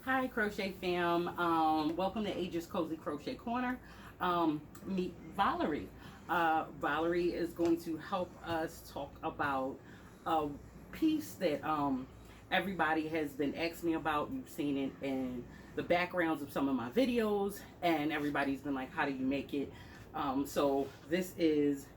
Hi, Crochet Fam. Welcome to Ages Cozy Crochet Corner. Meet Valerie. Valerie is going to help us talk about a piece that everybody has been asking me about. You've seen it in the backgrounds of some of my videos, and everybody's been like, how do you make it? So this is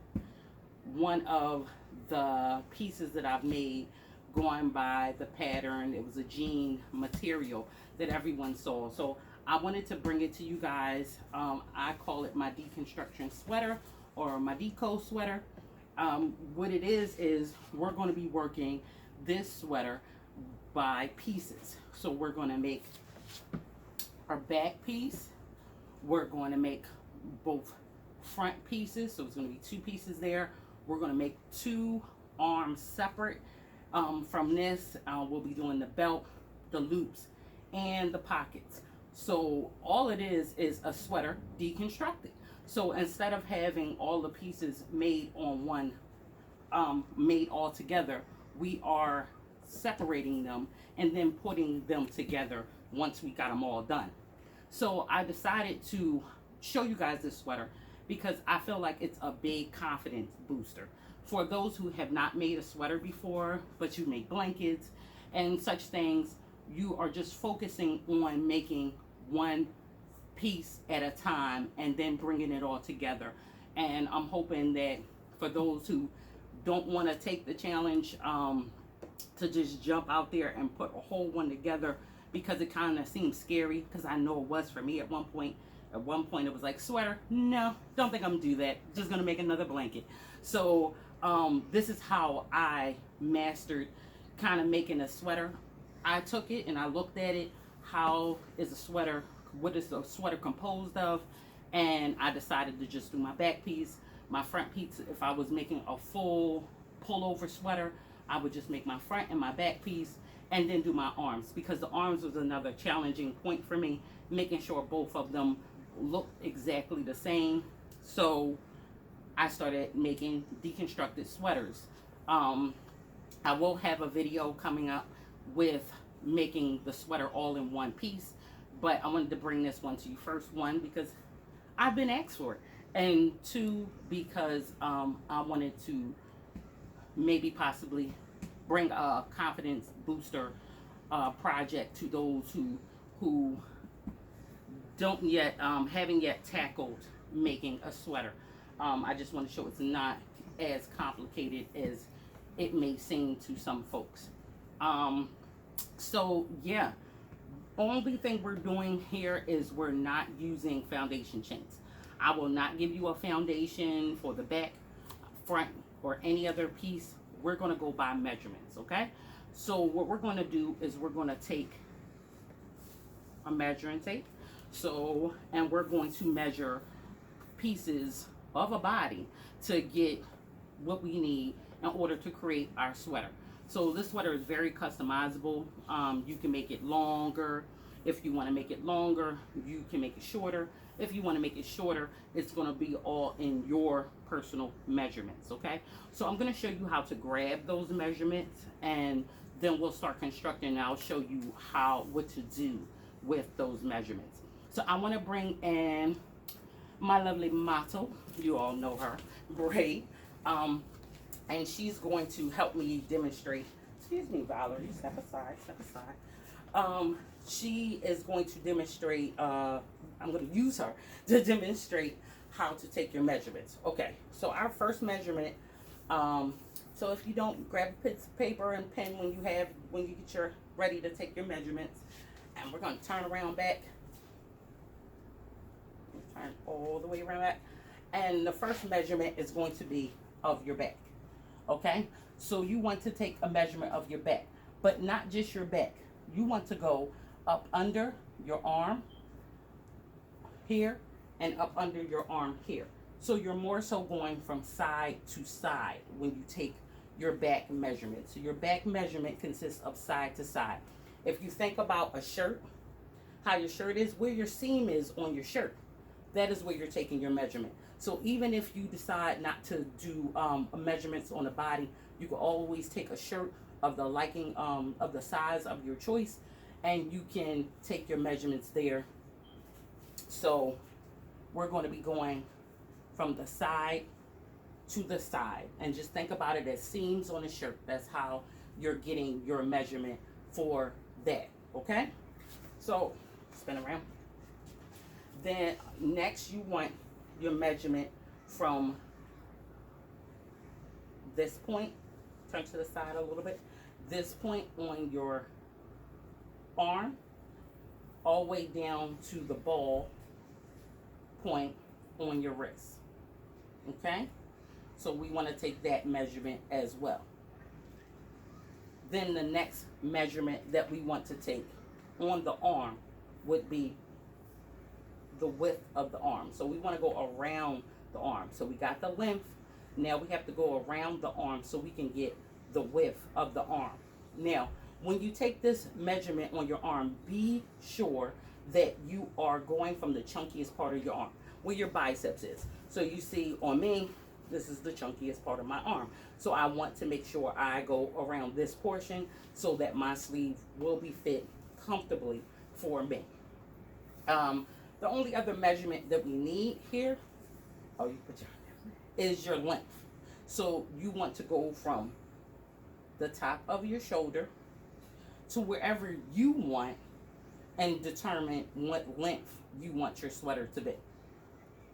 one of the pieces that I've made going by the pattern. It was a jean material that everyone saw. So I wanted to bring it to you guys. I call it my deconstruction sweater or my deco sweater. What it is we're going to be working this sweater by pieces. So we're going to make our back piece. We're going to make both front pieces. So it's going to be two pieces there. We're going to make two arms separate. From this, we'll be doing the belt, the loops, and the pockets. So all it is a sweater deconstructed. So instead of having all the pieces made on one, made all together, we are separating them and then putting them together once we got them all done. So I decided to show you guys this sweater because I feel like it's a big confidence booster. For those who have not made a sweater before, but you make blankets and such things, you are just focusing on making one piece at a time and then bringing it all together. And I'm hoping that for those who don't want to take the challenge, to just jump out there and put a whole one together, because it kind of seems scary, because I know it was for me at one point. At one point it was like, sweater, no, don't think I'm gonna do that, just gonna make another blanket. So this is how I mastered kind of making a sweater. I took it and I looked at it, how is a sweater, what is a sweater composed of, and I decided to just do my back piece, my front piece. If I was making a full pullover sweater, I would just make my front and my back piece and then do my arms, because the arms was another challenging point for me, making sure both of them looked exactly the same. So I started making deconstructed sweaters. I will have a video coming up with making the sweater all in one piece, but I wanted to bring this one to you first. One, because I've been asked for it, and two, because I wanted to maybe possibly bring a confidence booster project to those who don't yet haven't yet tackled making a sweater. I just want to show it's not as complicated as it may seem to some folks. So yeah, only thing we're doing here is we're not using foundation chains. I will not give you a foundation for the back, front, or any other piece. We're going to go by measurements, okay? So what we're going to do is we're going to take a measuring tape. So, and we're going to measure pieces of a body to get what we need in order to create our sweater. So this sweater is very customizable. You can make it longer. If you want to make it longer, you can make it shorter. If you want to make it shorter, it's going to be all in your personal measurements, okay? So I'm going to show you how to grab those measurements, and then we'll start constructing, and I'll show you what to do with those measurements. So I want to bring in my lovely motto. You all know her, Bray. And she's going to help me demonstrate. Excuse me, Valerie, step aside, step aside. She is going to demonstrate, I'm going to use her to demonstrate how to take your measurements. Okay, so our first measurement, so if you don't, grab a piece of paper and pen when you get your ready to take your measurements. And we're going to turn around back. Turn all the way around back. And the first measurement is going to be of your back. Okay, so you want to take a measurement of your back, but not just your back. You want to go up under your arm here and up under your arm here. So you're more so going from side to side when you take your back measurement. So your back measurement consists of side to side. If you think about a shirt, how your shirt is, where your seam is on your shirt, that is where you're taking your measurement. So even if you decide not to do measurements on the body, you can always take a shirt of the liking, of the size of your choice, and you can take your measurements there. So we're going to be going from the side to the side, and just think about it as seams on a shirt. That's how you're getting your measurement for that. Okay, so spin around. Then next you want your measurement from this point, turn to the side a little bit, this point on your arm all the way down to the ball point on your wrist. Okay, so we want to take that measurement as well. Then the next measurement that we want to take on the arm would be the width of the arm. So we want to go around the arm. So we got the length. Now we have to go around the arm so we can get the width of the arm. Now, when you take this measurement on your arm, be sure that you are going from the chunkiest part of your arm, where your biceps is. So you see on me, this is the chunkiest part of my arm. So I want to make sure I go around this portion so that my sleeve will be fit comfortably for me. The only other measurement that we need here, is your length. So you want to go from the top of your shoulder to wherever you want and determine what length you want your sweater to be.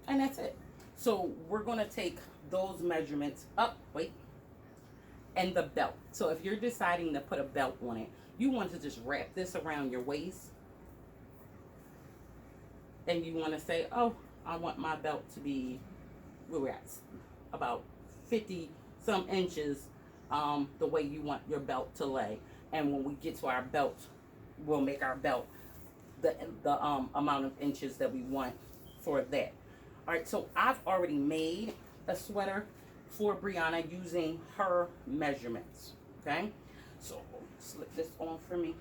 And that's it. So we're going to take those measurements up, and the belt. So if you're deciding to put a belt on it, you want to just wrap this around your waist. And you want to say, oh, I want my belt to be, where we're at, about 50 some inches, the way you want your belt to lay. And when we get to our belt, we'll make our belt the amount of inches that we want for that. All right, so I've already made a sweater for Brianna using her measurements. Okay, so slip this on for me.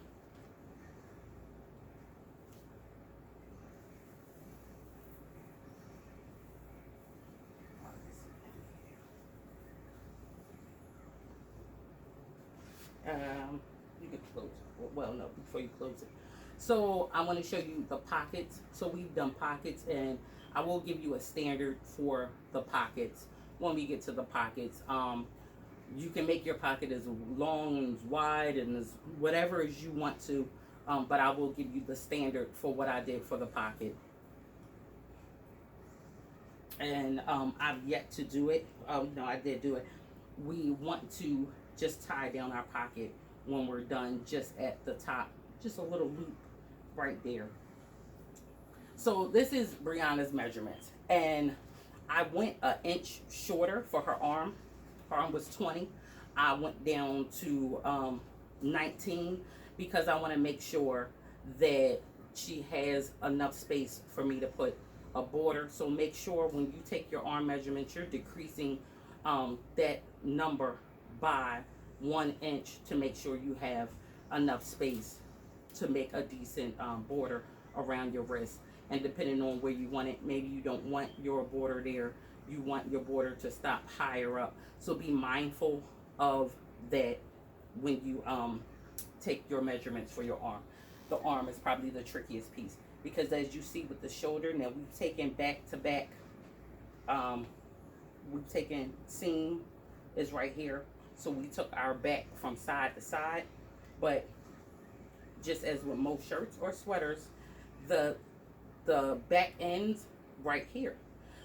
You can close it. Well, no, before you close it. So I want to show you the pockets. So we've done pockets, and I will give you a standard for the pockets when we get to the pockets. You can make your pocket as long and as wide and as whatever as you want to, but I will give you the standard for what I did for the pocket. And I've yet to do it. No, I did do it. We want to just tie down our pocket when we're done, just at the top, just a little loop right there. So this is Brianna's measurements, and I went an inch shorter for her arm. Her arm was 20. I went down to 19 because I want to make sure that she has enough space for me to put a border. So make sure when you take your arm measurements, you're decreasing that number by 1 inch to make sure you have enough space to make a decent border around your wrist. And depending on where you want it, maybe you don't want your border there, you want your border to stop higher up. So be mindful of that when you take your measurements for your arm. The arm is probably the trickiest piece, because as you see with the shoulder, now we've taken back to back, we've taken seam is right here. So we took our back from side to side, but just as with most shirts or sweaters, the back ends right here.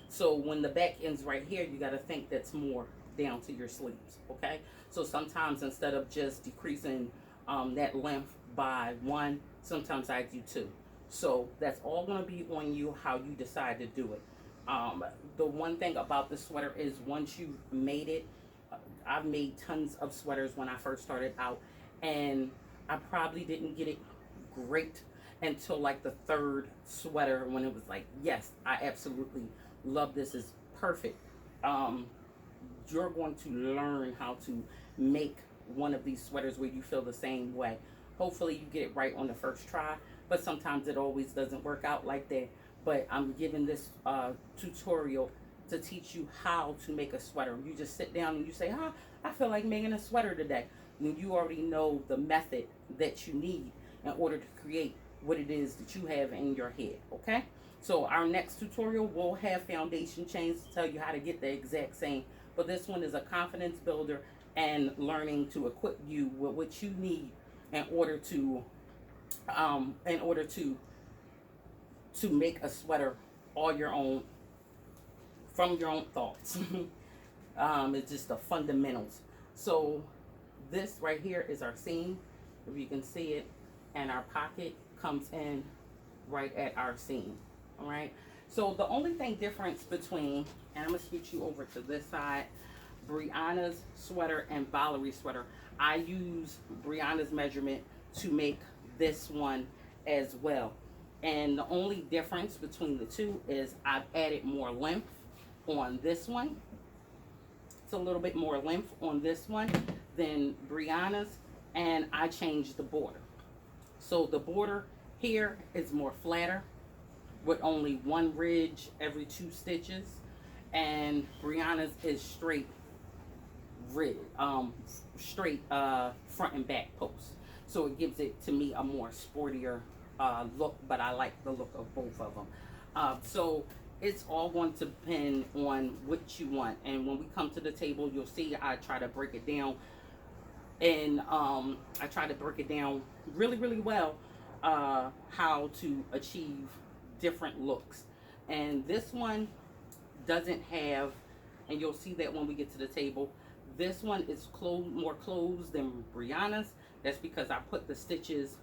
So when the back ends right here, you got to think that's more down to your sleeves, okay? So sometimes instead of just decreasing that length by 1, sometimes I do 2. So that's all going to be on you, how you decide to do it. The one thing about the sweater is once you've made it, I've made tons of sweaters when I first started out, and I probably didn't get it great until like the 3rd sweater, when it was like, yes, I absolutely love this, is perfect. You're going to learn how to make one of these sweaters where you feel the same way. Hopefully you get it right on the first try, but sometimes it always doesn't work out like that. But I'm giving this tutorial to teach you how to make a sweater. You just sit down and you say, I feel like making a sweater today. When you already know the method that you need, in order to create what it is that you have in your head, okay? So our next tutorial will have foundation chains to tell you how to get the exact same, but this one is a confidence builder and learning to equip you with what you need in order to um, in order to make a sweater all your own from your own thoughts. It's just the fundamentals. So this right here is our seam, if you can see it, and our pocket comes in right at our seam. All right. So the only thing difference between, and I'm gonna switch you over to this side, Brianna's sweater and Valerie's sweater. I use Brianna's measurement to make this one as well. And the only difference between the two is I've added more length on this one. It's a little bit more length on this one than Brianna's, and I changed the border. So the border here is more flatter with only one ridge every 2 stitches, and Brianna's is straight ridge, straight front and back post. So it gives it to me a more sportier look, but I like the look of both of them. So it's all going to depend on what you want. And when we come to the table, you'll see I try to break it down, and I try to break it down really, really well, how to achieve different looks. And this one doesn't have, and you'll see that when we get to the table, this one is more closed than Brianna's. That's because I put the stitches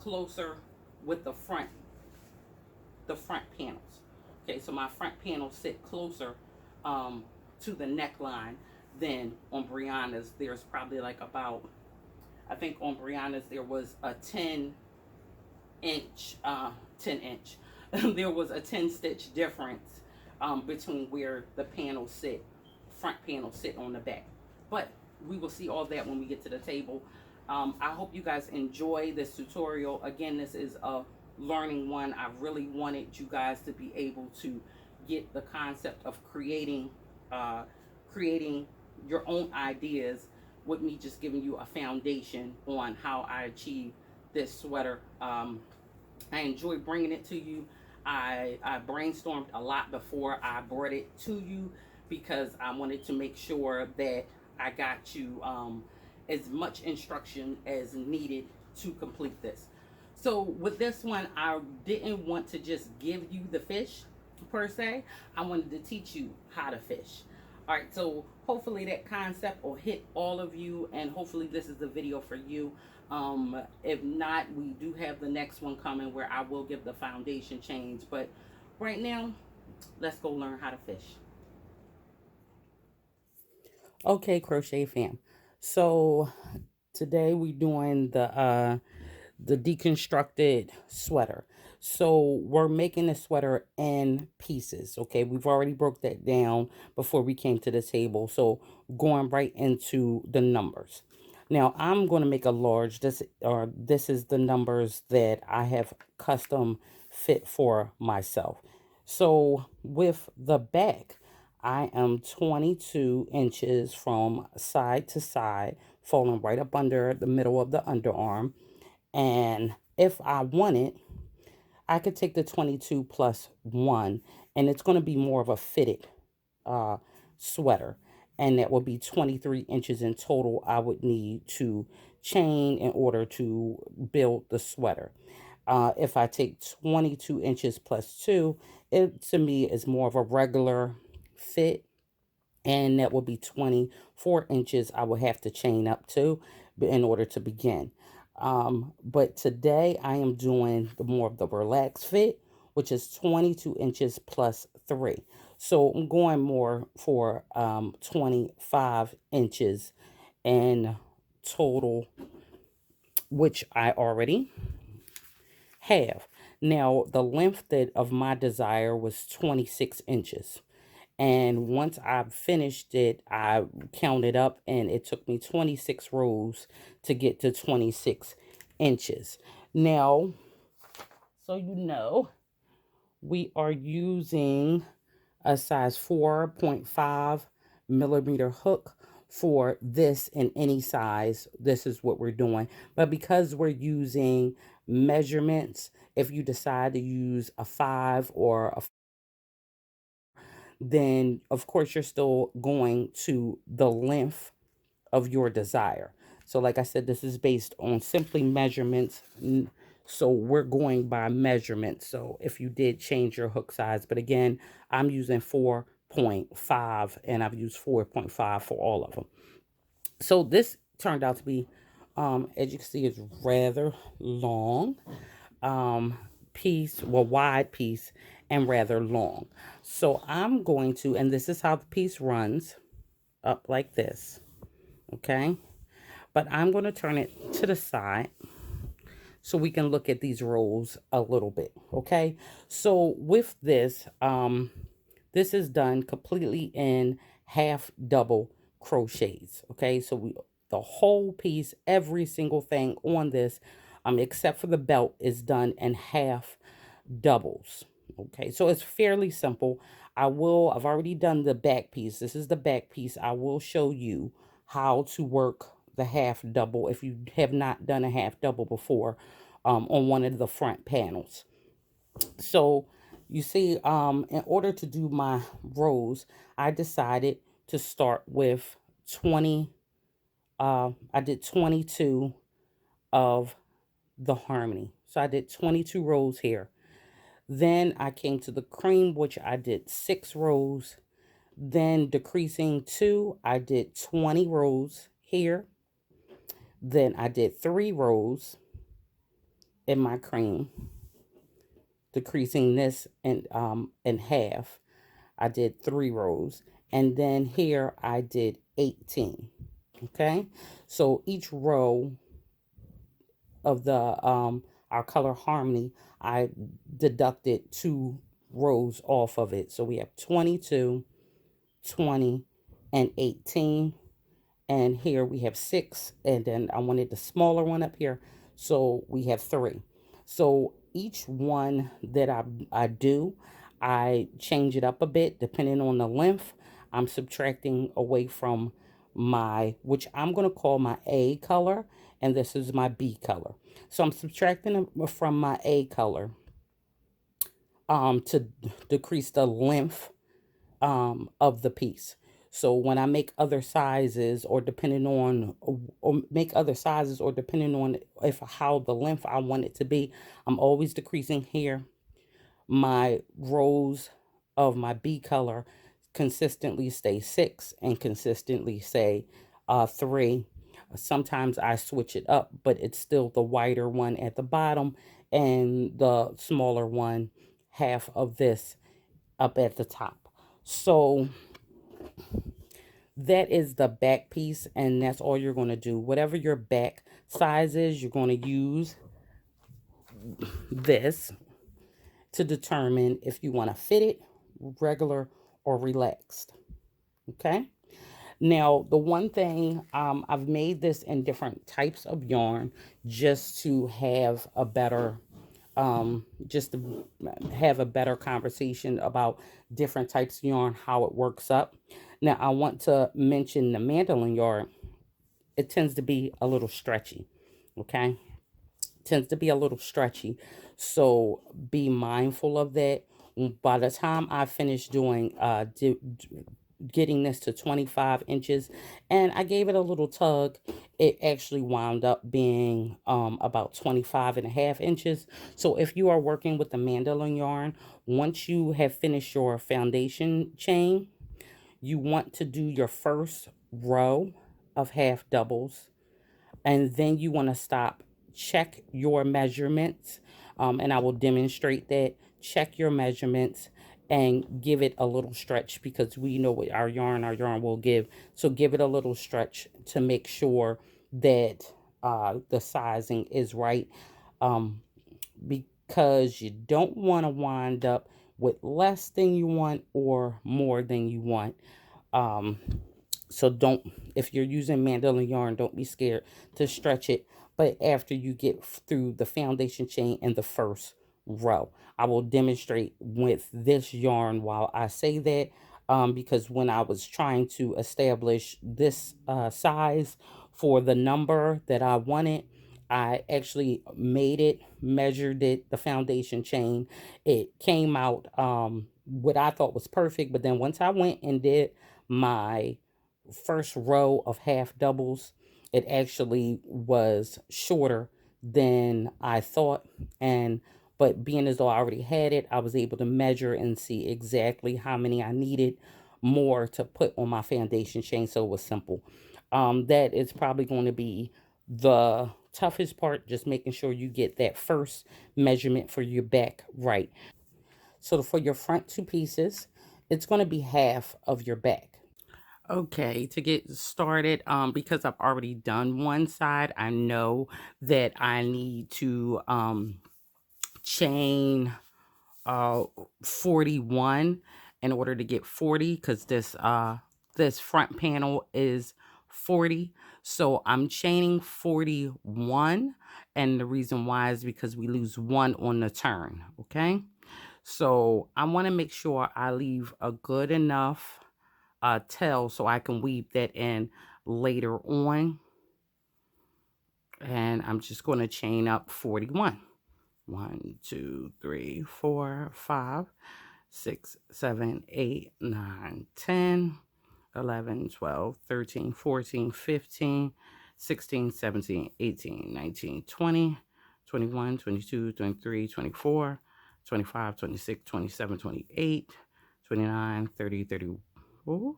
closer with the front panels. Okay, so my front panels sit closer to the neckline than on Brianna's. There's probably like about, I think on Brianna's there was a 10 inch there was a 10 stitch difference between where the panels sit, front panels sit on the back. But we will see all that when we get to the table. I hope you guys enjoy this tutorial. Again, this is a learning one. I really wanted you guys to be able to get the concept of creating your own ideas with me just giving you a foundation on how I achieve this sweater. I enjoy bringing it to you. I brainstormed a lot before I brought it to you because I wanted to make sure that I got you as much instruction as needed to complete this. So with this one, I didn't want to just give you the fish per se. I wanted to teach you how to fish. All right, so hopefully that concept will hit all of you, and hopefully this is the video for you. If not, we do have the next one coming where I will give the foundation change. But right now, let's go learn how to fish. Okay, Crochet Fam. So today we doing the deconstructed sweater. So we're making the sweater in pieces. Okay, we've already broke that down before we came to the table. So going right into the numbers. Now I'm going to make a large. This is the numbers that I have custom fit for myself. So with the back, I am 22 inches from side to side, falling right up under the middle of the underarm. And if I wanted, I could take the 22 plus 1, and it's going to be more of a fitted sweater. And that would be 23 inches in total I would need to chain in order to build the sweater. If I take 22 inches plus 2, it to me is more of a regular fit, and that will be 24 inches I will have to chain up to in order to begin. But today I am doing the more of the relaxed fit, which is 22 inches plus 3. So I'm going more for 25 inches in total, which I already have. Now, the length of my desire was 26 inches. And once I finished it, I counted up, and it took me 26 rows to get to 26 inches. Now, so you know, we are using a size 4.5 millimeter hook for this in any size, this is what we're doing. But because we're using measurements, if you decide to use a 5 or a, then of course you're still going to the length of your desire. So like I said, this is based on simply measurements. So we're going by measurements. So if you did change your hook size, but again, I'm using 4.5 and I've used 4.5 for all of them. So this turned out to be, as you can see, is rather long piece, well, wide piece and rather long. So I'm going to, and this is how the piece runs up like this. Okay. But I'm going to turn it to the side so we can look at these rows a little bit. Okay. So with this, this is done completely in half double crochets. Okay. So the whole piece, every single thing on this, except for the belt, is done in half doubles. Okay, so it's fairly simple. I've already done the back piece. This is the back piece. I will show you how to work the half double if you have not done a half double before, on one of the front panels. So you see, in order to do my rows, I decided to start with 20. I did 22 of the harmony. So I did 22 rows here. Then I came to the cream, which I did 6 rows. Then decreasing 2, I did 20 rows here. Then I did 3 rows in my cream, decreasing this in half. I did 3 rows. And then here I did 18. Okay, so each row of the our color harmony, I deducted 2 rows off of it. So we have 22, 20, and 18. And here we have 6. And then I wanted the smaller one up here. So we have 3. So each one that I do, I change it up a bit depending on the length. I'm subtracting away from my, which I'm going to call my A color, and this is my B color. So I'm subtracting from my A color to decrease the length of the piece. So when I make other sizes, or depending on, or make other sizes, or depending on if how the length I want it to be, I'm always decreasing here. My rows of my B color consistently stay 6 and consistently say 3. Sometimes I switch it up, but it's still the wider one at the bottom and the smaller one, half of this, up at the top. So that is the back piece, and that's all you're going to do. Whatever your back size is, you're going to use this to determine if you want to fit it, regular, or relaxed. Okay. Now, the one thing, I've made this in different types of yarn just to have a better, conversation about different types of yarn, how it works up. Now, I want to mention the mandolin yarn. It tends to be a little stretchy. Okay. Tends to be a little stretchy. So be mindful of that. By the time I finish doing, getting this to 25 inches, and I gave it a little tug, it actually wound up being about 25.5 inches. So if you are working with the mandolin yarn, once you have finished your foundation chain, you want to do your first row of half doubles, and then you want to stop, check your measurements, and I will demonstrate that. Check your measurements and give it a little stretch, because we know what our yarn will give. So give it a little stretch to make sure that the sizing is right, because you don't want to wind up with less than you want or more than you want. So don't, if you're using mandolin yarn, don't be scared to stretch it. But after you get through the foundation chain in the first row, I will demonstrate with this yarn while I say that. because when I was trying to establish this size for the number that I wanted, I actually made it, measured it, the foundation chain. It came out what I thought was perfect, but then once I went and did my first row of half doubles, it actually was shorter than I thought. And but being as though I already had it, I was able to measure and see exactly how many I needed more to put on my foundation chain. So it was simple. That is probably going to be the toughest part, just making sure you get that first measurement for your back right. So for your front two pieces, it's going to be half of your back. Okay, to get started, because I've already done one side, I know that I need to chain uh 41 in order to get 40, because this front panel is 40. So I'm chaining 41, and the reason why is because we lose one on the turn. Okay, so I want to make sure I leave a good enough tail so I can weave that in later on. And I'm just going to chain up 41. 1, 2, 3, 4, 5, 6, 7, 8, 9, 10, 11, 12, 13, 14, 15, 16, 17, 18, 19, 20, 21, 22, 23, 24, 25, 26, 27, 28, 29, 30, 30. Ooh,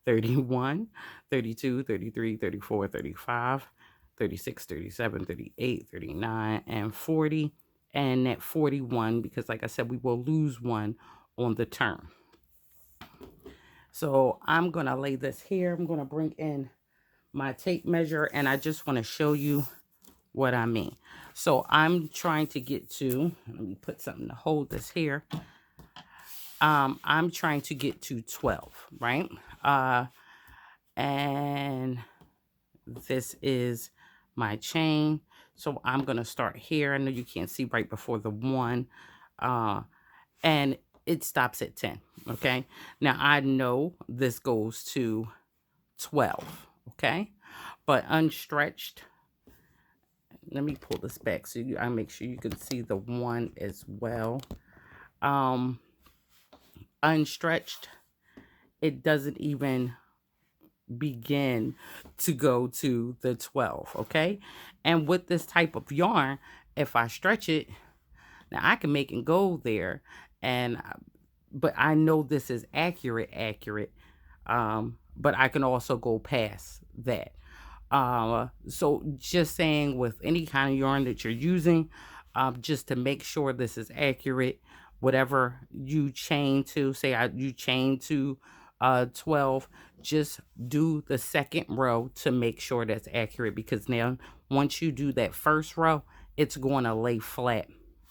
31, 32, 33, 34, 35, 36, 37, 38, 39, and 40. And at 41, because like I said, we will lose one on the turn. So I'm going to lay this here. I'm going to bring in my tape measure, and I just want to show you what I mean. So I'm trying to get to, let me put something to hold this here. I'm trying to get to 12, right? And this is my chain. So I'm going to start here. I know you can't see right before the 1. And it stops at 10. Okay. Now I know this goes to 12. Okay. But unstretched, let me pull this back so I make sure you can see the 1 as well. Unstretched, it doesn't even begin to go to the 12. Okay. And with this type of yarn, if I stretch it, now I can make it go there, and but I know this is accurate. But I can also go past that. So just saying, with any kind of yarn that you're using, just to make sure this is accurate, whatever you chain to, say you chain to 12, just do the second row to make sure that's accurate, because now once you do that first row, it's going to lay flat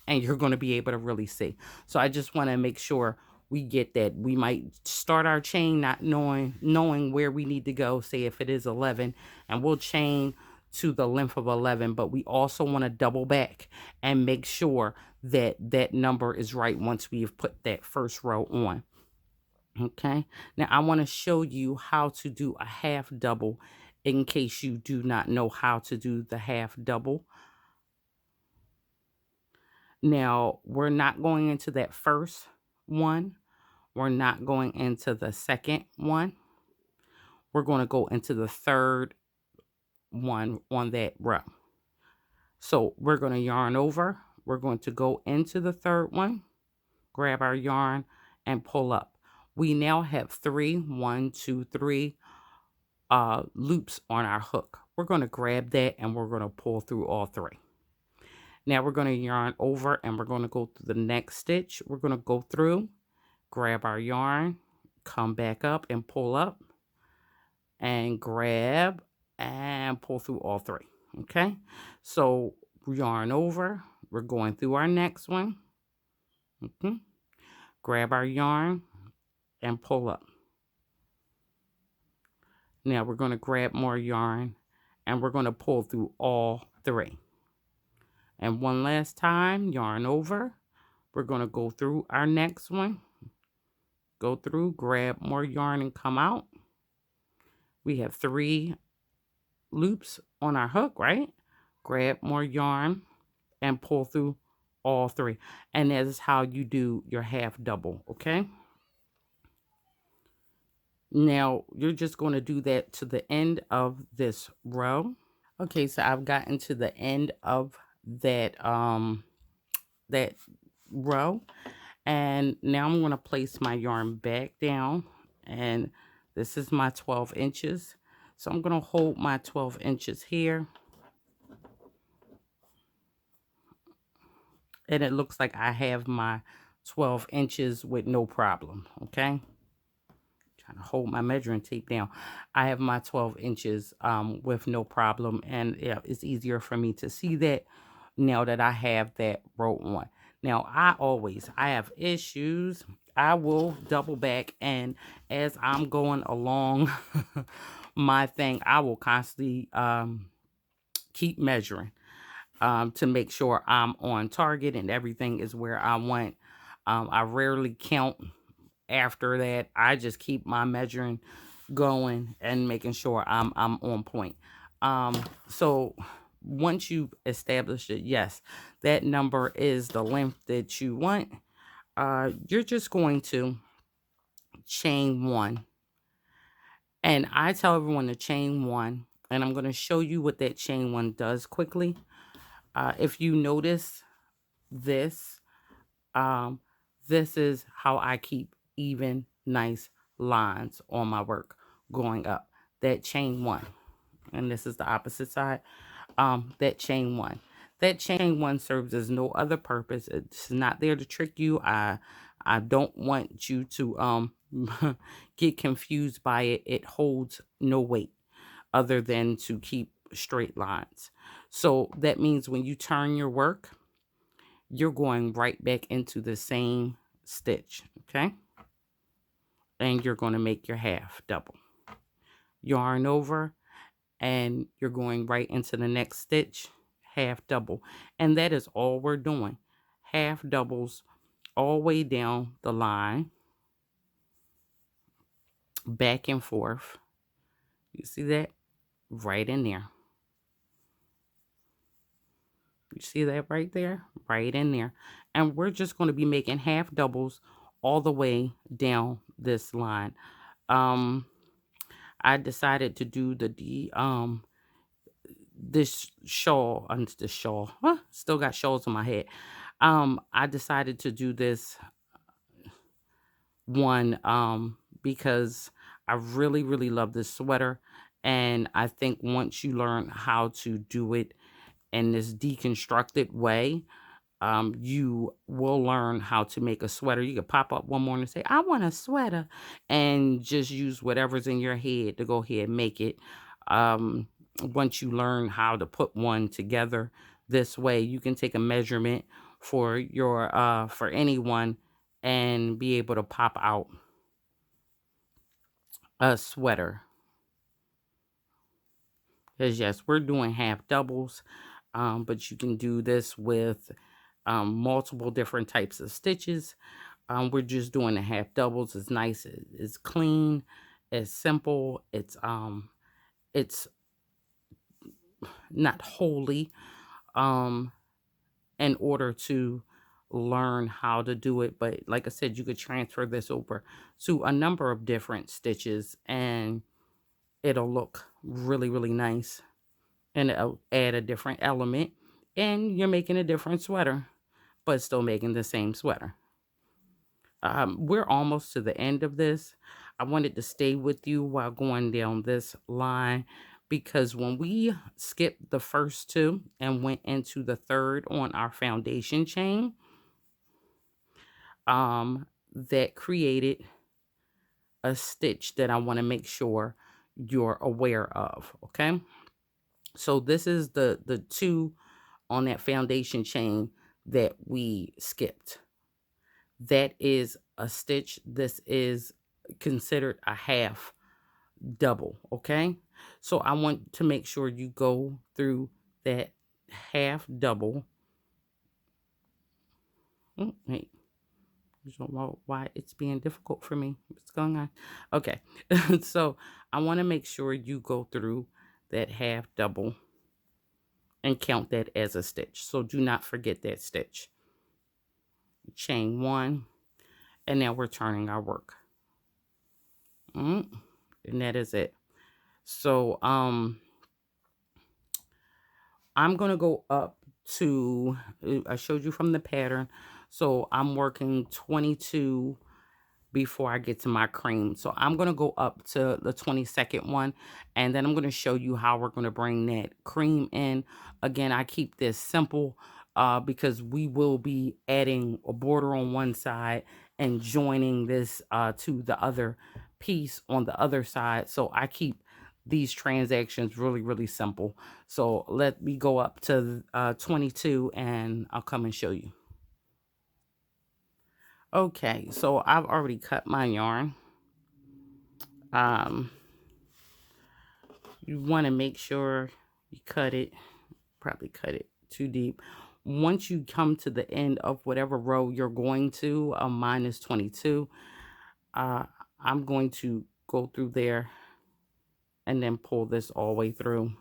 and you're going to be able to really see. So I just want to make sure we get that. We might start our chain not knowing where we need to go, say if it is 11, and we'll chain to the length of 11, but we also want to double back and make sure that that number is right once we've put that first row on. Okay, now I want to show you how to do a half double in case you do not know how to do the half double. Now, we're not going into that first one. We're not going into the second one. We're going to go into the third one on that row. So we're going to yarn over. We're going to go into the third one, grab our yarn, and pull up. We now have 3, 1, 2, 3 loops on our hook. We're going to grab that and we're going to pull through all 3. Now we're going to yarn over and we're going to go through the next stitch. We're going to go through, grab our yarn, come back up and pull up, and grab and pull through all 3. Okay, so yarn over, we're going through our next one. Grab our yarn and pull up. Now we're going to grab more yarn and we're going to pull through all 3. And one last time, yarn over. We're going to go through our next one, go through, grab more yarn and come out. We have 3 loops on our hook, right? Grab more yarn and pull through all 3. And that is how you do your half double, okay? Now, you're just going to do that to the end of this row. Okay, so I've gotten to the end of that row, and now I'm going to place my yarn back down, and this is my 12 inches. So I'm going to hold my 12 inches here, and it looks like I have my 12 inches with no problem, okay? Trying to hold my measuring tape down. I have my 12 inches with no problem, and yeah, it's easier for me to see that now that I have that row on. Now, I have issues. I will double back, and as I'm going along my thing, I will constantly keep measuring to make sure I'm on target and everything is where I want. I rarely count after that. I just keep my measuring going and making sure I'm on point. So once you've established it, yes, that number is the length that you want. You're just going to chain 1. And I tell everyone to chain 1, and I'm going to show you what that chain 1 does quickly. If you notice this, this is how I keep even, nice lines on my work going up. That chain 1, and this is the opposite side. That chain 1. That chain 1 serves as no other purpose. It's not there to trick you. I don't want you to get confused by it. It holds no weight other than to keep straight lines. So that means when you turn your work, you're going right back into the same stitch, okay? And you're going to make your half double. Yarn over, and you're going right into the next stitch, half double. And that is all we're doing. Half doubles all the way down the line, back and forth. You see that? Right in there. You see that right there? Right in there. And we're just going to be making half doubles all the way down this line. I decided to do this shawl, still got shawls on my head. I decided to do this one because I really, really love this sweater. And I think once you learn how to do it in this deconstructed way, you will learn how to make a sweater. You could pop up one morning and say, I want a sweater, and just use whatever's in your head to go ahead and make it. Once you learn how to put one together this way, you can take a measurement for your for anyone and be able to pop out a sweater. Because yes, we're doing half doubles, but you can do this with multiple different types of stitches. We're just doing the half doubles. It's nice, it's clean, it's simple, it's not wholly in order to learn how to do it. But like I said, you could transfer this over to a number of different stitches and it'll look really, really nice, and it'll add a different element, and you're making a different sweater but still making the same sweater. We're almost to the end of this. I wanted to stay with you while going down this line, because when we skipped the first 2 and went into the third on our foundation chain, that created a stitch that I want to make sure you're aware of, okay? So this is the 2 on that foundation chain that we skipped. That is a stitch. This is considered a half double, okay? So I want to make sure you go through that half double. Wait, You don't know why it's being difficult for me. What's going on? Okay. So I want to make sure you go through that half double and count that as a stitch. So do not forget that stitch. Chain one, and now we're turning our work. And that is it. So I'm gonna go up to, I showed you from the pattern, so I'm working 22 before I get to my cream. So I'm going to go up to the 22nd one, and then I'm going to show you how we're going to bring that cream in. Again, I keep this simple because we will be adding a border on one side and joining this to the other piece on the other side. So I keep these transactions really, really simple. So let me go up to 22 and I'll come and show you. Okay, so I've already cut my yarn. You want to make sure you cut it, probably cut it too deep. Once you come to the end of whatever row you're going to, mine is 22, I'm going to go through there and then pull this all the way through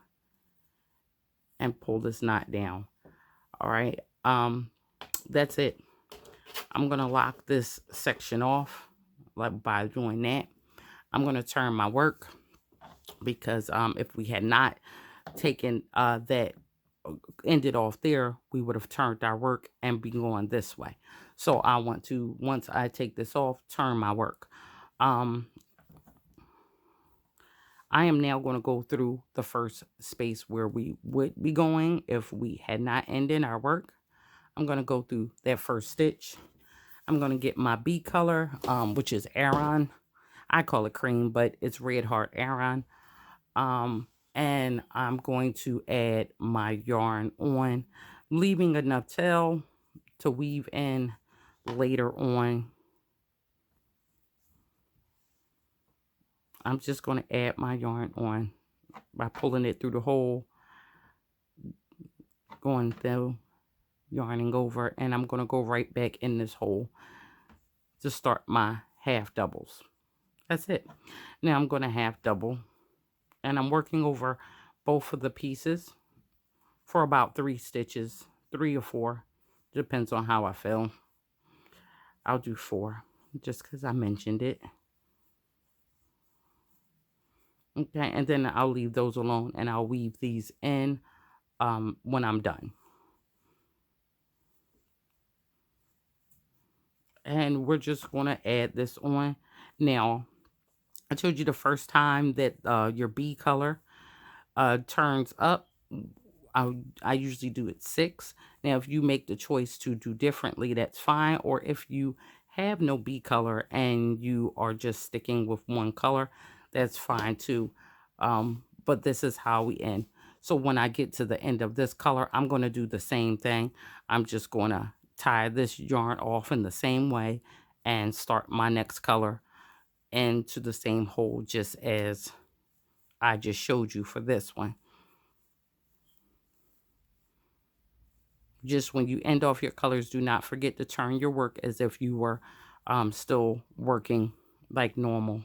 and pull this knot down. All right, that's it. I'm going to lock this section off by doing that. I'm going to turn my work because if we had not taken that ended off there, we would have turned our work and be going this way. So I want to, once I take this off, turn my work. I am now going to go through the first space where we would be going if we had not ended our work. I'm going to go through that first stitch. I'm going to get my B color, which is Aran. I call it cream, but it's Red Heart Aran. And I'm going to add my yarn on, leaving enough tail to weave in later on. I'm just going to add my yarn on by pulling it through the hole, going through, yarning over, and I'm going to go right back in this hole to start my half doubles. That's it. Now I'm going to half double, and I'm working over both of the pieces for about 3 stitches, 3 or 4, depends on how I feel. I'll do 4 just because I mentioned it. Okay, and then I'll leave those alone and I'll weave these in when I'm done. And we're just going to add this on. Now, I told you the first time that your B color turns up, I usually do it 6. Now, if you make the choice to do differently, that's fine. Or if you have no B color and you are just sticking with one color, that's fine too. But this is how we end. So when I get to the end of this color, I'm going to do the same thing. I'm just going to tie this yarn off in the same way and start my next color into the same hole just as I just showed you for this one. Just when you end off your colors, do not forget to turn your work as if you were still working like normal.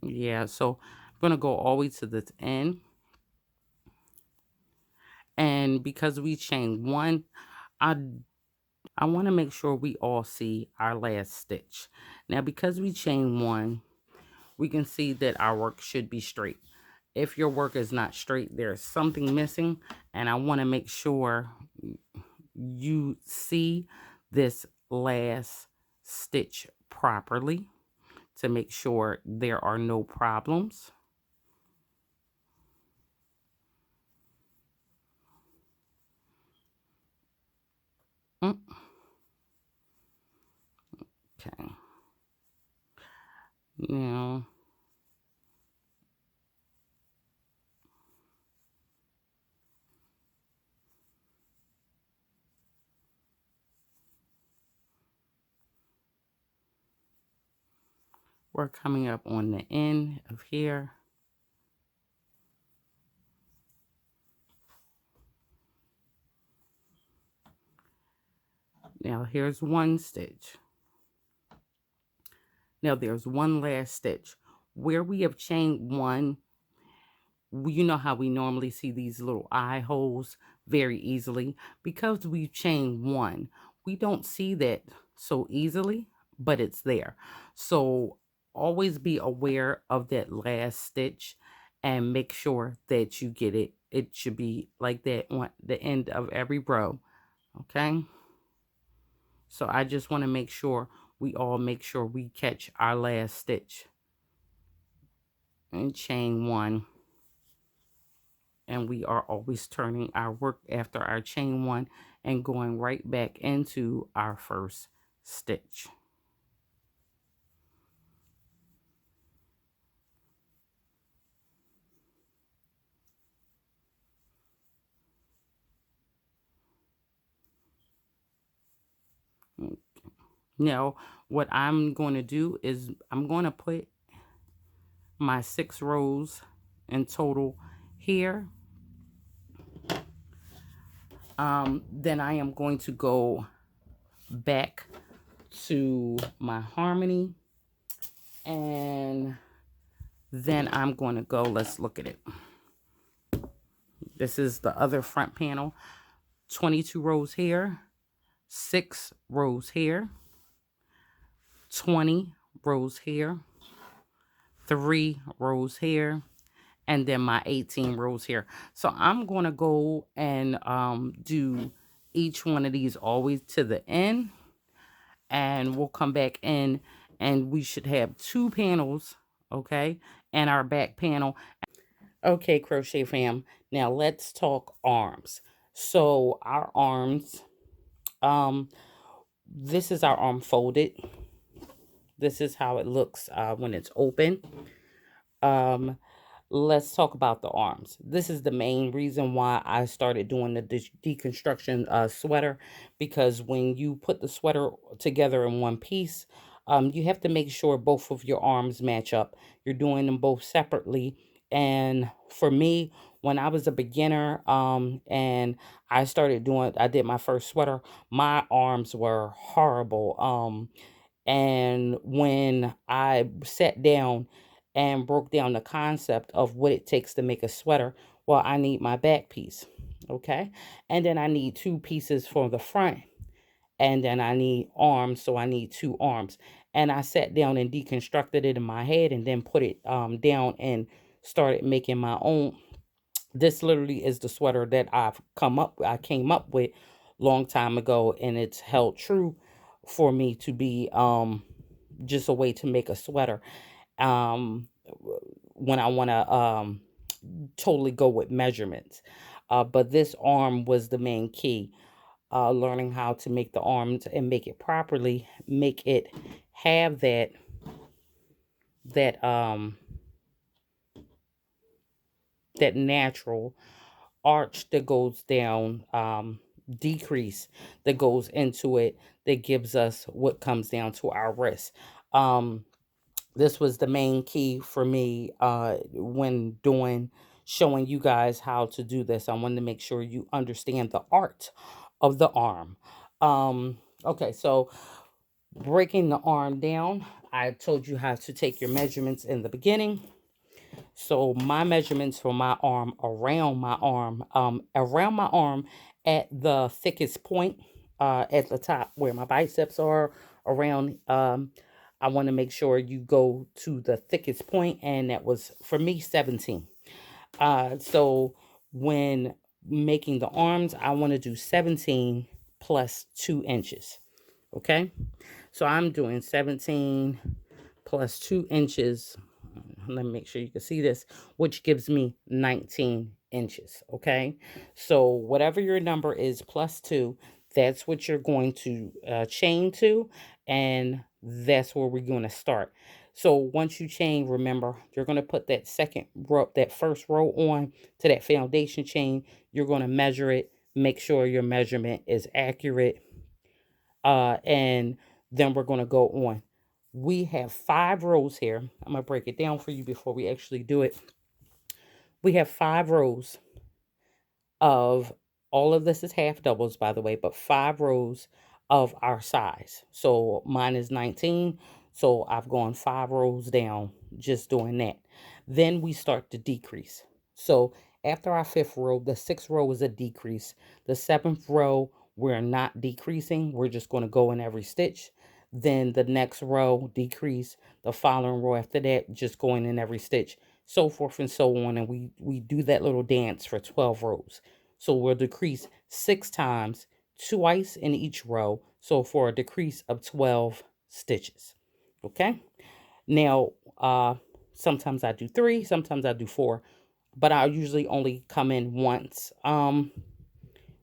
Yeah, so I'm going to go all the way to this end. And because we chain 1, I want to make sure we all see our last stitch. Now, because we chain 1, we can see that our work should be straight. If your work is not straight, there's something missing, and I want to make sure you see this last stitch properly to make sure there are no problems. Okay. Now, we're coming up on the end of here. Now here's one stitch. Now there's one last stitch. Where we have chained one, you know how we normally see these little eye holes very easily. Because we've chained one, we don't see that so easily, but it's there. So always be aware of that last stitch and make sure that you get it. It should be like that on the end of every row. Okay. So I just want to make sure we all make sure we catch our last stitch and chain one. And we are always turning our work after our chain one and going right back into our first stitch. Now, what I'm going to do is I'm going to put my 6 rows in total here. Then I am going to go back to my harmony, and then I'm going to go, let's look at it. This is the other front panel. 22 rows here, 6 rows here, 20 rows here, 3 rows here, and then my 18 rows here. So I'm going to go and do each one of these always to the end, and we'll come back in and we should have 2 panels, okay, and our back panel. Okay, crochet fam, now let's talk arms. So our arms, this is our arm folded. This is how it looks when it's open. Um, let's talk about the arms. This is the main reason why I started doing the deconstruction sweater, because when you put the sweater together in one piece, you have to make sure both of your arms match up. You're doing them both separately. And for me, when I was a beginner and I did my first sweater, my arms were horrible. And when I sat down and broke down the concept of what it takes to make a sweater, well, I need my back piece, okay? And then I need 2 pieces for the front, and then I need arms, so I need 2 arms. And I sat down and deconstructed it in my head and then put it down and started making my own. This literally is the sweater that I came up with long time ago, and it's held true for me to be just a way to make a sweater when I want to totally go with measurements. But this arm was the main key. Learning how to make the arms and make it properly, make it have that that natural arch that goes down, decrease that goes into it, that gives us what comes down to our wrist. This was the main key for me when showing you guys how to do this. I wanted to make sure you understand the art of the arm. Okay, so breaking the arm down, I told you how to take your measurements in the beginning. So my measurements for my arm, around my arm at the thickest point, at the top where my biceps are, around, I want to make sure you go to the thickest point, and that was for me 17. So when making the arms, I want to do 17 plus 2 inches. Okay, so I'm doing 17 plus 2 inches. Let me make sure you can see this, which gives me 19 inches. Okay, so whatever your number is plus 2, that's what you're going to chain to, and that's where we're going to start. So once you chain, remember, you're going to put that first row on to that foundation chain. You're going to measure it, make sure your measurement is accurate, and then we're going to go on. We have 5 rows here. I'm going to break it down for you before we actually do it. We have 5 rows of, all of this is half doubles, by the way, but 5 rows of our size. So mine is 19. So I've gone 5 rows down just doing that. Then we start to decrease. So after our 5th row, the 6th row is a decrease. The 7th row, we're not decreasing. We're just going to go in every stitch. Then the next row, decrease. The following row after that, just going in every stitch. So forth and so on. And we do that little dance for 12 rows. So we'll decrease 6 times, twice in each row. So for a decrease of 12 stitches. Okay. Now, sometimes I do 3, sometimes I do 4, but I usually only come in once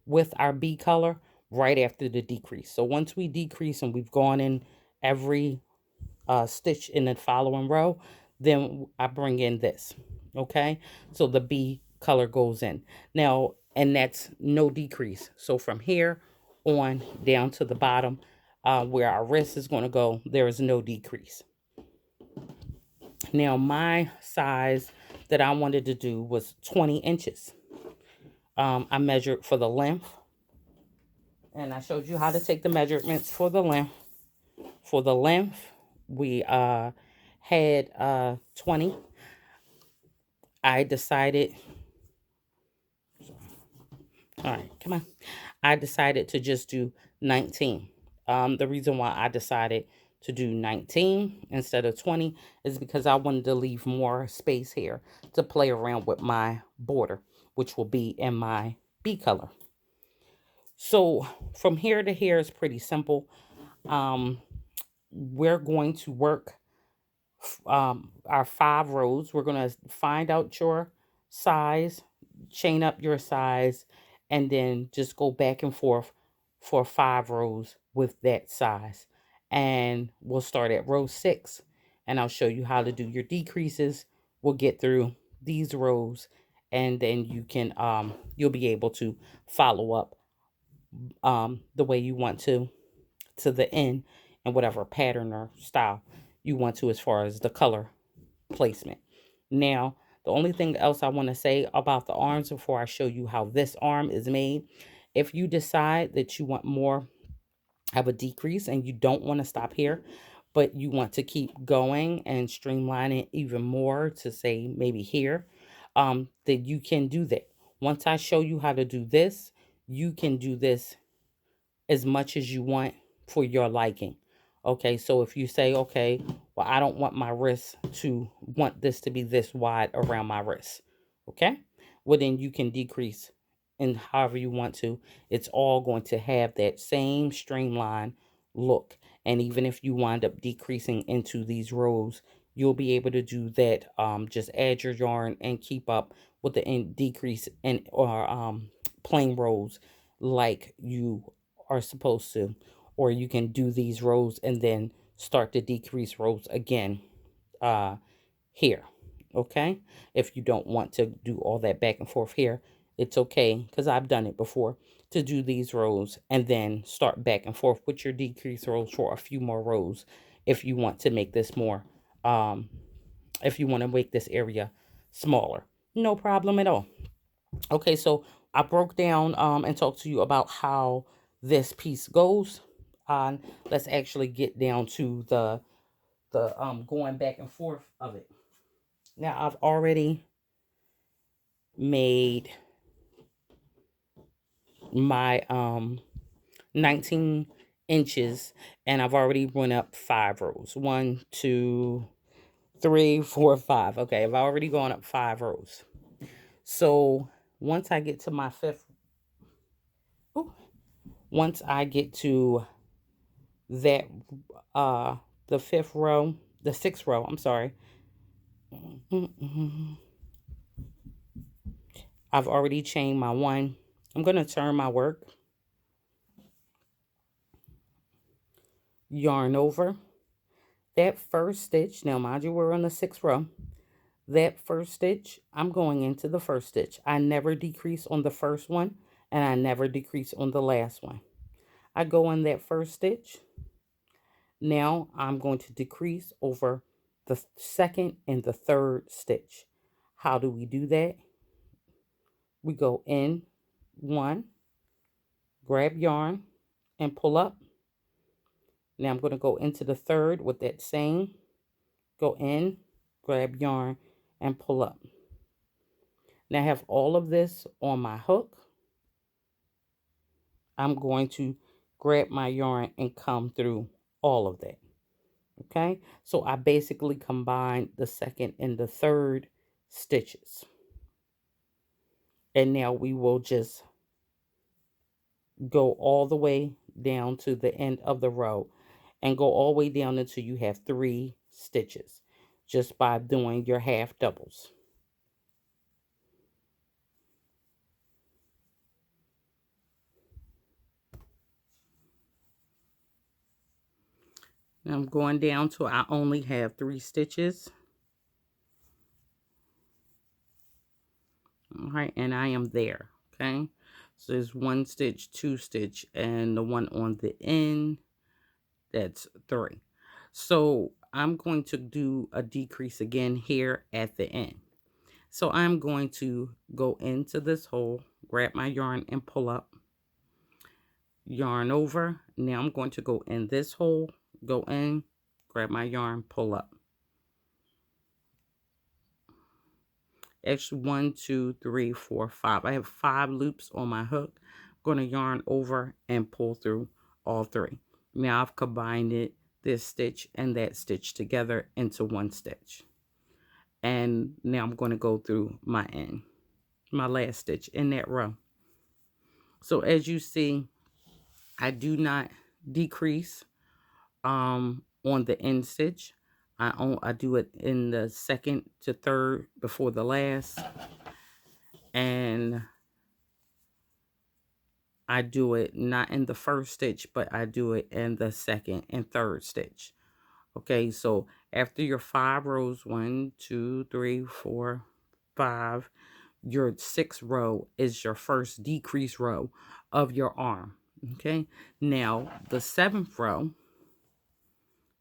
with our B color right after the decrease. So once we decrease and we've gone in every stitch in the following row, then I bring in this. Okay, so the B color goes in now, and that's no decrease. So from here on down to the bottom, where our wrist is going to go, there is no decrease. Now my size that I wanted to do was 20 inches. I measured for the length, and I showed you how to take the measurements for the length. For the length, we had 20. I decided, all right, come on. I decided to just do 19. The reason why I decided to do 19 instead of 20 is because I wanted to leave more space here to play around with my border, which will be in my B color. So from here to here is pretty simple. We're going to work our 5 rows. We're going to find out your size, chain up your size, and then just go back and forth for 5 rows with that size. And we'll start at row 6, and I'll show you how to do your decreases. We'll get through these rows, and then you can you'll be able to follow up the way you want to the end, and whatever pattern or style you want to as far as the color placement. Now, the only thing else I want to say about the arms before I show you how this arm is made, if you decide that you want more, have a decrease, and you don't want to stop here, but you want to keep going and streamline it even more to say maybe here, then you can do that. Once I show you how to do this, you can do this as much as you want for your liking. Okay, so if you say, okay, well, I don't want my wrist to want this to be this wide around my wrist. Okay, well, then you can decrease in however you want to. It's all going to have that same streamline look. And even if you wind up decreasing into these rows, you'll be able to do that. Just add your yarn and keep up with the decrease in or plain rows like you are supposed to. Or you can do these rows and then start to decrease rows again here. Okay, if you don't want to do all that back and forth here, it's okay, because I've done it before, to do these rows and then start back and forth with your decrease rows for a few more rows if you want to make this more if you want to make this area smaller. No problem at all. Okay, so I broke down and talked to you about how this piece goes. Let's actually get down to the going back and forth of it. Now I've already made my 19 inches, and I've already went up 5 rows. 1, 2, 3, 4, 5. Okay, I've already gone up 5 rows. So once I get to my once I get to that the 5th row, the 6th row, I'm sorry. I've already chained my 1. I'm going to turn my work, yarn over that first stitch. Now mind you, we're on the 6th row. That first stitch, I'm going into the first stitch. I never decrease on the first one, and I never decrease on the last one. I go in that first stitch. Now I'm going to decrease over the second and the third stitch. How do we do that? We go in 1, grab yarn, and pull up, Now I'm going to go into the third with that same, go in, grab yarn, and pull up. Now I have all of this on my hook. I'm going to grab my yarn and come through all of that. Okay, so I basically combined the second and the third stitches. And now we will just go all the way down to the end of the row and go all the way down until you have 3 stitches just by doing your half doubles. Now I'm going down till I only have 3 stitches. All right, and I am there. Okay, so there's 1 stitch, 2 stitch, and the one on the end, that's 3. So I'm going to do a decrease again here at the end. So I'm going to go into this hole, grab my yarn and pull up, yarn over. Now I'm going to go in this hole, go in, grab my yarn, pull up. Actually, 1, 2, 3, 4, 5. I have 5 loops on my hook. I'm going to yarn over and pull through all 3. Now I've combined it, this stitch and that stitch together into 1 stitch. And now I'm going to go through my end, my last stitch in that row. So as you see, I do not decrease on the end stitch. I do it in the second to third before the last, and I do it not in the first stitch, but I do it in the second and third stitch. Okay, so after your 5 rows, 1, 2, 3, 4, 5, your 6th row is your first decrease row of your arm. Okay, now the 7th row,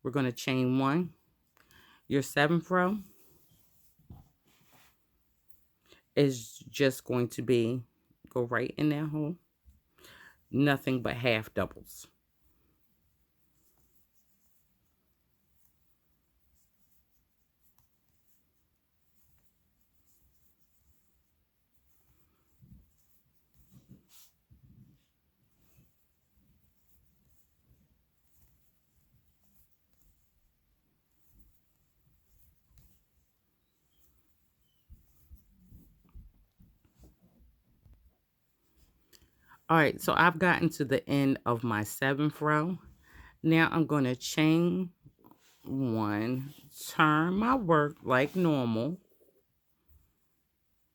we're going to chain 1. Your 7th row is just going to be, go right in that hole, nothing but half doubles. All right, so I've gotten to the end of my 7th row. Now I'm going to chain 1, turn my work like normal,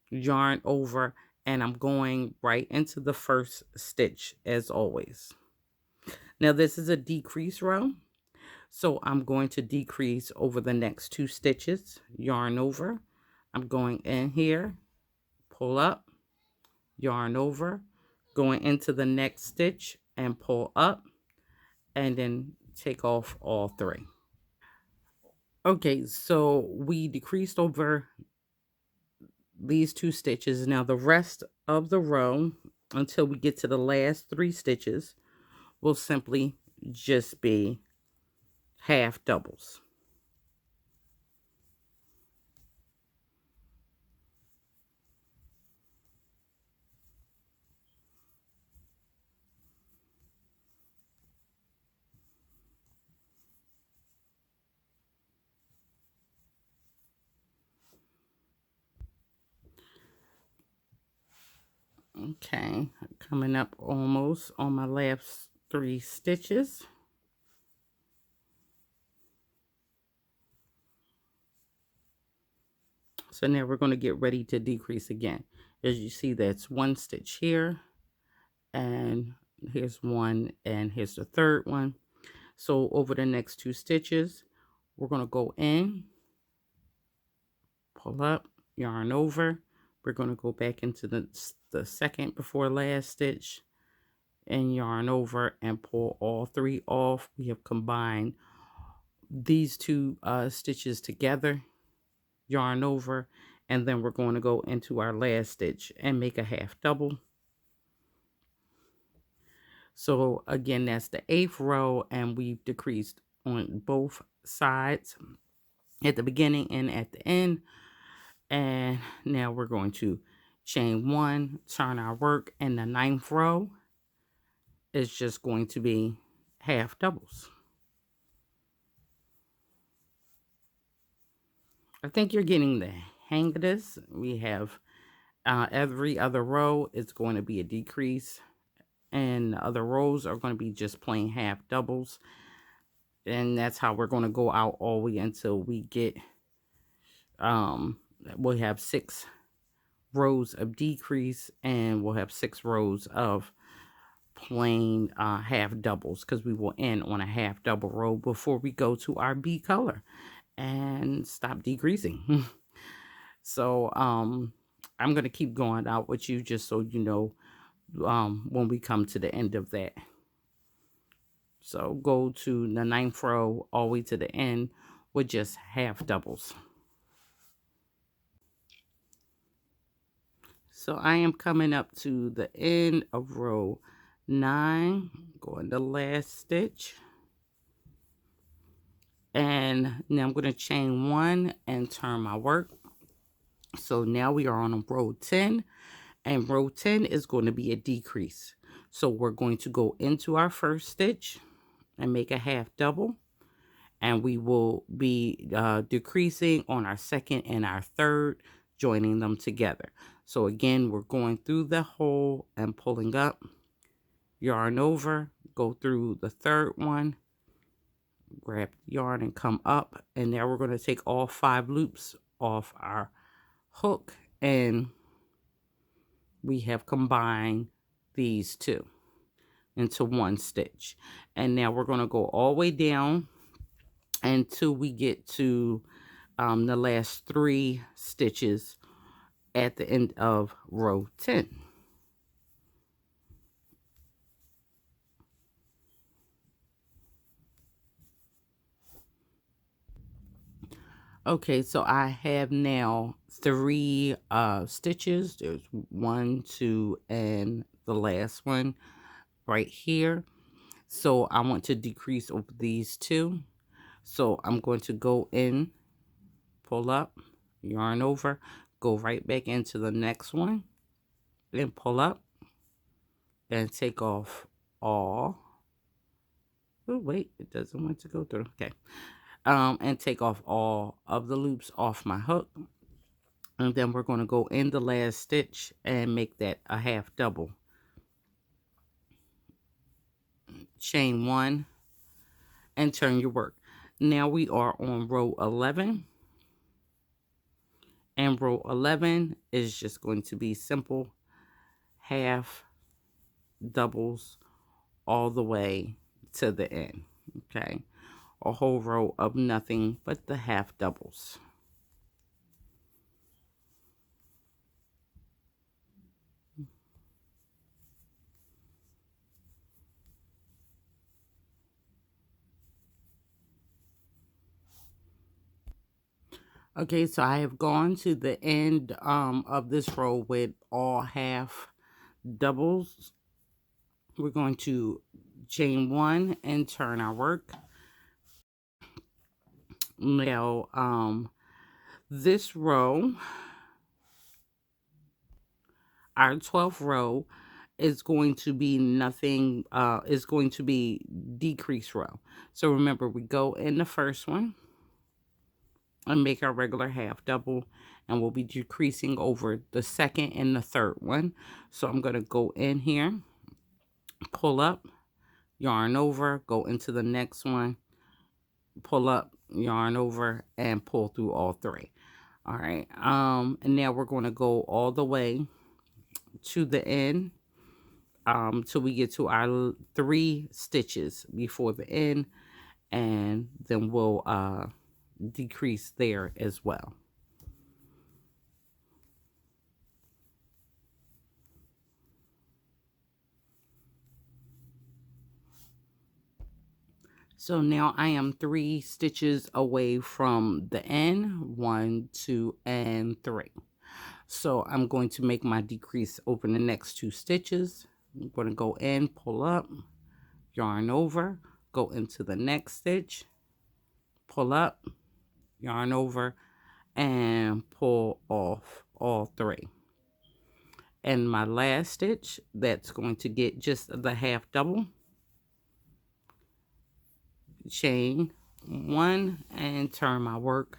yarn over, and I'm going right into the first stitch as always. Now this is a decrease row, so I'm going to decrease over the next 2 stitches, yarn over. I'm going in here, pull up, yarn over, going into the next stitch and pull up, and then take off all 3. Okay, so we decreased over these 2 stitches. Now the rest of the row, until we get to the last 3 stitches, will simply just be half doubles. Okay, coming up almost on my last 3 stitches. So now we're going to get ready to decrease again. As you see, that's 1 stitch here, and here's 1, and here's the 3rd one. So over the next 2 stitches, we're going to go in, pull up, yarn over. We're going to go back into the second before last stitch and yarn over and pull all 3 off. We have combined these 2 stitches together, yarn over, and then we're going to go into our last stitch and make a half double. So again, that's the 8th row, and we've decreased on both sides at the beginning and at the end. And now we're going to chain 1, turn our work, and the 9th row is just going to be half doubles. I think you're getting the hang of this. We have every other row is going to be a decrease, and the other rows are going to be just plain half doubles. And that's how we're going to go out all the way until we get, we'll have 6 rows of decrease, and we'll have 6 rows of plain half doubles, because we will end on a half double row before we go to our B color and stop decreasing. So I'm going to keep going out with you just so you know when we come to the end of that. So go to the 9th row all the way to the end with just half doubles. So I am coming up to the end of row 9, going the last stitch. And now I'm going to chain 1 and turn my work. So now we are on row 10, and row 10 is going to be a decrease. So we're going to go into our first stitch and make a half double, and we will be decreasing on our second and our third, joining them together. So again, we're going through the hole and pulling up, yarn over, go through the third one, grab the yarn and come up, and now we're going to take all 5 loops off our hook, and we have combined these two into one stitch. And now we're going to go all the way down until we get to the last 3 stitches at the end of row 10. Okay, so I have now 3 stitches. There's 1, 2, and the last one right here. So I want to decrease over these 2. So I'm going to go in, pull up, yarn over, go right back into the next one, and pull up, and take off all. Oh, wait, it doesn't want to go through. Okay. And take off all of the loops off my hook. And then we're going to go in the last stitch and make that a half double. Chain 1 and turn your work. Now we are on row 11. And row 11 is just going to be simple half doubles all the way to the end. Okay. A whole row of nothing but the half doubles. Okay, so I have gone to the end of this row with all half doubles. We're going to chain 1 and turn our work. Now, this row, our 12th row, is going to be nothing, is going to be decrease row. So remember, we go in the first one and make our regular half double, and we'll be decreasing over the second and the third one. So I'm going to go in here, pull up, yarn over, go into the next one, pull up, yarn over, and pull through all 3. All right, and now we're going to go all the way to the end till we get to our 3 stitches before the end, and then we'll decrease there as well. So now I am 3 stitches away from the end, 1, 2, and 3. So I'm going to make my decrease over the next 2 stitches. I'm going to go in, pull up, yarn over, go into the next stitch, pull up, yarn over, and pull off all 3. And my last stitch, that's going to get just the half double, chain 1 and turn my work.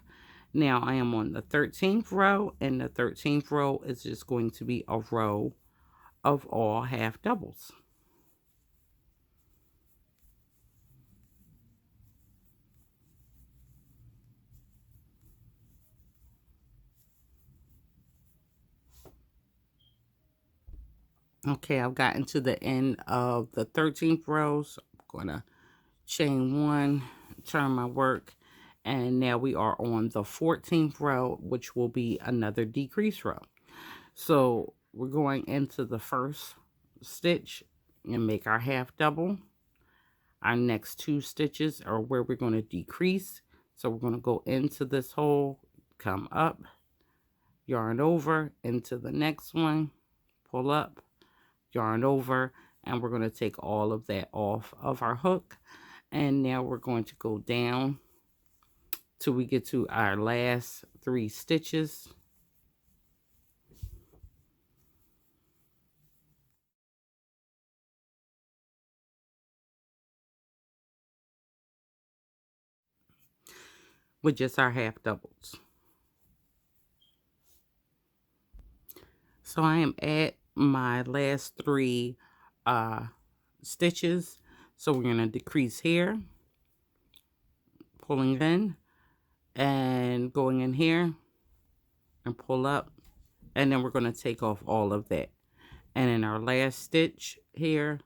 Now I am on the 13th row, and the 13th row is just going to be a row of all half doubles. Okay, I've gotten to the end of the 13th row, so I'm going to chain 1, turn my work, and now we are on the 14th row, which will be another decrease row. So we're going into the first stitch and make our half double. Our next 2 stitches are where we're going to decrease. So we're going to go into this hole, come up, yarn over into the next one, pull up, yarn over, and we're going to take all of that off of our hook. And now we're going to go down till we get to our last 3 stitches. With just our half doubles. So I am at my last 3 stitches. So we're going to decrease here, pulling in, and going in here and pull up, and then we're going to take off all of that. And in our last stitch here,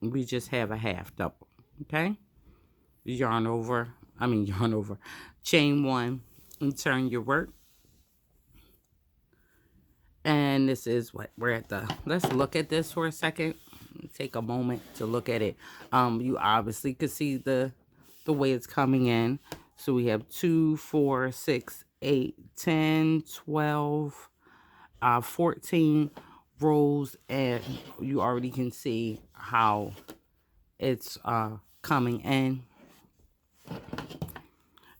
we just have a half double. Okay, yarn over, chain 1 and turn your work. And this is what we're at the, let's look at this for a second. Take a moment to look at it. You obviously could see the way it's coming in. So we have 2, 4, 6, 8, 10, 12, 14 rows, and you already can see how it's coming in.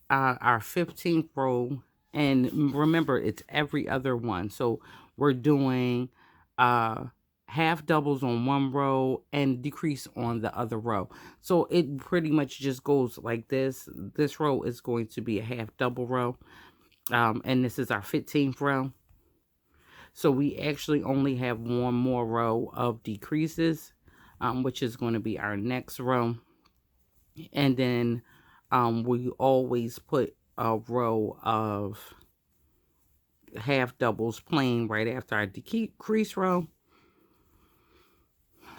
Our 15th row, and remember, it's every other one. So we're doing half doubles on one row and decrease on the other row. So it pretty much just goes like this. This row is going to be a half double row, and this is our 15th row. So we actually only have one more row of decreases, which is going to be our next row. And then we always put a row of half doubles plain right after our decrease row.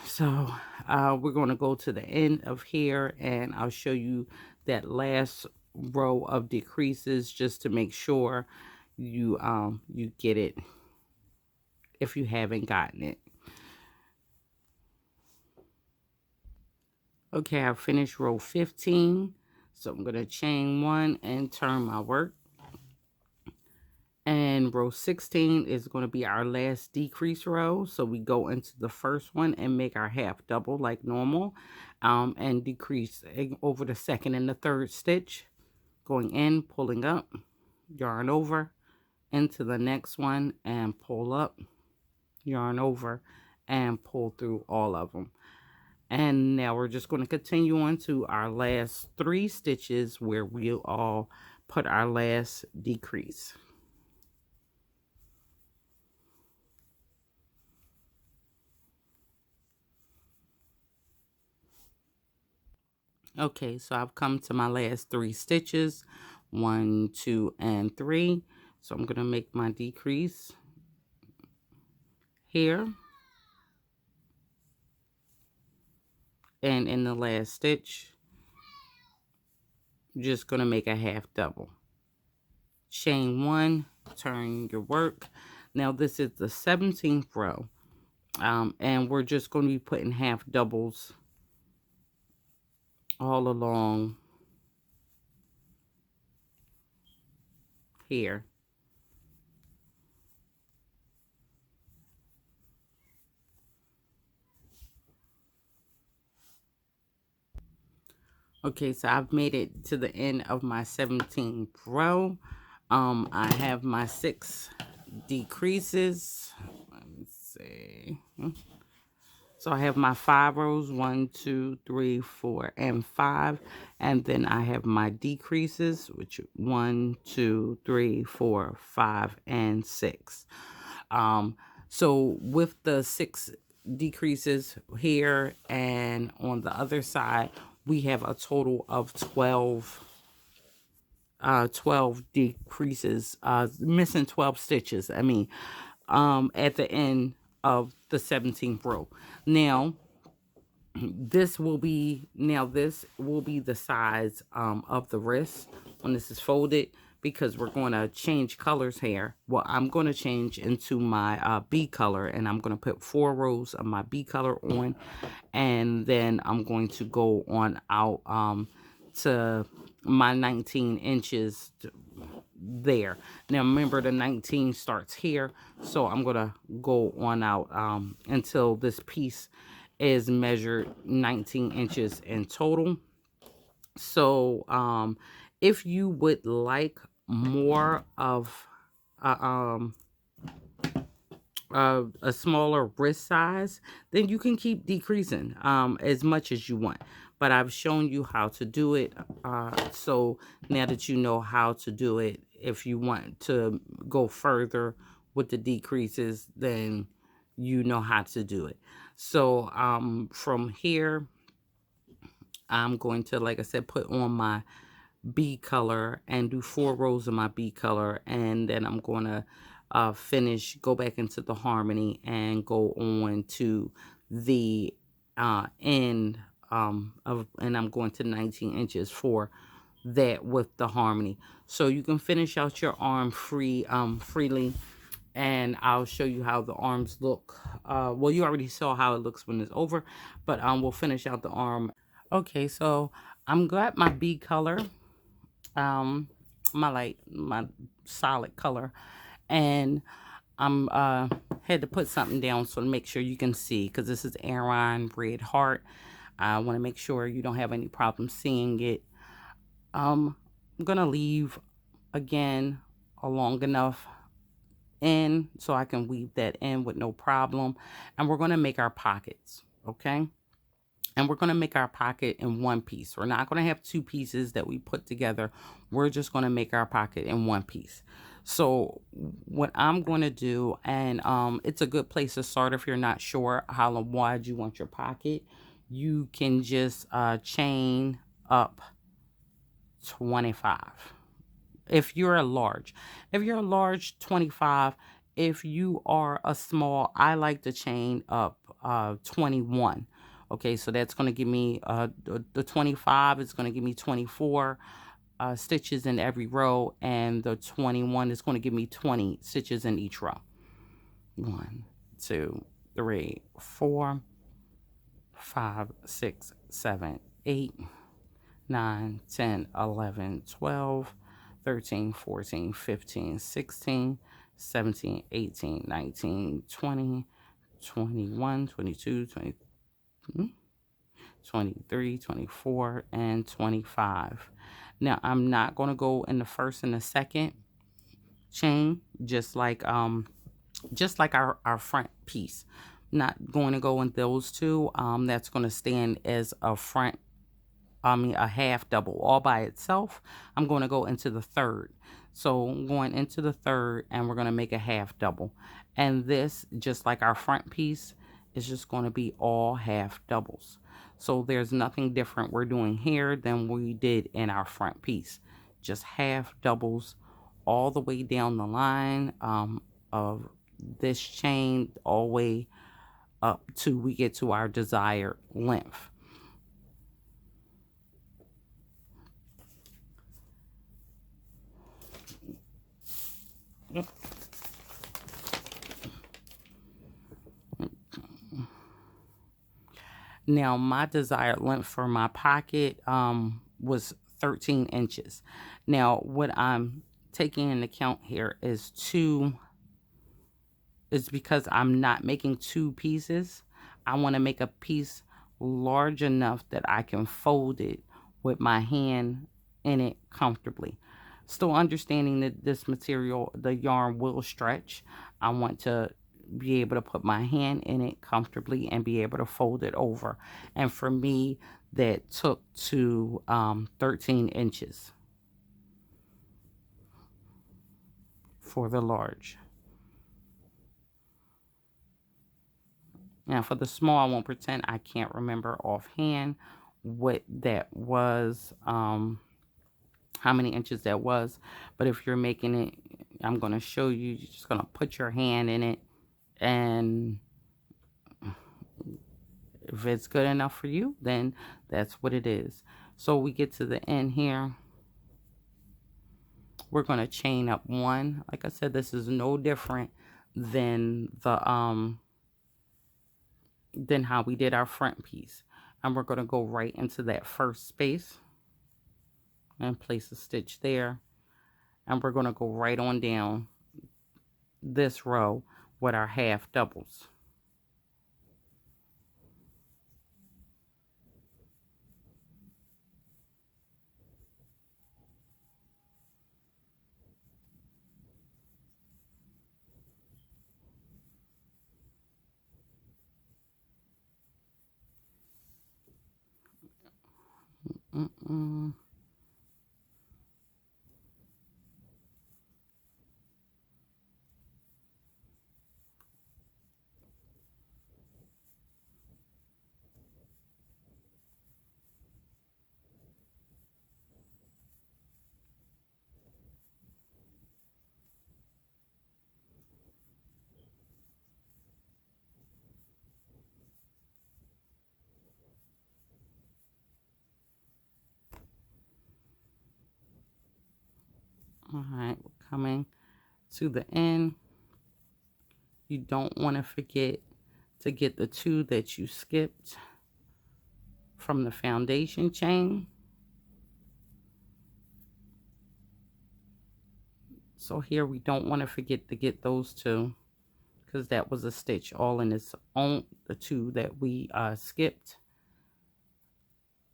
So we're going to go to the end of here, and I'll show you that last row of decreases just to make sure you get it if you haven't gotten it. Okay, I finished row 15, so I'm going to chain 1 and turn my work. And row 16 is going to be our last decrease row. So we go into the first one and make our half double like normal, and decrease over the second and the third stitch, going in, pulling up, yarn over into the next one and pull up, yarn over, and pull through all of them. And now we're just going to continue on to our last 3 stitches where we'll all put our last decrease. Okay, so I've come to my last 3 stitches, 1, 2, and 3. So I'm going to make my decrease here. And in the last stitch, you're just going to make a half double. Chain 1, turn your work. Now this is the 17th row. And we're just going to be putting half doubles all along here. Okay, so I've made it to the end of my 17th row. I have my 6 decreases. Let me see. So I have my 5 rows, 1, 2, 3, 4, and 5. And then I have my decreases, which 1, 2, 3, 4, 5, and 6. So with the 6 decreases here and on the other side, we have a total of 12 decreases, missing 12 stitches. I mean, at the end of the 17th row. Now, this will be the size of the wrist when this is folded, because we're going to change colors here. Well, I'm going to change into my B color, and I'm going to put 4 rows of my B color on, and then I'm going to go on out to my 19 inches there. Now remember, the 19 starts here, so I'm gonna go on out until this piece is measured 19 inches in total. So if you would like more of a smaller wrist size, then you can keep decreasing as much as you want. But I've shown you how to do it. So now that you know how to do it, if you want to go further with the decreases, then you know how to do it. So from here, I'm going to, like I said, put on my B color and do 4 rows of my B color, and then I'm going to go back into the harmony and go on to the end and I'm going to 19 inches for that with the harmony. So you can finish out your arm freely, and I'll show you how the arms look. Well, you already saw how it looks when it's over, but we'll finish out the arm. Okay, so I'm got my B color, my solid color, and I'm had to put something down so to make sure you can see, because this is Aran Red Heart. I want to make sure you don't have any problem seeing it. I'm gonna leave again a long enough in so I can weave that in with no problem, and we're gonna make our pockets. Okay, and we're going to make our pocket in one piece. We're not going to have 2 pieces that we put together. We're just going to make our pocket in one piece. So what I'm going to do, and it's a good place to start if you're not sure how wide you want your pocket. You can just chain up 25. If you're a large, 25. If you are a small, I like to chain up 21. Okay, so that's going to give me the 25 is going to give me 24 stitches in every row, and the 21 is going to give me 20 stitches in each row. 1, 2, 3, 4, 5, 6, 7, 8, 9, 10, 11, 12, 13, 14, 15, 16, 17, 18, 19, 20, 21, 22, 23, 24, and 25. Now, I'm not going to go in the first and the second chain, just like our front piece. Not going to go in those 2. That's going to stand as a half double all by itself. I'm going to go into the third. So I'm going into the third, and we're going to make a half double. And this, just like our front piece, is just going to be all half doubles. So there's nothing different we're doing here than we did in our front piece. Just half doubles all the way down the line of this chain, all the way up to we get to our desired length. Now, my desired length for my pocket was 13 inches. Now, what I'm taking into account here is because I'm not making 2 pieces. I want to make a piece large enough that I can fold it with my hand in it comfortably. Still understanding that this material, the yarn will stretch. I want to be able to put my hand in it comfortably and be able to fold it over. And for me, that took to 13 inches for the large. Now for the small, I won't pretend I can't remember offhand what that was, how many inches that was. But if you're making it, I'm going to show you. You're just going to put your hand in it, and if it's good enough for you, then that's what it is. So we get to the end here. We're going to chain up one. Like I said, this is no different than than how we did our front piece. And we're going to go right into that first space and place a stitch there. And we're going to go right on down this row with our half doubles. All right, we're coming to the end. You don't want to forget to get the 2 that you skipped from the foundation chain. So here we don't want to forget to get those 2, because that was a stitch all in its own, the 2 that we skipped.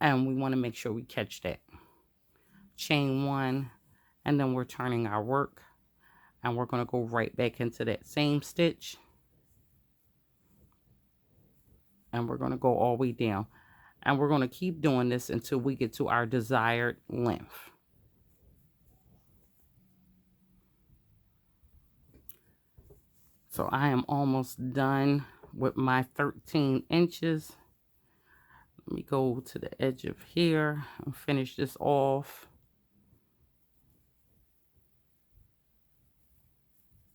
And we want to make sure we catch that. Chain 1, and then we're turning our work, and we're going to go right back into that same stitch, and we're going to go all the way down, and we're going to keep doing this until we get to our desired length. So I am almost done with my 13 inches. Let me go to the edge of here and finish this off.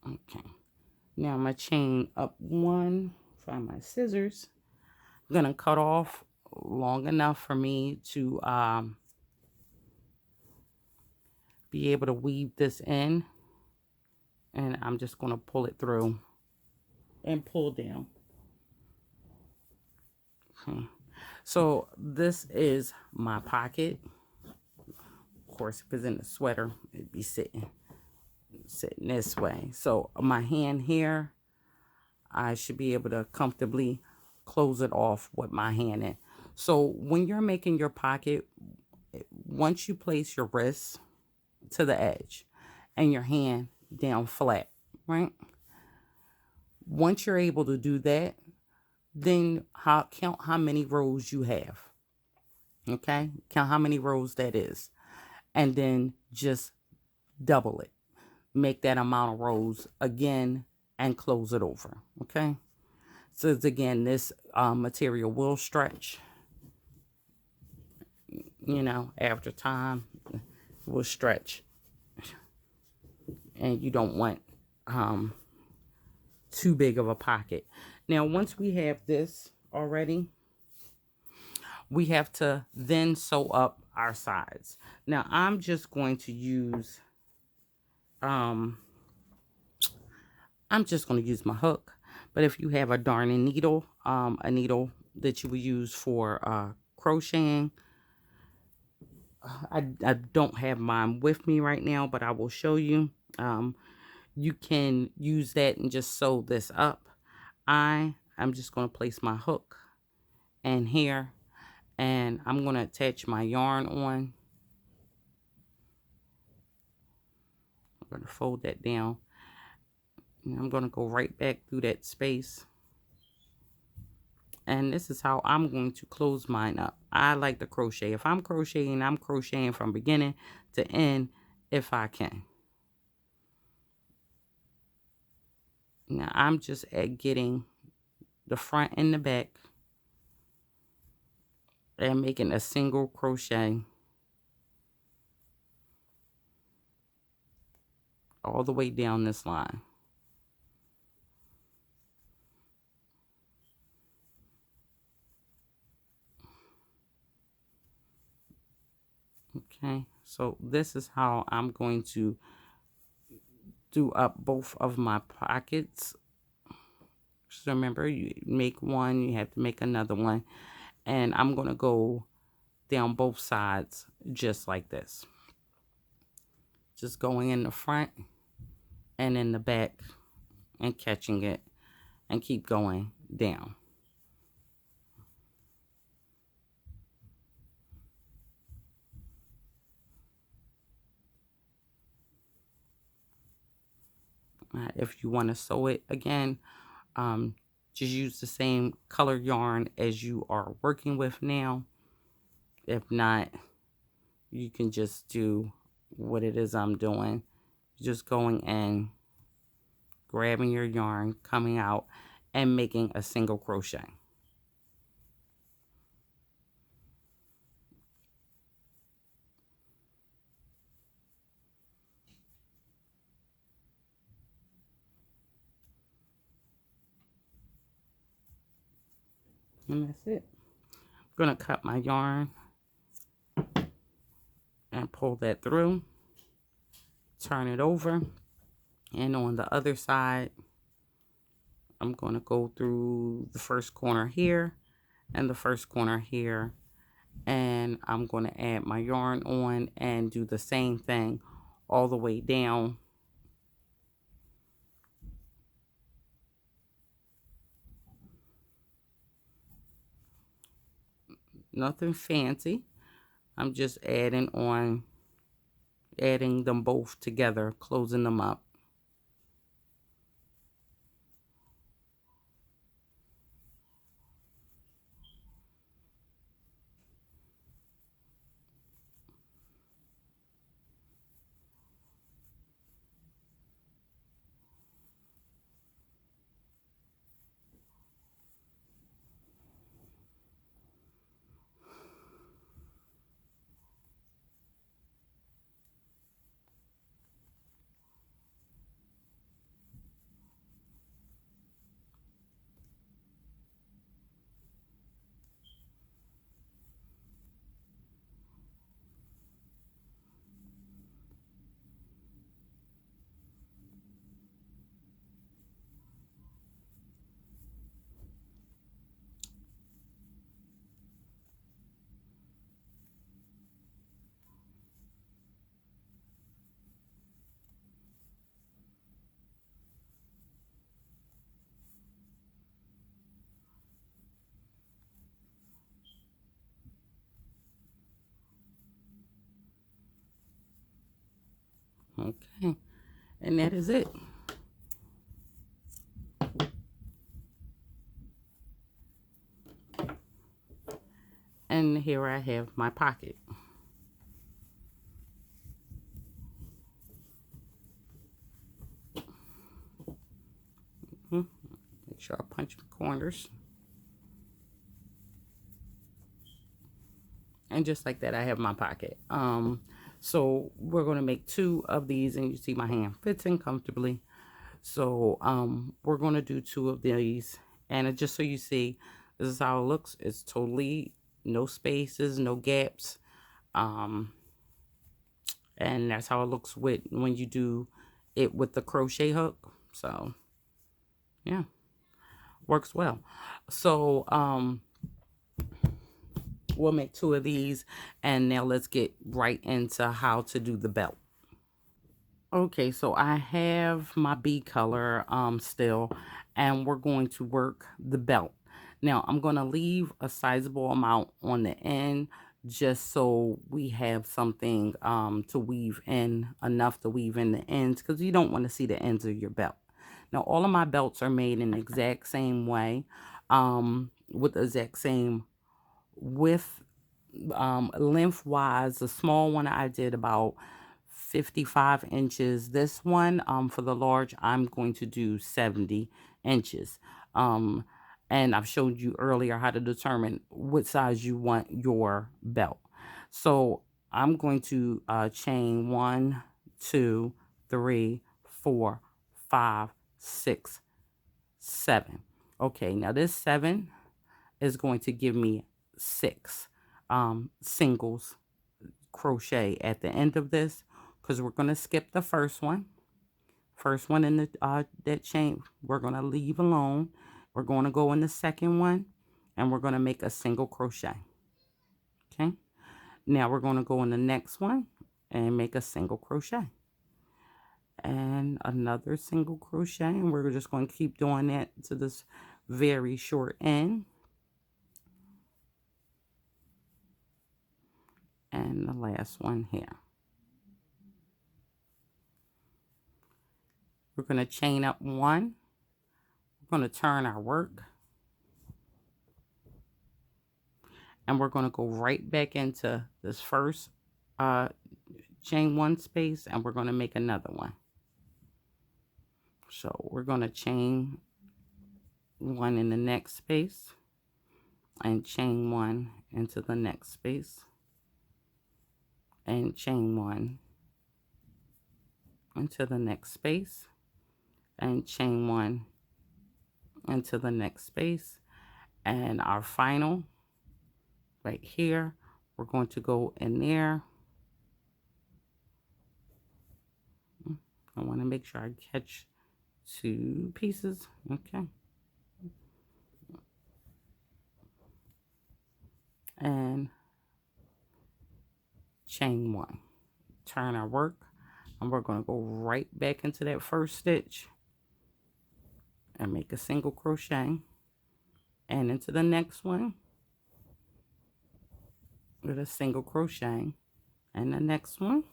Okay, now I'm going to chain up 1, find my scissors. I'm going to cut off long enough for me to be able to weave this in, and I'm just going to pull it through and pull down. Okay, so this is my pocket. Of course, if it's in the sweater, it'd be sitting this way. So my hand here, I should be able to comfortably close it off with my hand in. So when you're making your pocket, once you place your wrist to the edge and your hand down flat, right? Once you're able to do that, then count how many rows you have. Okay, count how many rows that is, and then just double it. Make that amount of rows again and close it over. Okay, so it's, again, this material will stretch, you know, after time will stretch, and you don't want too big of a pocket. Now once we have this already, we have to then sew up our sides. Now I'm just going to use my hook, but if you have a darning needle, a needle that you would use for crocheting, I don't have mine with me right now, but I will show you. You can use that and just sew this up. I'm just going to place my hook in here, And I'm going to attach my yarn on. I'm going to fold that down. And I'm going to go right back through that space. And this is how I'm going to close mine up. I like to crochet. If I'm crocheting from beginning to end if I can. Now I'm just at getting the front and the back and making a single crochet all the way down this line. Okay, so this is how I'm going to do up both of my pockets. So remember, you make one, you have to make another one. And I'm going to go down both sides just like this. Just going in the front and in the back and catching it and keep going down. If you want to sew it again, just use the same color yarn as you are working with now. If not, you can just do what it is I'm doing. Just going in, grabbing your yarn, coming out, and making a single crochet. And that's it. I'm going to cut my yarn and pull that through, turn it over, and on the other side I'm going to go through the first corner here and the first corner here, and I'm going to add my yarn on and do the same thing all the way down. Nothing fancy. I'm just adding them both together, closing them up. Okay, and that is it. And here I have my pocket. Make sure I punch my corners. And just like that, I have my pocket. So we're going to make 2 of these, and you see my hand fits in comfortably. So we're going to do 2 of these, and just so you see, this is how it looks. It's totally no spaces, no gaps. And that's how it looks when you do it with the crochet hook. So yeah, works well. So we'll make 2 of these, and now let's get right into how to do the belt. Okay, so I have my B color still, and we're going to work the belt. Now I'm going to leave a sizable amount on the end just so we have something to weave in, enough to weave in the ends, because you don't want to see the ends of your belt. Now all of my belts are made in the exact same way, with the exact same width, lengthwise. The small one I did about 55 inches. This one, for the large, I'm going to do 70 inches. And I've showed you earlier how to determine what size you want your belt. So I'm going to chain 1, 2, 3, 4, 5, 6, 7. Okay, now this 7 is going to give me 6 singles crochet at the end of this, because we're going to skip the first one in the that chain we're going to leave alone. We're going to go in the second one and we're going to make a single crochet. Okay, now we're going to go in the next one and make a single crochet and another single crochet, and we're just going to keep doing that to this very short end. And the last one here. We're going to chain up 1. We're going to turn our work. And we're going to go right back into this first chain 1 space, and we're going to make another one. So we're going to chain 1 in the next space and chain 1 into the next space and chain 1 into the next space and chain 1 into the next space. And our final right here, we're going to go in there. I want to make sure I catch 2 pieces. Okay. And chain 1. Turn our work, and we're going to go right back into that first stitch and make a single crochet, and into the next one with a single crochet, and the next one,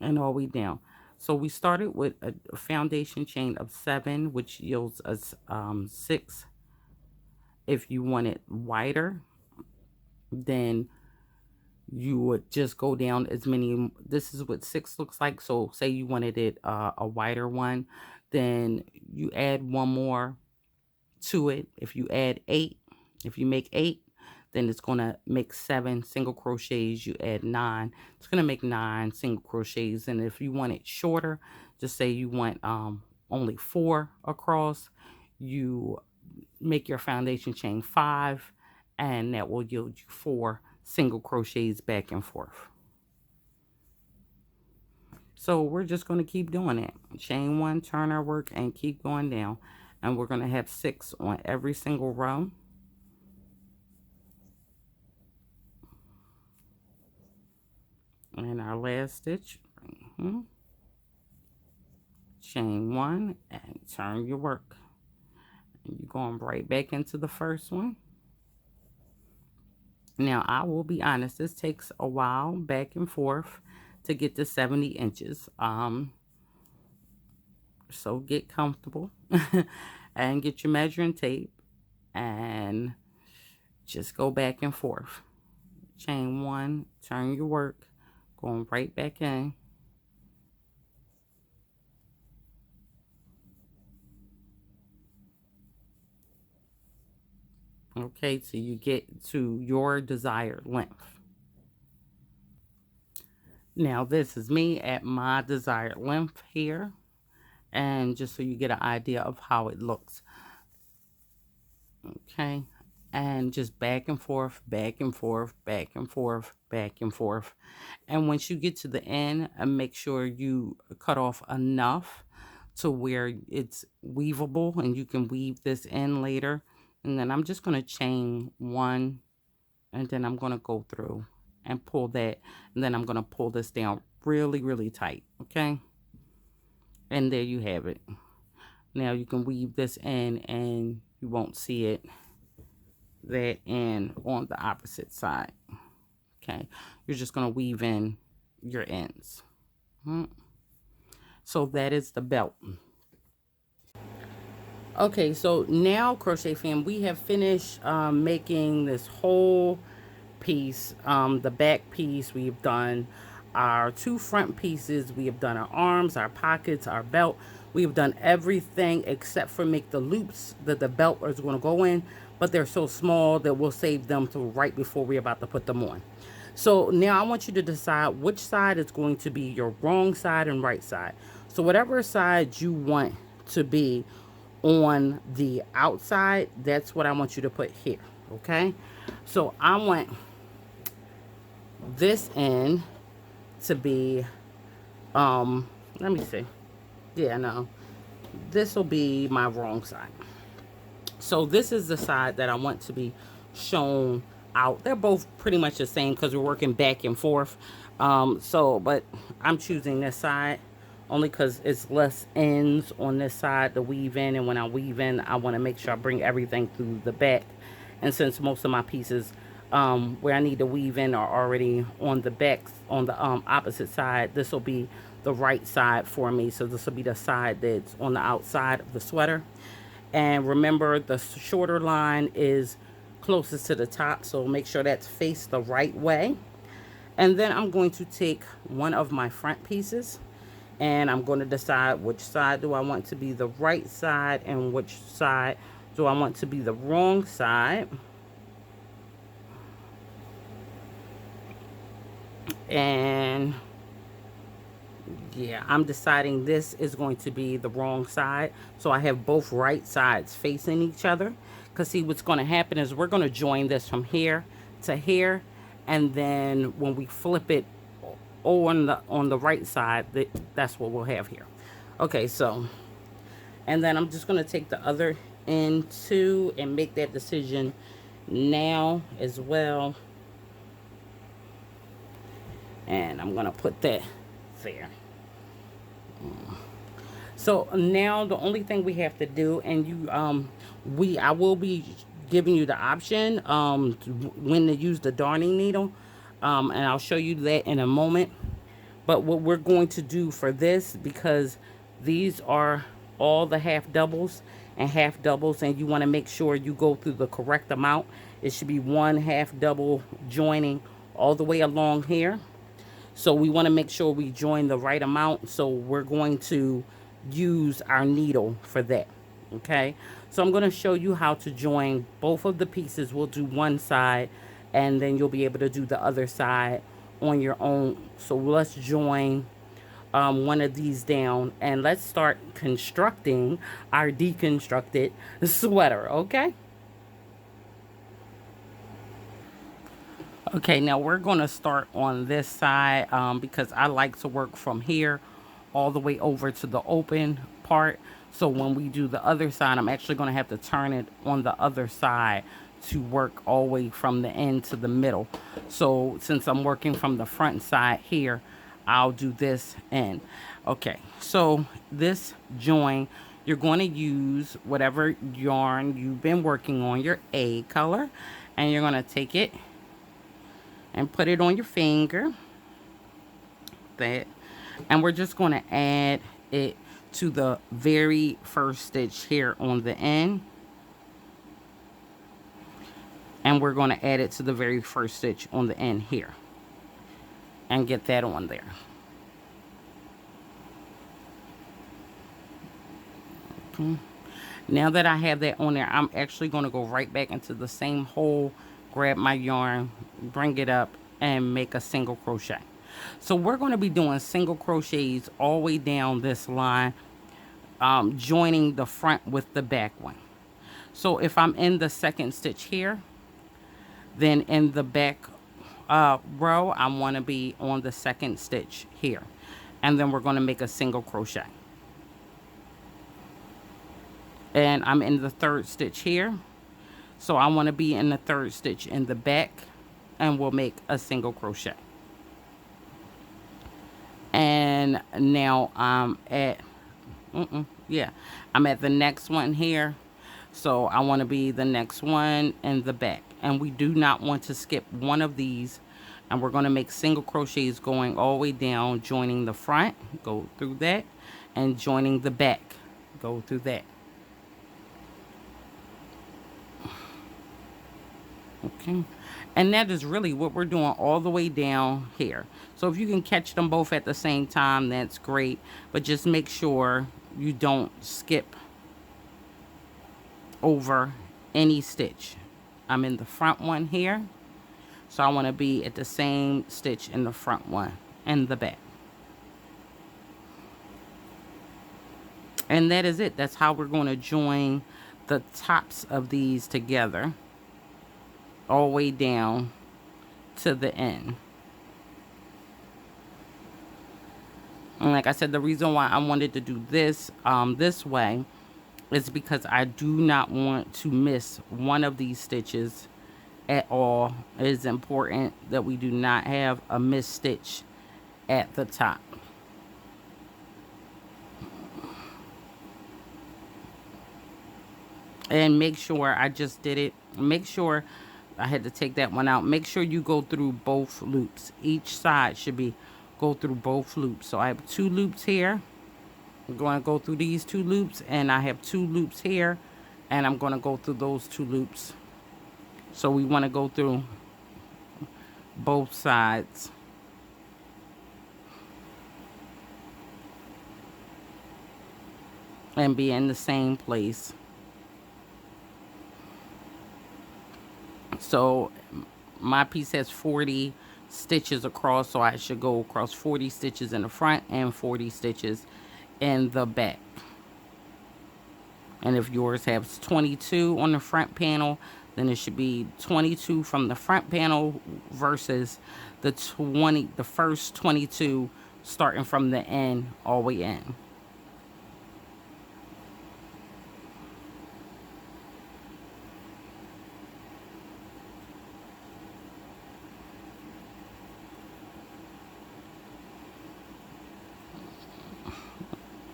and all the way down. So we started with a foundation chain of 7, which yields us 6. If you want it wider, then you would just go down as many. This is what 6 looks like. So say you wanted it a wider one, then you add 1 more to it. If you add 8, if you make 8, then it's going to make 7 single crochets. You add 9, it's going to make 9 single crochets. And if you want it shorter, just say you want only 4 across, you make your foundation chain 5, and that will yield you 4 single crochets back and forth. So we're just going to keep doing it. Chain 1, turn our work, and keep going down. And we're going to have 6 on every single row. And our last stitch, chain 1 and turn your work. And you're going right back into the first one. Now, I will be honest, this takes a while back and forth to get to 70 inches. So get comfortable and get your measuring tape and just go back and forth. Chain 1, turn your work, going right back in. Okay, so you get to your desired length. Now this is me at my desired length here, and just so you get an idea of how it looks. Okay, and just back and forth, back and forth, back and forth, back and forth. And once you get to the end, make sure you cut off enough to where it's weavable and you can weave this in later. And then I'm just going to chain 1, and then I'm going to go through and pull that, and then I'm going to pull this down really, really tight. Okay, and there you have it. Now you can weave this in and you won't see it that end on the opposite side. Okay, you're just going to weave in your ends. So that is the belt. Okay, so now, Crochet Fam, we have finished making this whole piece, the back piece. We've done our two front pieces. We have done our arms, our pockets, our belt. We've done everything except for make the loops that the belt is going to go in, but they're so small that we'll save them to right before we're about to put them on. So now I want you to decide which side is going to be your wrong side and right side. So whatever side you want to be on the outside, that's what I want you to put here. Okay, so I want this end to be let me see, yeah, no, this will be my wrong side. So this is the side that I want to be shown out. They're both pretty much the same because we're working back and forth. But I'm choosing this side only because it's less ends on this side to weave in, and when I weave in, I want to make sure I bring everything through the back. And since most of my pieces where I need to weave in are already on the back, on the opposite side, this will be the right side for me. So this will be the side that's on the outside of the sweater. And remember, the shorter line is closest to the top, so make sure that's faced the right way. And then I'm going to take one of my front pieces, and I'm going to decide which side do I want to be the right side and which side do I want to be the wrong side. And yeah, I'm deciding this is going to be the wrong side. So I have both right sides facing each other. Because see, what's going to happen is we're going to join this from here to here. And then when we flip it on the right side, that's what we'll have here. Okay, so, and then I'm just going to take the other end too and make that decision now as well. And I'm going to put that there. So now the only thing we have to do, and I will be giving you the option when to use the darning needle, and I'll show you that in a moment. But what we're going to do for this, because these are all the half doubles, and you want to make sure you go through the correct amount. It should be one half double joining all the way along here. So we want to make sure we join the right amount. So we're going to use our needle for that. Okay, so I'm going to show you how to join both of the pieces. We'll do one side, and then you'll be able to do the other side on your own. So let's join one of these down, and let's start constructing our deconstructed sweater. Okay. Okay, now we're going to start on this side because I like to work from here all the way over to the open part. So when we do the other side, I'm actually going to have to turn it on the other side to work all the way from the end to the middle. So since I'm working from the front side here, I'll do this end. Okay, so this join, you're going to use whatever yarn you've been working on, your A color, and you're going to take it and put it on your finger, and we're just going to add it to the very first stitch here on the end, and we're going to add it to the very first stitch on the end here and get that on there. Okay. Now that I have that on there, I'm actually going to go right back into the same hole, grab my yarn, bring it up, and make a single crochet. So we're going to be doing single crochets all the way down this line, joining the front with the back one. So if I'm in the second stitch here, then in the back row, I want to be on the second stitch here, and then we're going to make a single crochet. And I'm in the third stitch here, so I want to be in the third stitch in the back, and we'll make a single crochet. And now I'm at I'm at the next one here. So I want to be the next one in the back, and we do not want to skip one of these. And we're going to make single crochets going all the way down, joining the front, go through that, and joining the back, go through that. Okay, and that is really what we're doing all the way down here. So if you can catch them both at the same time, that's great, but just make sure you don't skip over any stitch. I'm in the front one here, so I want to be at the same stitch in the front one and the back. And that is it. That's how we're going to join the tops of these together all the way down to the end. And like I said, the reason why I wanted to do this this way is because I do not want to miss one of these stitches at all. It is important that we do not have a missed stitch at the top. And make sure, I just did it, make sure, I had to take that one out. Make sure you go through both loops. Each side should be go through both loops. So I have 2 loops here. I'm going to go through these 2 loops, and I have 2 loops here, and I'm going to go through those 2 loops. So we want to go through both sides. And be in the same place. So my piece has 40 stitches across, so I should go across 40 stitches in the front and 40 stitches in the back. And if yours has 22 on the front panel, then it should be 22 from the front panel versus the first 22 starting from the end all the way in.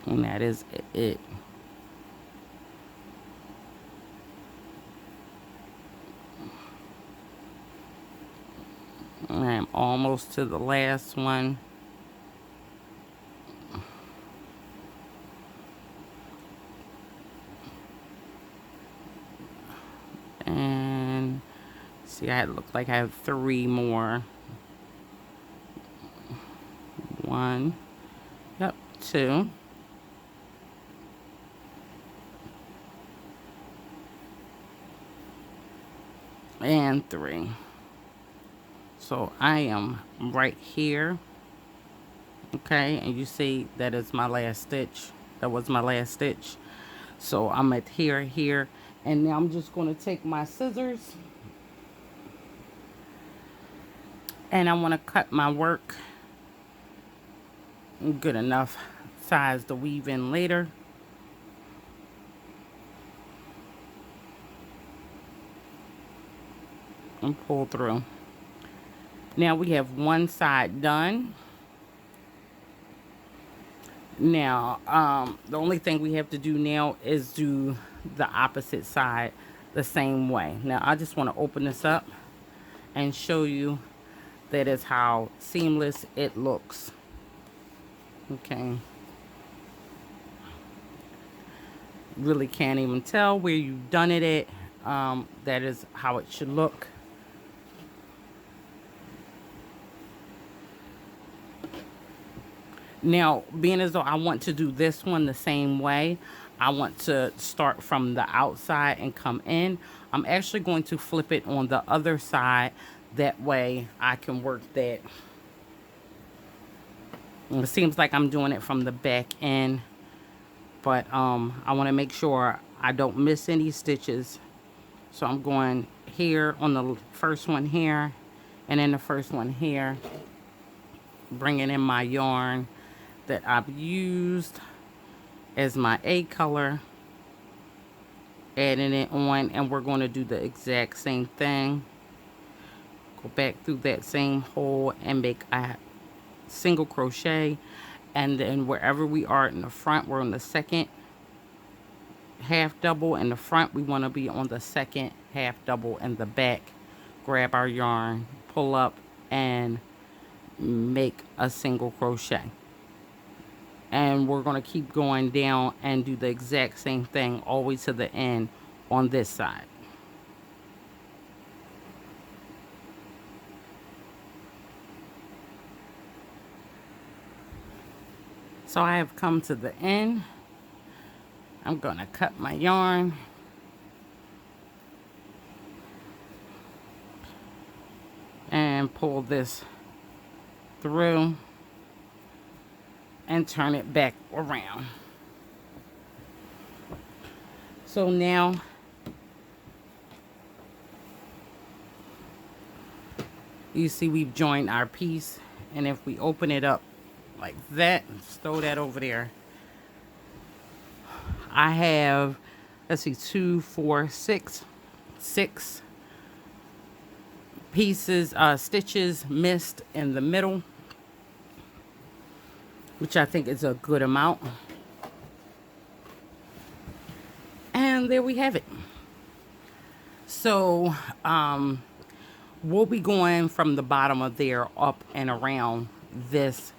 And that is it. I'm almost to the last one. And see, I look like I have 3 more. 1, yep, 2. And 3. So I am right here. Okay, and you see that is my last stitch. That was my last stitch. So I'm at here, and now I'm just going to take my scissors, and I want to cut my work good enough size to weave in later. And pull through. Now we have one side done. Now the only thing we have to do now is do the opposite side the same way. Now I just want to open this up and show you that is how seamless it looks. Okay, really can't even tell where you've done it at. That is how it should look. Now, being as though I want to do this one the same way, I want to start from the outside and come in. I'm actually going to flip it on the other side. That way I can work that. And it seems like I'm doing it from the back end, but I want to make sure I don't miss any stitches. So I'm going here on the first one here, and then the first one here, bringing in my yarn that I've used as my A color, adding it on, and we're going to do the exact same thing. Go back through that same hole and make a single crochet, and then wherever we are in the front, we're on the second half double in the front, we want to be on the second half double in the back. Grab our yarn, pull up, and make a single crochet. And we're going to keep going down and do the exact same thing all the way to the end on this side. So I have come to the end. I'm going to cut my yarn. And pull this through and turn it back around. So now you see we've joined our piece, and if we open it up like that, let's throw that over there. I have, let's see, 2, 4, 6 pieces, stitches missed in the middle, which I think is a good amount. And there we have it. So we'll be going from the bottom of there up and around this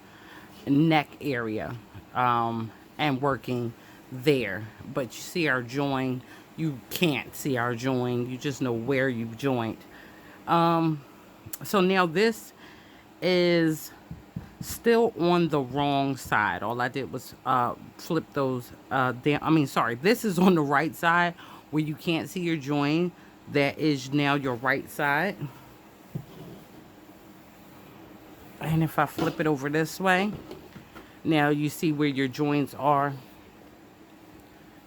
neck area, and working there. But you see our join, you can't see our join, you just know where you've joined. So now this is still on the wrong side. All I did was flip those down. I mean, sorry, this is on the right side where you can't see your join. That is now your right side. And if I flip it over this way, now you see where your joins are.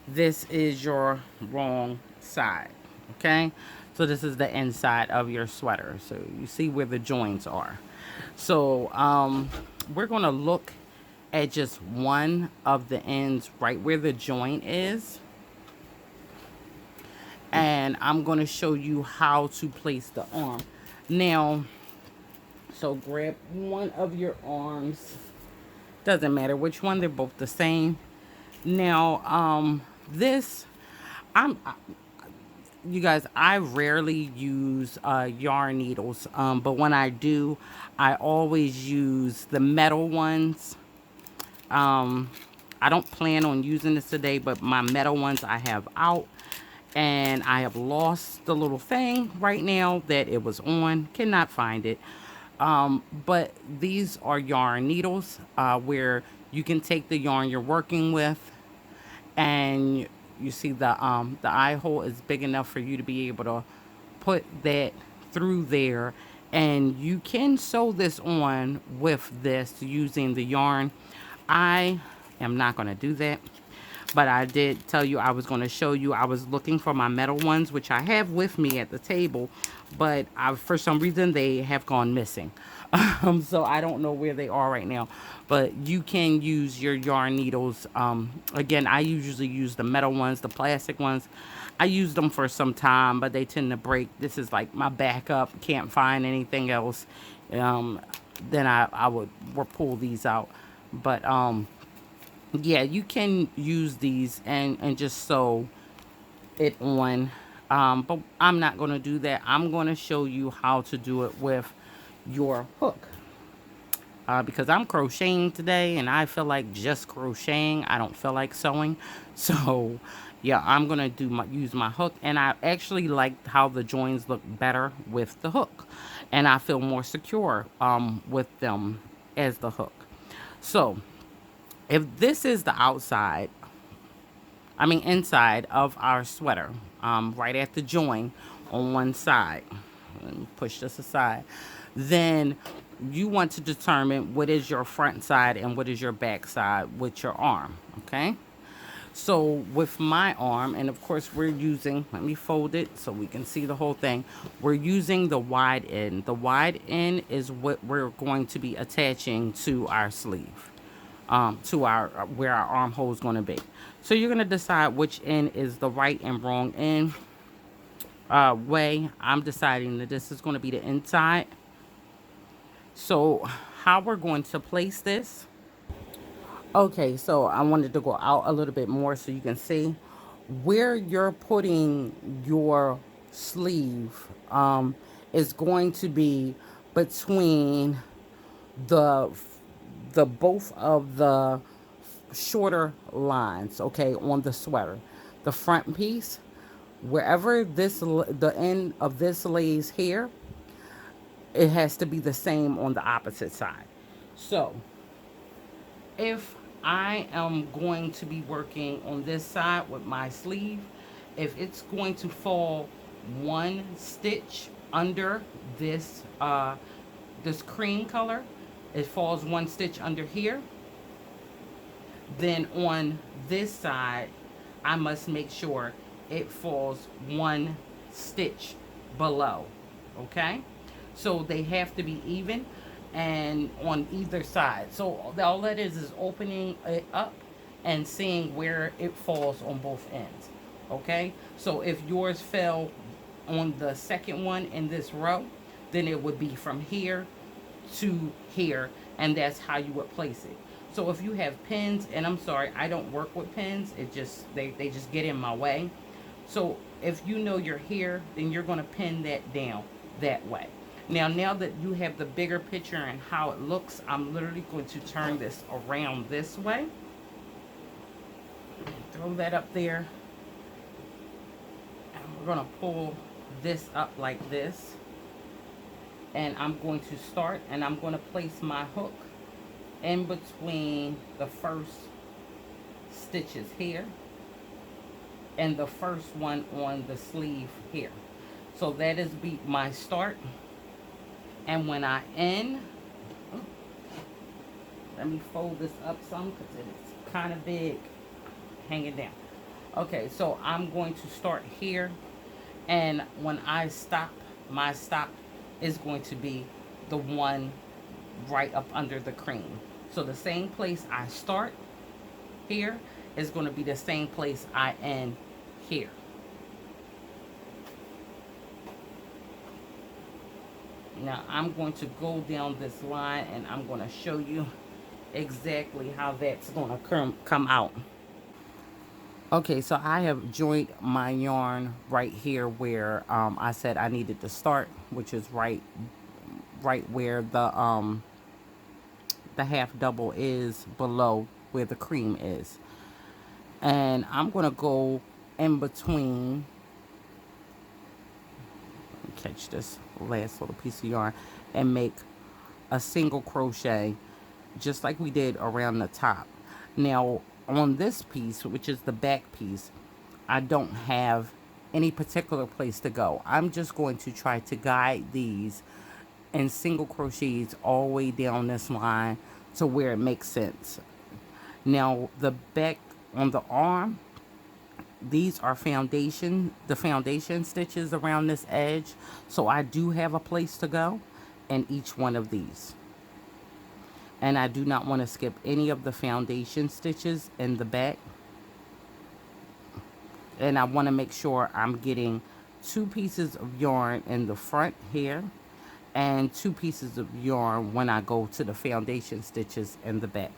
This is your wrong side, okay? So this is the inside of your sweater. So you see where the joins are. So we're going to look at just one of the ends right where the joint is. And I'm going to show you how to place the arm. Now, so grab one of your arms. Doesn't matter which one, they're both the same. Now, you guys, I rarely use yarn needles, but when I do, I always use the metal ones. I don't plan on using this today, but my metal ones I have out, and I have lost the little thing right now that it was on. Cannot find it. But these are yarn needles, where you can take the yarn you're working with, and you see the eye hole is big enough for you to be able to put that through there, and you can sew this on with this using the yarn. I am not going to do that, but I did tell you I was going to show you. I was looking for my metal ones, which I have with me at the table, but for some reason they have gone missing. So I don't know where they are right now, but you can use your yarn needles. Again, I usually use the metal ones, the plastic ones. I use them for some time, but they tend to break. This is like my backup. Can't find anything else. Then I would pull these out. But yeah, you can use these and just sew it on. But I'm not going to do that. I'm going to show you how to do it with your hook. Because I'm crocheting today and I feel like just crocheting. I don't feel like sewing. So yeah, I'm going to use my hook. And I actually like how the joins look better with the hook. And I feel more secure with them as the hook. So if this is the inside of our sweater, right at the join on one side, let me push this aside, then you want to determine what is your front side and what is your back side with your arm, okay? So with my arm, and of course we're using, let me fold it so we can see the whole thing. We're using the wide end. The wide end is what we're going to be attaching to our sleeve, to where our armhole is going to be. So you're going to decide which end is the right and wrong end. Way I'm deciding that this is going to be the inside. So how we're going to place this. Okay, so I wanted to go out a little bit more so you can see. where you're putting your sleeve is going to be between the the both of the shorter lines, okay, on the sweater. The front piece, wherever the end of this lays here, it has to be the same on the opposite side. So if I am going to be working on this side with my sleeve, if it's going to fall one stitch under this this cream color, it falls one stitch under here, then on this side I must make sure it falls one stitch below. Okay, so they have to be even and on either side. So all that is opening it up and seeing where it falls on both ends. Okay, so if yours fell on the second one in this row, then it would be from here to here, and that's how you would place it. So if you have pins, and I'm sorry, I don't work with pins, it just they just get in my way. So if you know you're here, then you're going to pin that down that way. Now that you have the bigger picture and how it looks, I'm literally going to turn this around this way. Throw that up there. And we're going to pull this up like this. And I'm going to start, and I'm going to place my hook in between the first stitches here and the first one on the sleeve here. So that is my start. And when I end, let me fold this up some because it's kind of big hanging down. Okay, so I'm going to start here, and when I stop, my stop is going to be the one right up under the cream. So the same place I start here is going to be the same place I end here. Now I'm going to go down this line, and I'm going to show you exactly how that's going to come out. Okay, so I have joined my yarn right here where I said I needed to start, which is right where the half double is below where the cream is. And I'm going to go in between, catch this last little piece of yarn, and make a single crochet just like we did around the top. Now on this piece, which is the back piece, I don't have any particular place to go. I'm just going to try to guide these in single crochets all the way down this line to where it makes sense. Now the back on the arm, these are the foundation stitches around this edge, so I do have a place to go in each one of these, and I do not want to skip any of the foundation stitches in the back. And I want to make sure I'm getting 2 pieces of yarn in the front here and 2 pieces of yarn when I go to the foundation stitches in the back.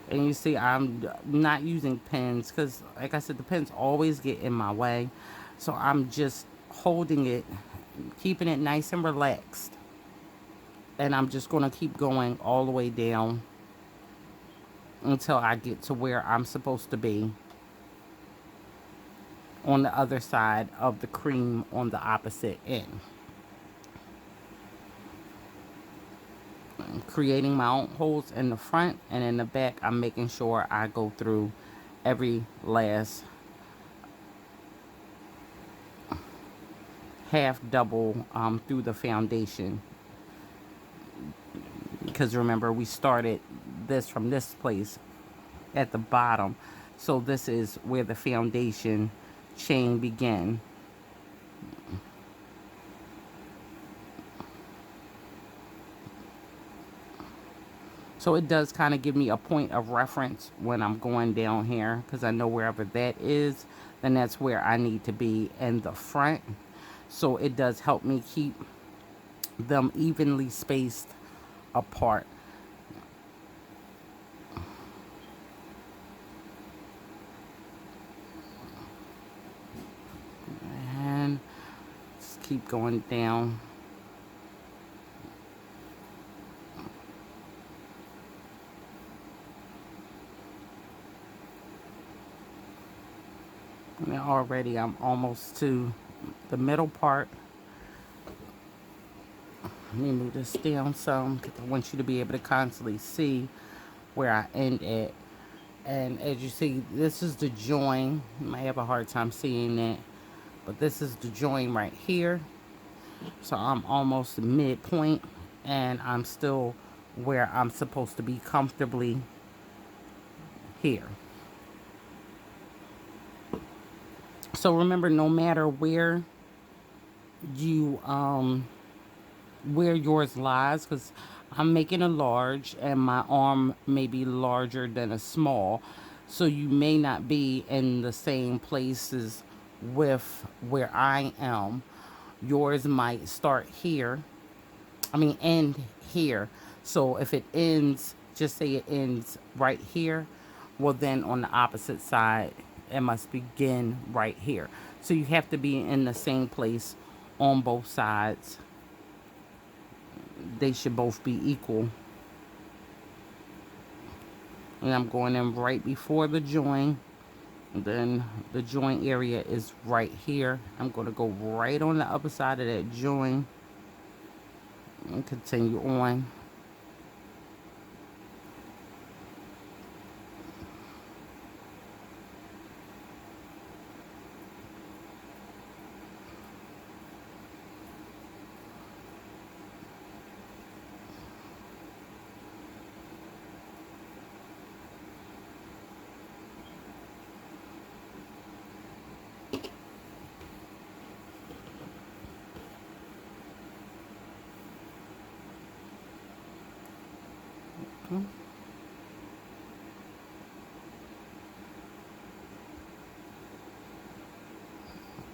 And you see I'm not using pins because, like I said, the pins always get in my way. So I'm just holding it, keeping it nice and relaxed. And I'm just going to keep going all the way down until I get to where I'm supposed to be on the other side of the cream on the opposite end. I'm creating my own holes in the front, and in the back I'm making sure I go through every last half double through the foundation, because remember we started this from this place at the bottom, so this is where the foundation chain began. So it does kind of give me a point of reference when I'm going down here, because I know wherever that is, then that's where I need to be in the front. So it does help me keep them evenly spaced apart. keep going down. And already I'm almost to the middle part. Let me move this down some because I want you to be able to constantly see where I end at. And as you see, this is the join. You might have a hard time seeing that, but this is the join right here. So I'm almost midpoint, and I'm still where I'm supposed to be comfortably here. So remember, no matter where you where yours lies, because I'm making a large and my arm may be larger than a small, so you may not be in the same places with where I am. Yours might start here, I mean end here. So if it ends, just say it ends right here, well then on the opposite side it must begin right here. So you have to be in the same place on both sides. They should both be equal. And I'm going in right before the join. Then the join area is right here. I'm going to go right on the upper side of that join and continue on.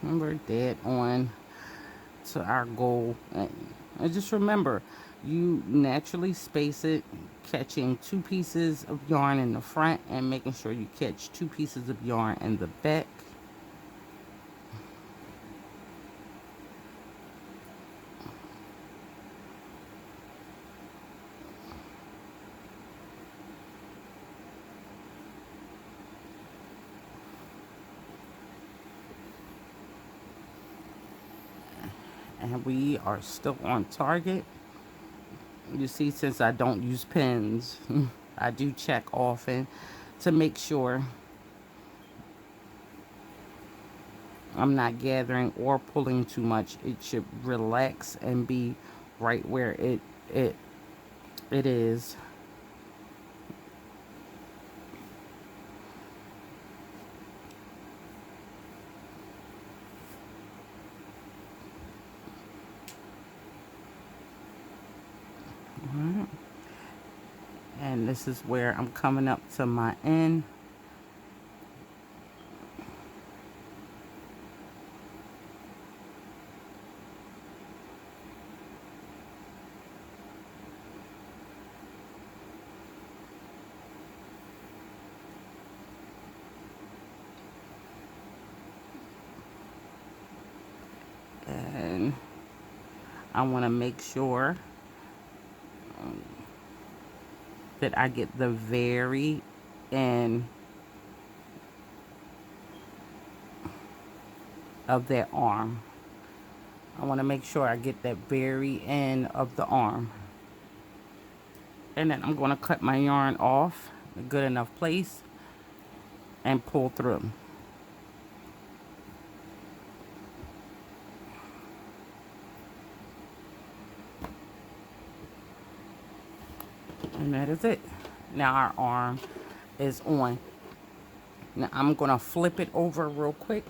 Remember, dead on to our goal. And just remember, you naturally space it, catching 2 pieces of yarn in the front and making sure you catch 2 pieces of yarn in the back. And we are still on target. You see, since I don't use pins, I do check often to make sure I'm not gathering or pulling too much. It should relax and be right where it is. And this is where I'm coming up to my end. And I want to make sure that I get the very end of that arm. I want to make sure I get that very end of the arm. And then I'm going to cut my yarn off a good enough place and pull through. And that is it. Now our arm is on. Now I'm going to flip it over real quick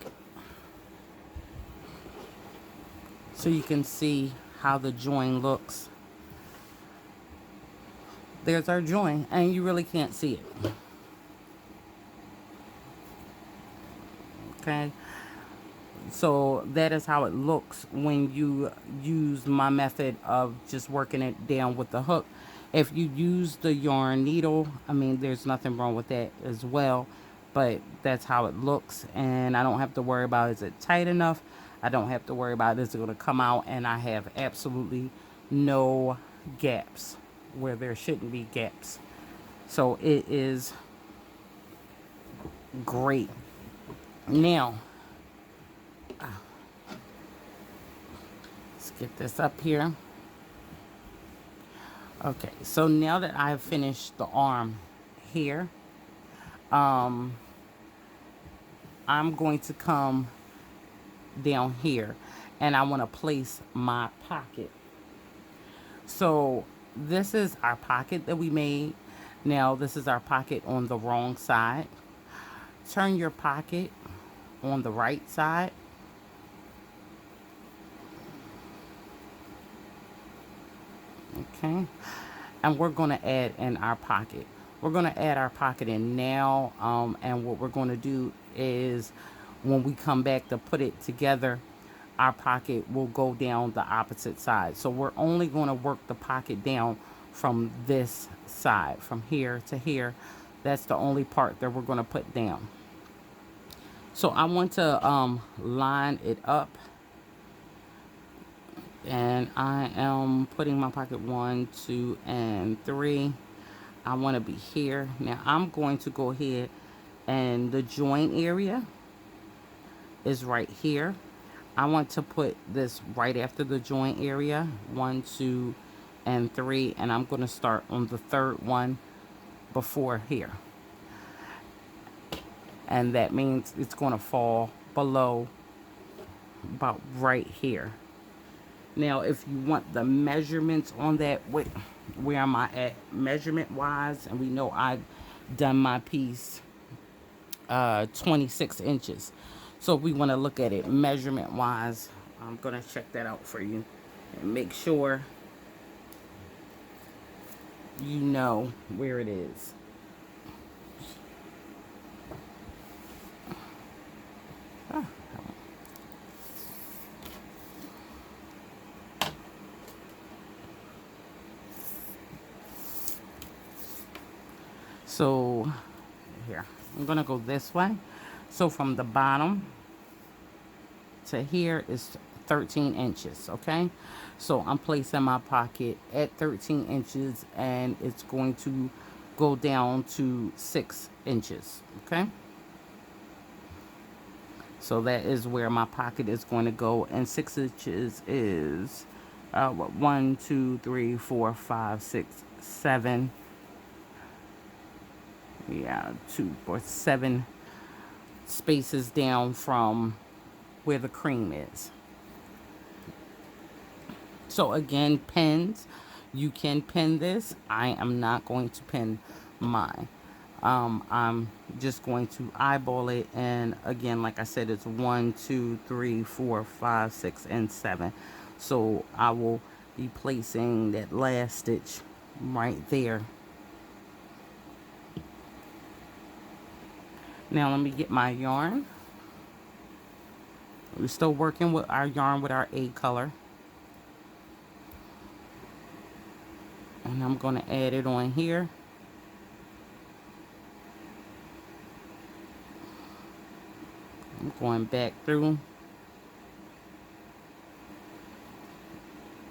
so you can see how the join looks. There's our join, and you really can't see it. Okay, so that is how it looks when you use my method of just working it down with the hook. If you use the yarn needle, I mean, there's nothing wrong with that as well, but that's how it looks, and I don't have to worry about is it tight enough. I don't have to worry about it. It's going to come out, and I have absolutely no gaps where there shouldn't be gaps. So it is great. Now, let's get this up here. Okay, so now that I've finished the arm here, I'm going to come down here, and I want to place my pocket. So this is our pocket that we made. Now this is our pocket on the wrong side. Turn your pocket on the right side. Okay, and we're going to add in our pocket. We're going to add our pocket in now, and what we're going to do is when we come back to put it together, our pocket will go down the opposite side. So we're only going to work the pocket down from this side, from here to here. That's the only part that we're going to put down. So I want to line it up, and I am putting my pocket 1, 2, and 3. I want to be here. Now I'm going to go ahead, and the joint area is right here. I want to put this right after the joint area, 1, 2, and 3, and I'm going to start on the third one before here. And that means it's going to fall below about right here. Now, if you want the measurements on that, where am I at measurement wise? And we know I've done my piece 26 inches. So if we want to look at it measurement wise, I'm going to check that out for you and make sure you know where it is. So here, I'm going to go this way. So from the bottom to here is 13 inches, okay? So I'm placing my pocket at 13 inches, and it's going to go down to 6 inches, okay? So that is where my pocket is going to go, and 6 inches is 1, 2, 3, 4, 5, 6, 7. Yeah, 2 or 7 spaces down from where the cream is. So again, pins, you can pin this. I am not going to pin mine. I'm just going to eyeball it, and again, like I said, it's 1, 2, 3, 4, 5, 6, and 7. So I will be placing that last stitch right there. Now let me get my yarn. We're still working with our yarn with our A color. And I'm going to add it on here. I'm going back through.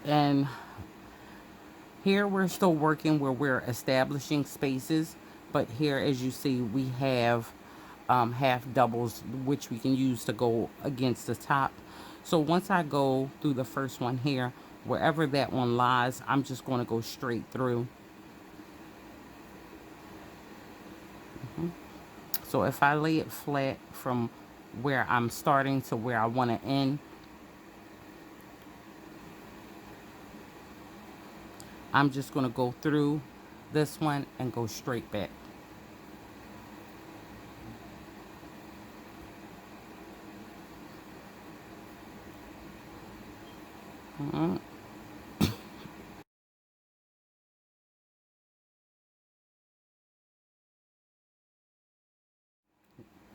And here we're still working where we're establishing spaces. But here, as you see, we have half doubles, which we can use to go against the top. So once I go through the first one here, wherever that one lies, I'm just going to go straight through. So if I lay it flat from where I'm starting to where I want to end, I'm just going to go through this one and go straight back.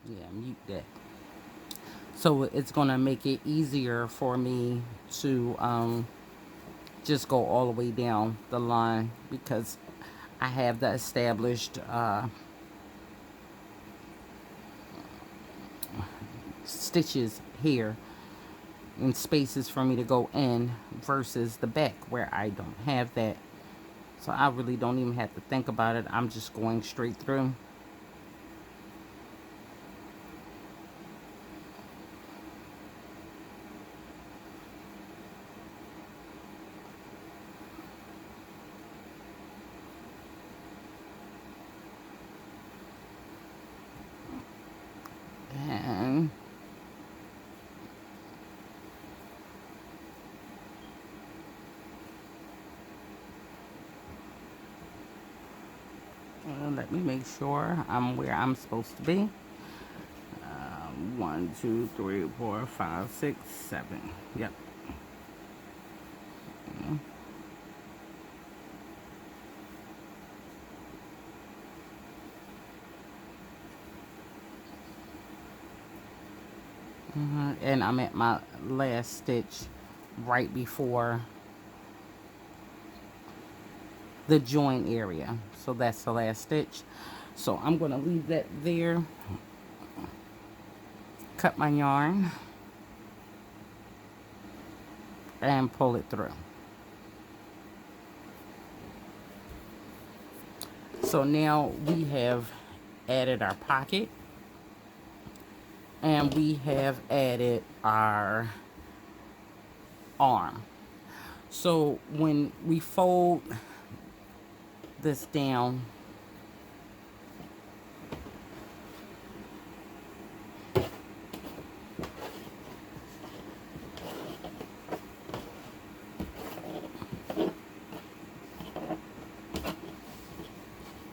Yeah, mute that. So it's going to make it easier for me to just go all the way down the line, because I have the established stitches here. and spaces for me to go in versus the back where I don't have that. So I really don't even have to think about it. I'm just going straight through. And let me make sure I'm where I'm supposed to be. 1, 2, 3, 4, 5, 6, 7. Yep. And I'm at my last stitch right before the join area. So that's the last stitch. So I'm going to leave that there. Cut my yarn and pull it through. So now we have added our pocket and we have added our arm. So when we fold this down,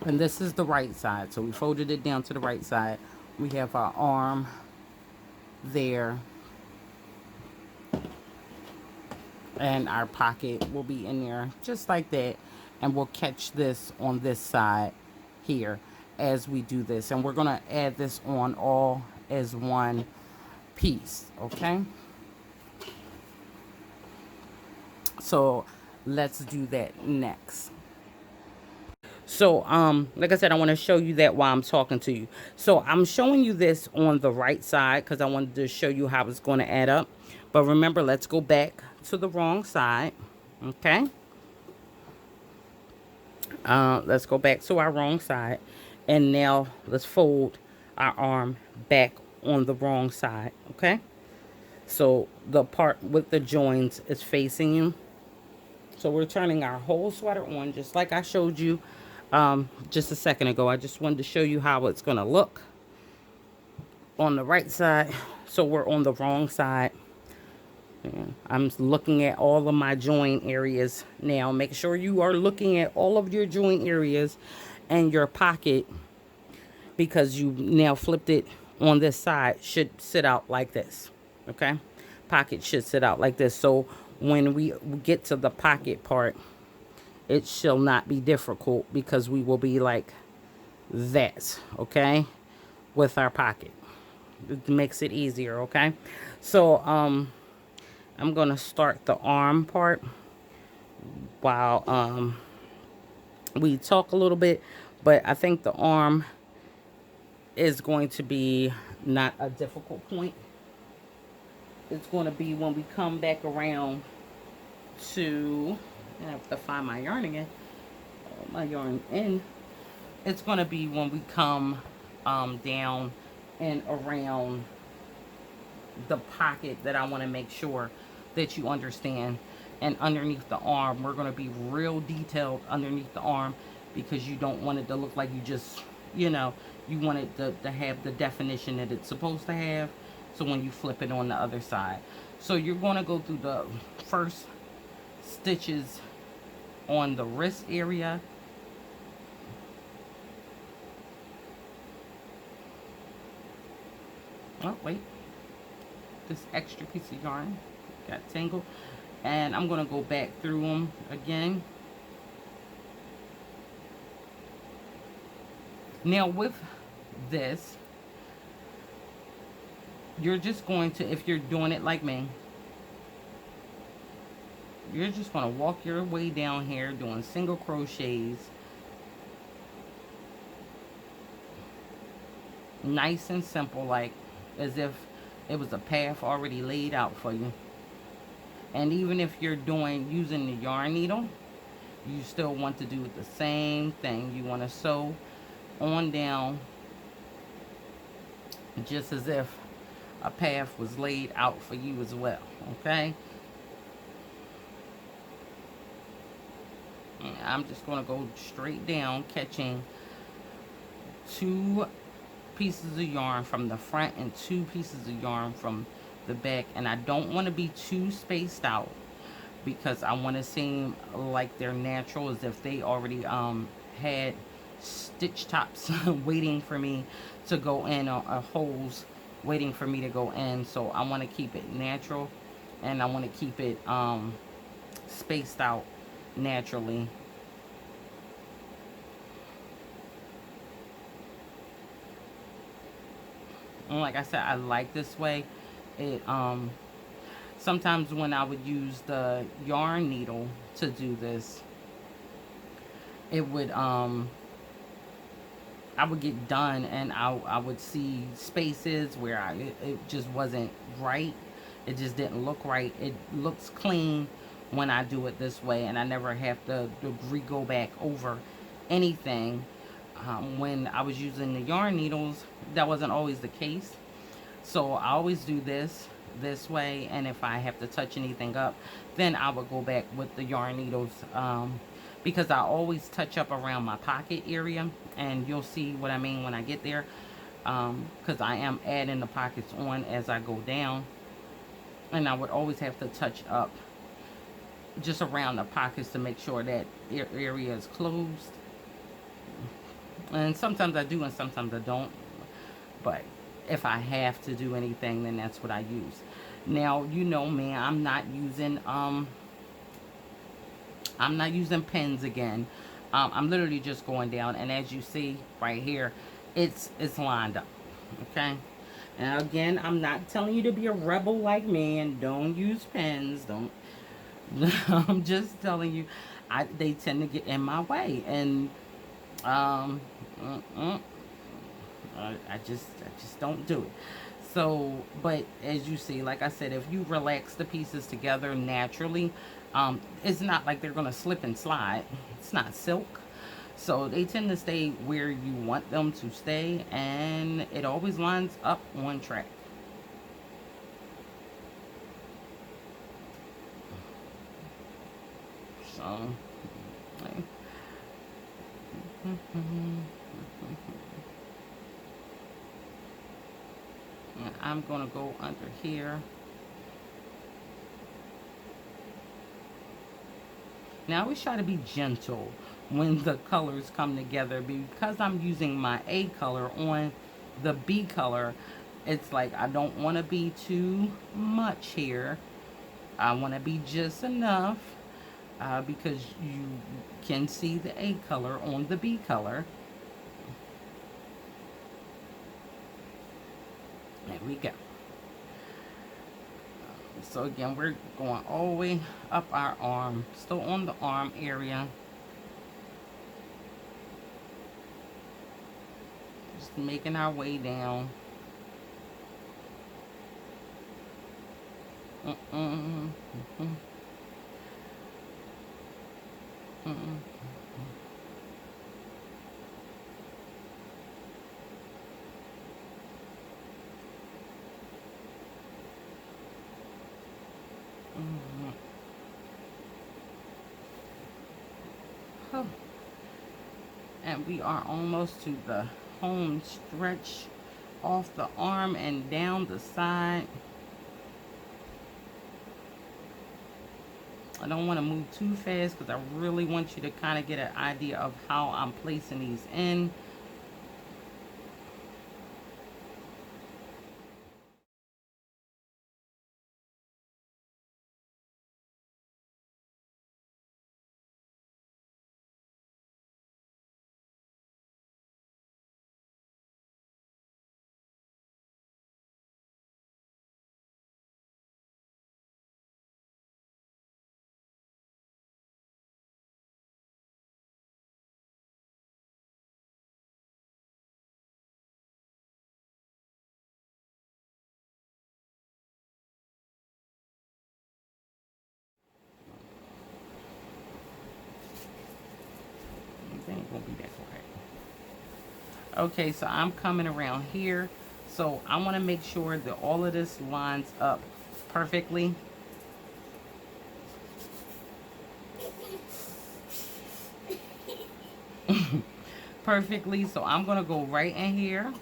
and this is the right side, so we folded it down to the right side. We have our arm there, and our pocket will be in there just like that, and we'll catch this on this side here as we do this, and we're going to add this on all as one piece. Okay, so let's do that next. So, like I said, I want to show you that while I'm talking to you. So I'm showing you this on the right side because I wanted to show you how it's going to add up. But remember, let's go back to the wrong side. Okay. Let's go back to our wrong side. And now let's fold our arm back on the wrong side. Okay. So the part with the joins is facing you. So we're turning our whole sweater on just like I showed you just a second ago. I just wanted to show you how it's going to look on the right side. So we're on the wrong side. Yeah, I'm looking at all of my join areas now. Make sure you are looking at all of your join areas and your pocket, because you now flipped it on this side, should sit out like this. Okay, pocket should sit out like this. So when we get to the pocket part, it shall not be difficult because we will be like that. Okay, with our pocket, it makes it easier. Okay, so I'm gonna start the arm part while we talk a little bit, but I think the arm is going to be not a difficult point. It's going to be when we come back around to, I have to find my yarn again, my yarn in. It's going to be when we come down and around the pocket that I want to make sure that you understand. And underneath the arm, we're going to be real detailed underneath the arm, because you don't want it to look like you just, you want it to have the definition that it's supposed to have. So when you flip it on the other side, so you're going to go through the first stitches on the wrist area. Oh, wait. This extra piece of yarn got tangled. And I'm going to go back through them again. Now with this, you're just going to, if you're doing it like me, you're just going to walk your way down here doing single crochets. Nice and simple, like as if it was a path already laid out for you. And even if you're using the yarn needle, you still want to do the same thing. You want to sew on down just as if a path was laid out for you as well. Okay, I'm just going to go straight down, catching two pieces of yarn from the front and two pieces of yarn from the back. And I don't want to be too spaced out because I want to seem like they're natural, as if they already had stitch tops waiting for me to go in, or holes waiting for me to go in. So I want to keep it natural, and I want to keep it spaced out naturally. And like I said, I like this way. It sometimes when I would use the yarn needle to do this, it would I would get done, and I would see spaces where it just wasn't right. It just didn't look right. It looks clean when I do it this way, and I never have to go back over anything. When I was using the yarn needles, that wasn't always the case. So I always do this way, and if I have to touch anything up, then I would go back with the yarn needles, because I always touch up around my pocket area, and you'll see what I mean when I get there, because I am adding the pockets on as I go down, and I would always have to touch up just around the pockets to make sure that area is closed. And sometimes I do and sometimes I don't, but if I have to do anything, then that's what I use. Now, you know me, I'm not using pens again. I'm literally just going down, and as you see right here, it's lined up. Okay. And again, I'm not telling you to be a rebel like me and don't use pens. Don't. I'm just telling you, they tend to get in my way, and um, mm, mm, I just don't do it. So, but as you see, like I said, if you relax the pieces together naturally, it's not like they're gonna slip and slide. It's not silk, so they tend to stay where you want them to stay, and it always lines up on track. So, okay. I'm gonna go under here. Now I always try to be gentle when the colors come together, because I'm using my A color on the B color. It's like I don't want to be too much here. I want to be just enough, because you can see the A color on the B color. There we go. So again, we're going all the way up our arm, still on the arm area. Just making our way down. Oh. And we are almost to the home stretch off the arm and down the side. I don't want to move too fast because I really want you to kind of get an idea of how I'm placing these in. won't be that correct. Okay, so I'm coming around here. So I want to make sure that all of this lines up perfectly. Perfectly. So I'm going to go right in here.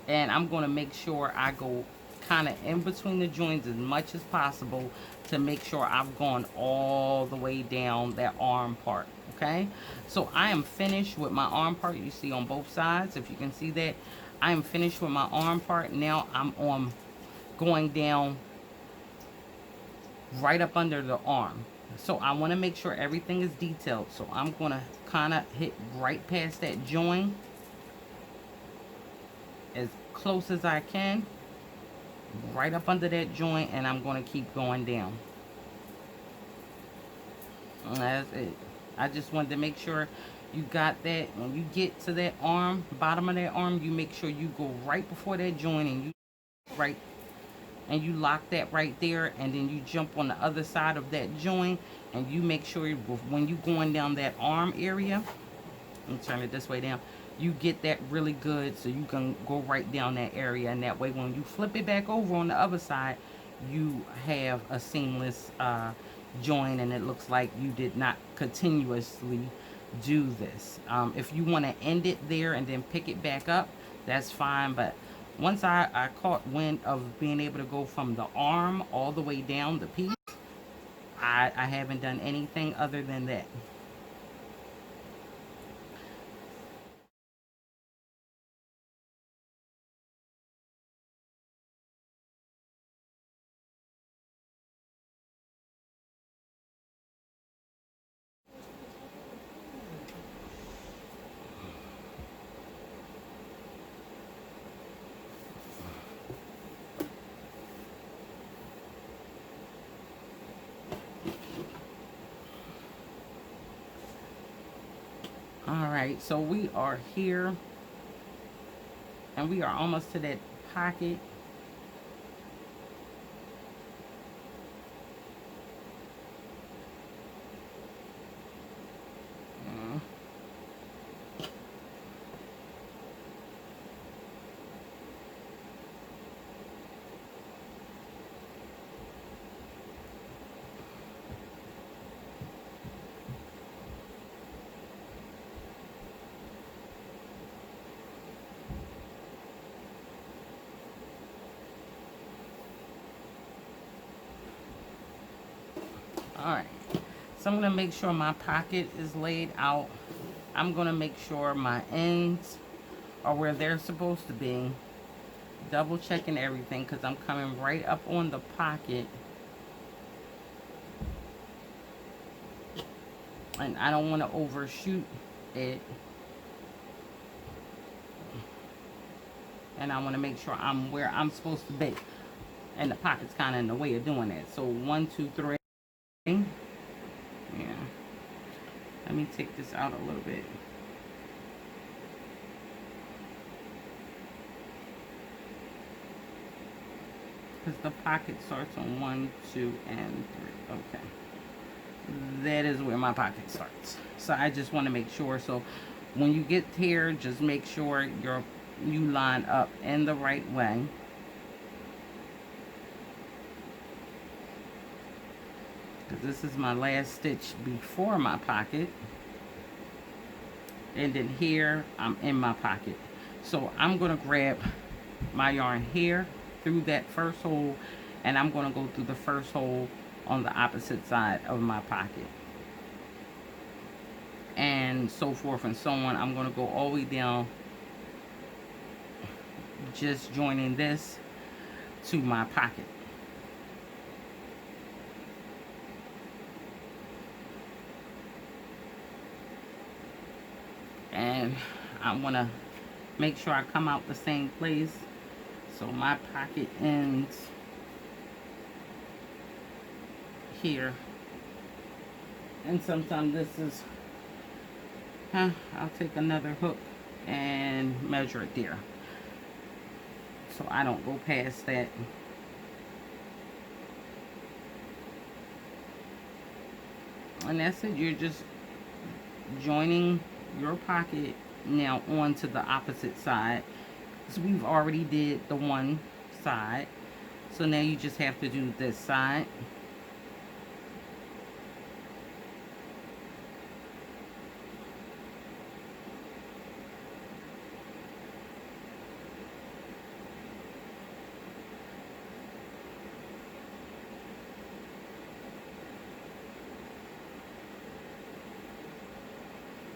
And I'm going to make sure I go kind of in between the joints as much as possible to make sure I've gone all the way down that arm part. Okay, so I am finished with my arm part. You see on both sides, if you can see that, I am finished with my arm part. Now I'm on going down right up under the arm. So I want to make sure everything is detailed. So I'm going to kind of hit right past that joint as close as I can, right up under that joint, and I'm going to keep going down. And that's it. I just wanted to make sure you got that. When you get to that arm, bottom of that arm, you make sure you go right before that joint and you right and you lock that right there, and then you jump on the other side of that joint, and you make sure when you going down that arm area, and turn it this way down, you get that really good so you can go right down that area, and that way when you flip it back over on the other side, you have a seamless join, and it looks like you did not continuously do this. If you want to end it there and then pick it back up, that's fine. But once I caught wind of being able to go from the arm all the way down the piece, I haven't done anything other than that. All right, so we are here, and we are almost to that pocket. All right, so I'm going to make sure my pocket is laid out. I'm going to make sure my ends are where they're supposed to be. Double checking everything because I'm coming right up on the pocket. And I don't want to overshoot it. And I want to make sure I'm where I'm supposed to be. And the pocket's kind of in the way of doing that. So 1, 2, 3. Yeah. Let me take this out a little bit. Because the pocket starts on 1, 2, and 3. Okay. That is where my pocket starts. So I just want to make sure. So when you get here, just make sure you line up in the right way. Because this is my last stitch before my pocket. And then here, I'm in my pocket. So I'm going to grab my yarn here through that first hole, and I'm going to go through the first hole on the opposite side of my pocket, and so forth and so on. I'm going to go all the way down, just joining this to my pocket. And I want to make sure I come out the same place. So my pocket ends here. And sometimes this is, I'll take another hook and measure it there, so I don't go past that. And that's it. You're just joining your pocket now onto the opposite side. So we've already did the one side. So now you just have to do this side.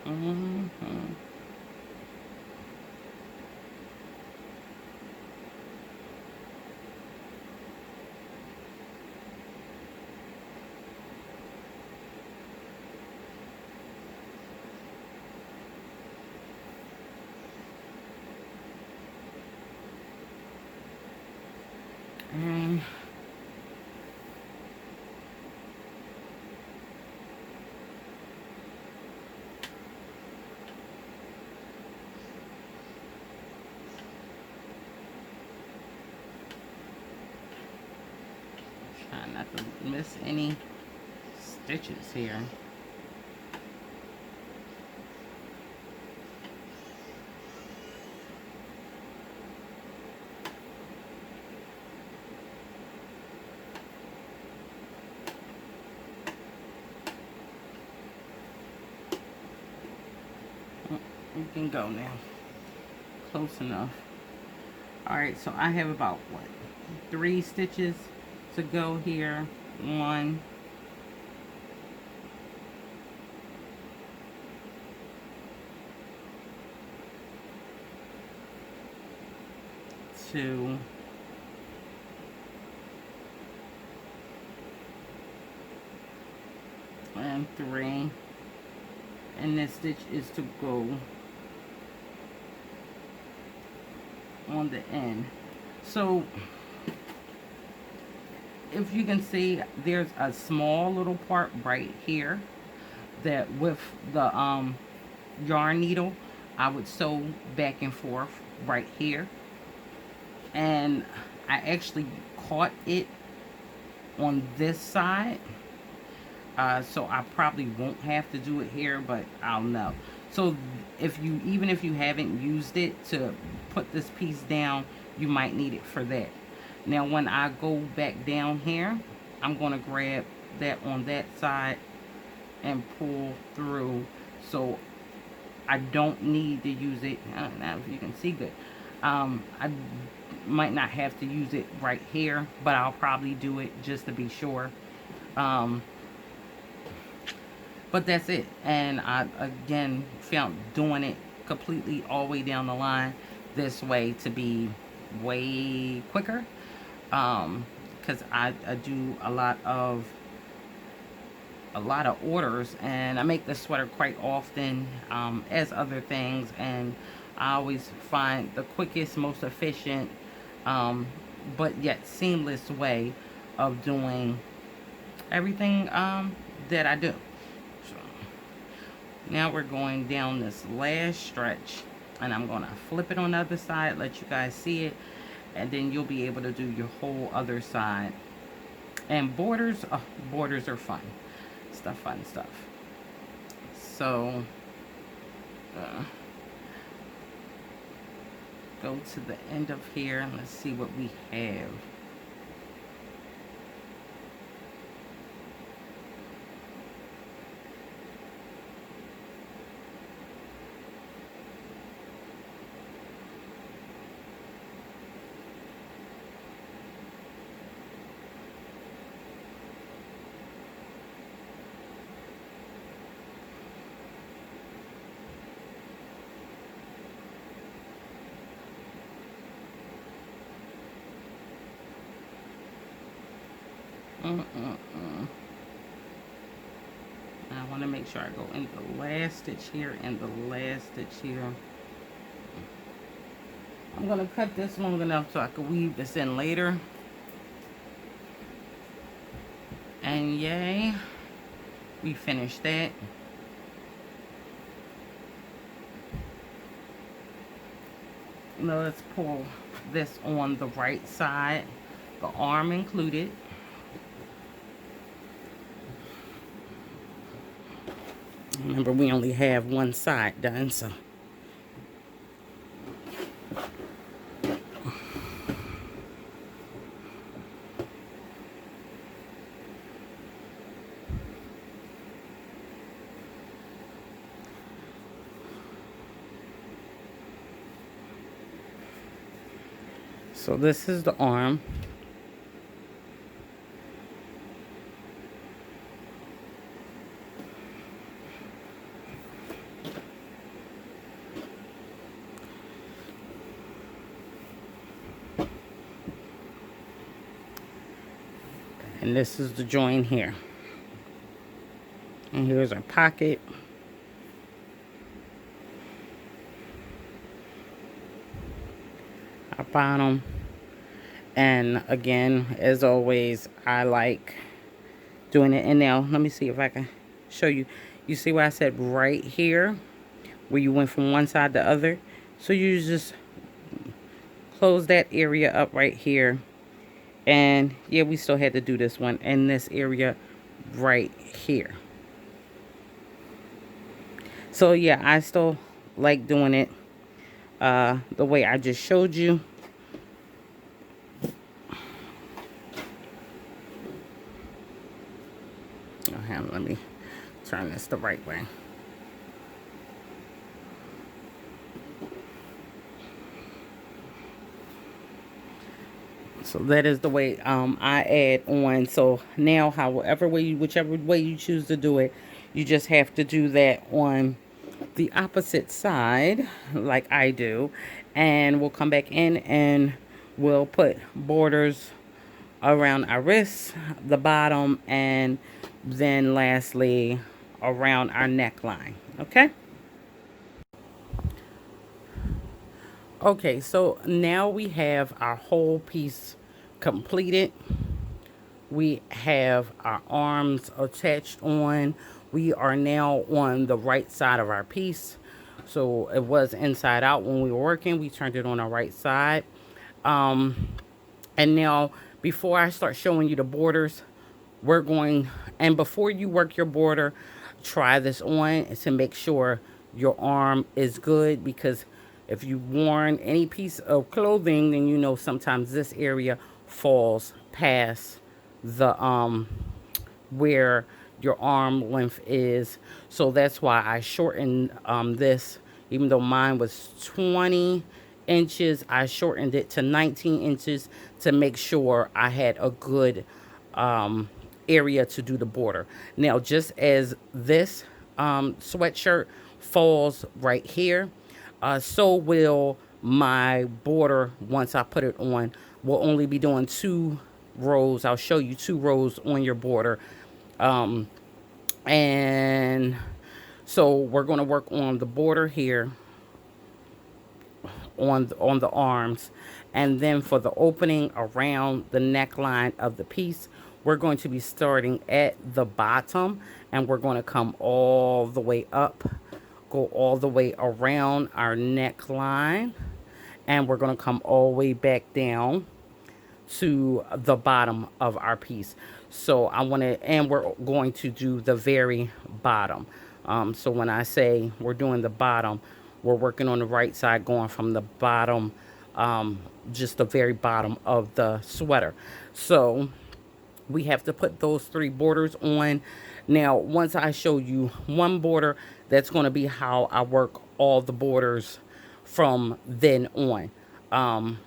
Mm-hmm. And try not to miss any stitches here. You can go now. Close enough. Alright, so I have about what? 3 stitches to go here. 1, 2, and 3. And this stitch is to go on the end. So if you can see, there's a small little part right here that with the yarn needle I would sew back and forth right here, and I actually caught it on this side. So I probably won't have to do it here, but I'll know. So if you, even if you haven't used it to put this piece down, you might need it for that. Now when I go back down here, I'm going to grab that on that side and pull through, so I don't need to use it. I don't know if you can see good. I might not have to use it right here, but I'll probably do it just to be sure. But that's it. And I again found doing it completely all the way down the line this way to be way quicker, because I do a lot of orders, and I make this sweater quite often, as other things, and I always find the quickest, most efficient, but yet seamless way of doing everything that I do. So now we're going down this last stretch, and I'm going to flip it on the other side, let you guys see it, and then you'll be able to do your whole other side. And borders, borders are fun stuff. So go to the end of here and let's see what we have. I want to make sure I go in the last stitch here and the last stitch here. I'm going to cut this long enough so I can weave this in later. And yay, we finished that. Now let's pull this on the right side, the arm included. Remember, we only have one side done, so. So this is the arm. And this is the join here. And here's our pocket. Our bottom. And again, as always, I like doing it. And now, let me see if I can show you. You see where I said right here, where you went from one side to the other? So you just close that area up right here. And yeah, we still had to do this one in this area right here. So yeah, I still like doing it the way I just showed you. Let me turn this the right way. So that is the way I add on. So now, whichever way you choose to do it, you just have to do that on the opposite side, like I do, and we'll come back in and we'll put borders around our wrists, the bottom, and then lastly around our neckline. Okay. Okay, so now we have our whole piece completed. We have our arms attached on. We are now on the right side of our piece. So it was inside out when we were working. We turned it on our right side. And now, before I start showing you the borders, and before you work your border, try this on to make sure your arm is good, because if you've worn any piece of clothing, then you know sometimes this area falls past the where your arm length is. So that's why I shortened this. Even though mine was 20 inches, I shortened it to 19 inches to make sure I had a good area to do the border. Now, just as this sweatshirt falls right here, so will my border. Once I put it on, we'll only be doing 2 rows. I'll show you 2 rows on your border. And so we're going to work on the border here on the arms, and then for the opening around the neckline of the piece, we're going to be starting at the bottom, and we're going to come all the way up, go all the way around our neckline, and we're going to come all the way back down to the bottom of our piece. So we're going to do the very bottom. So when I say we're doing the bottom, we're working on the right side, going from the bottom, just the very bottom of the sweater. So we have to put those 3 borders on. Now, once I show you one border, that's going to be how I work all the borders from then on.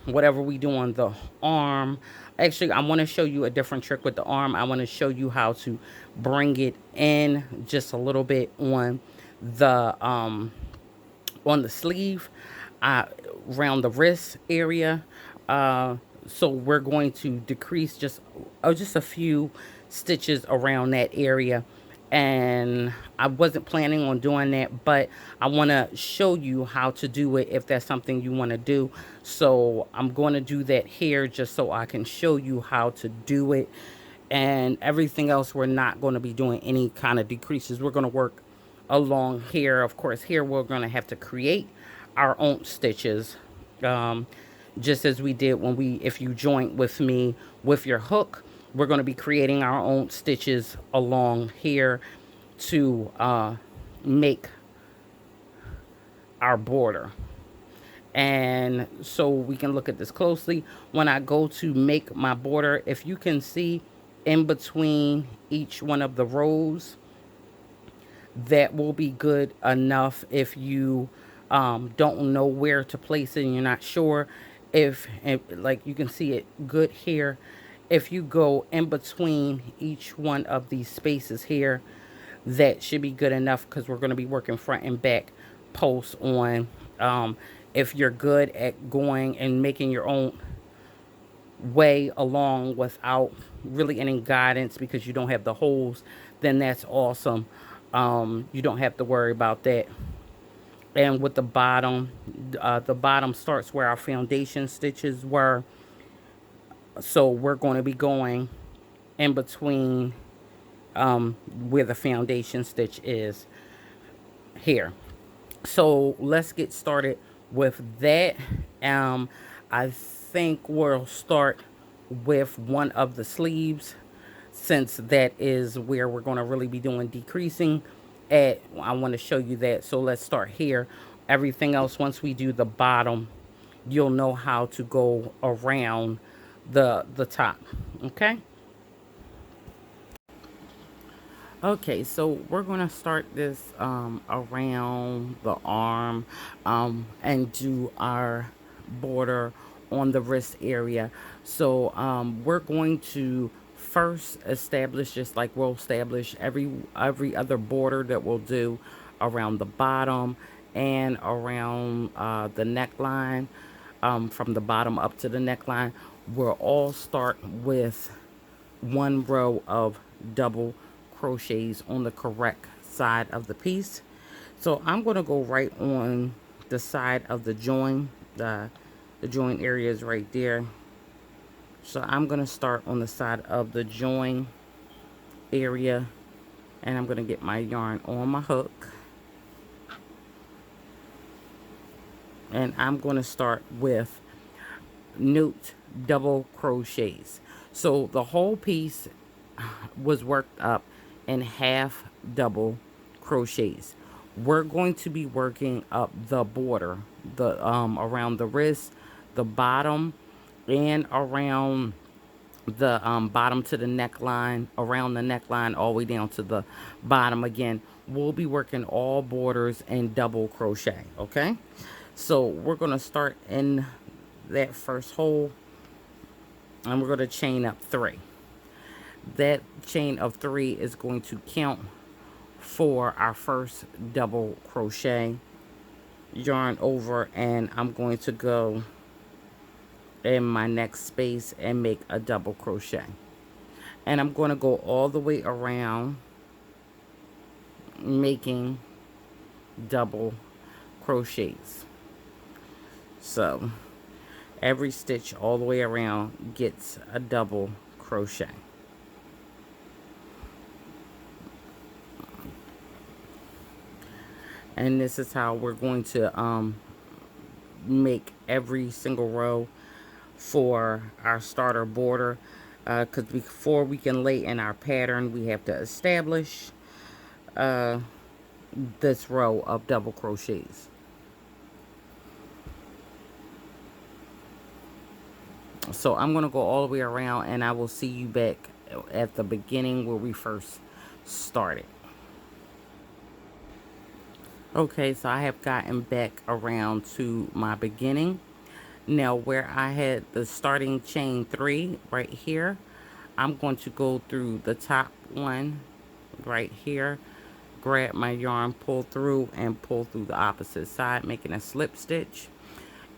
Whatever we do on the arm, actually, I want to show you a different trick with the arm. I want to show you how to bring it in just a little bit on the sleeve, around the wrist area. So we're going to decrease just a few stitches around that area. And I wasn't planning on doing that, but I want to show you how to do it if that's something you want to do. So I'm going to do that here just so I can show you how to do it. And everything else, we're not going to be doing any kind of decreases. We're going to work along here. Of course, here we're going to have to create our own stitches, just as we did if you joint with me with your hook. We're going to be creating our own stitches along here to make our border. And so we can look at this closely. When I go to make my border, if you can see in between each one of the rows, that will be good enough. If you don't know where to place it and you're not sure, if like you can see it good here, if you go in between each one of these spaces here, that should be good enough, because we're going to be working front and back posts on. If you're good at going and making your own way along without really any guidance because you don't have the holes, then that's awesome. You don't have to worry about that. And with the bottom starts where our foundation stitches were. So we're going to be going in between where the foundation stitch is here. So let's get started with that. I think we'll start with one of the sleeves, since that is where we're going to really be doing decreasing at. I want to show you that. So let's start here. Everything else, once we do the bottom, you'll know how to go around the top. Okay. Okay, so we're going to start this around the arm, and do our border on the wrist area. So we're going to first establish, just like we'll establish every other border that we'll do around the bottom and around the neckline, from the bottom up to the neckline. We'll all start with one row of double crochets on the correct side of the piece. So I'm going to go right on the side of the join. The join area is right there. So I'm going to start on the side of the join area, and I'm going to get my yarn on my hook, and I'm going to start with note double crochets. So the whole piece was worked up in half double crochets. We're going to be working up the border, the around the wrist, the bottom, and around the bottom to the neckline, around the neckline, all the way down to the bottom again. We'll be working all borders in double crochet. Okay, so we're going to start in that first hole, and we're going to chain up 3. That chain of 3 is going to count for our first double crochet. Yarn over, and I'm going to go in my next space and make a double crochet, and I'm going to go all the way around making double crochets. So every stitch all the way around gets a double crochet. And this is how we're going to make every single row for our starter border, because before we can lay in our pattern, we have to establish this row of double crochets. So I'm going to go all the way around, and I will see you back at the beginning where we first started. Okay, so I have gotten back around to my beginning. Now, where I had the starting chain 3 right here, I'm going to go through the top one right here, grab my yarn, pull through, and pull through the opposite side, making a slip stitch.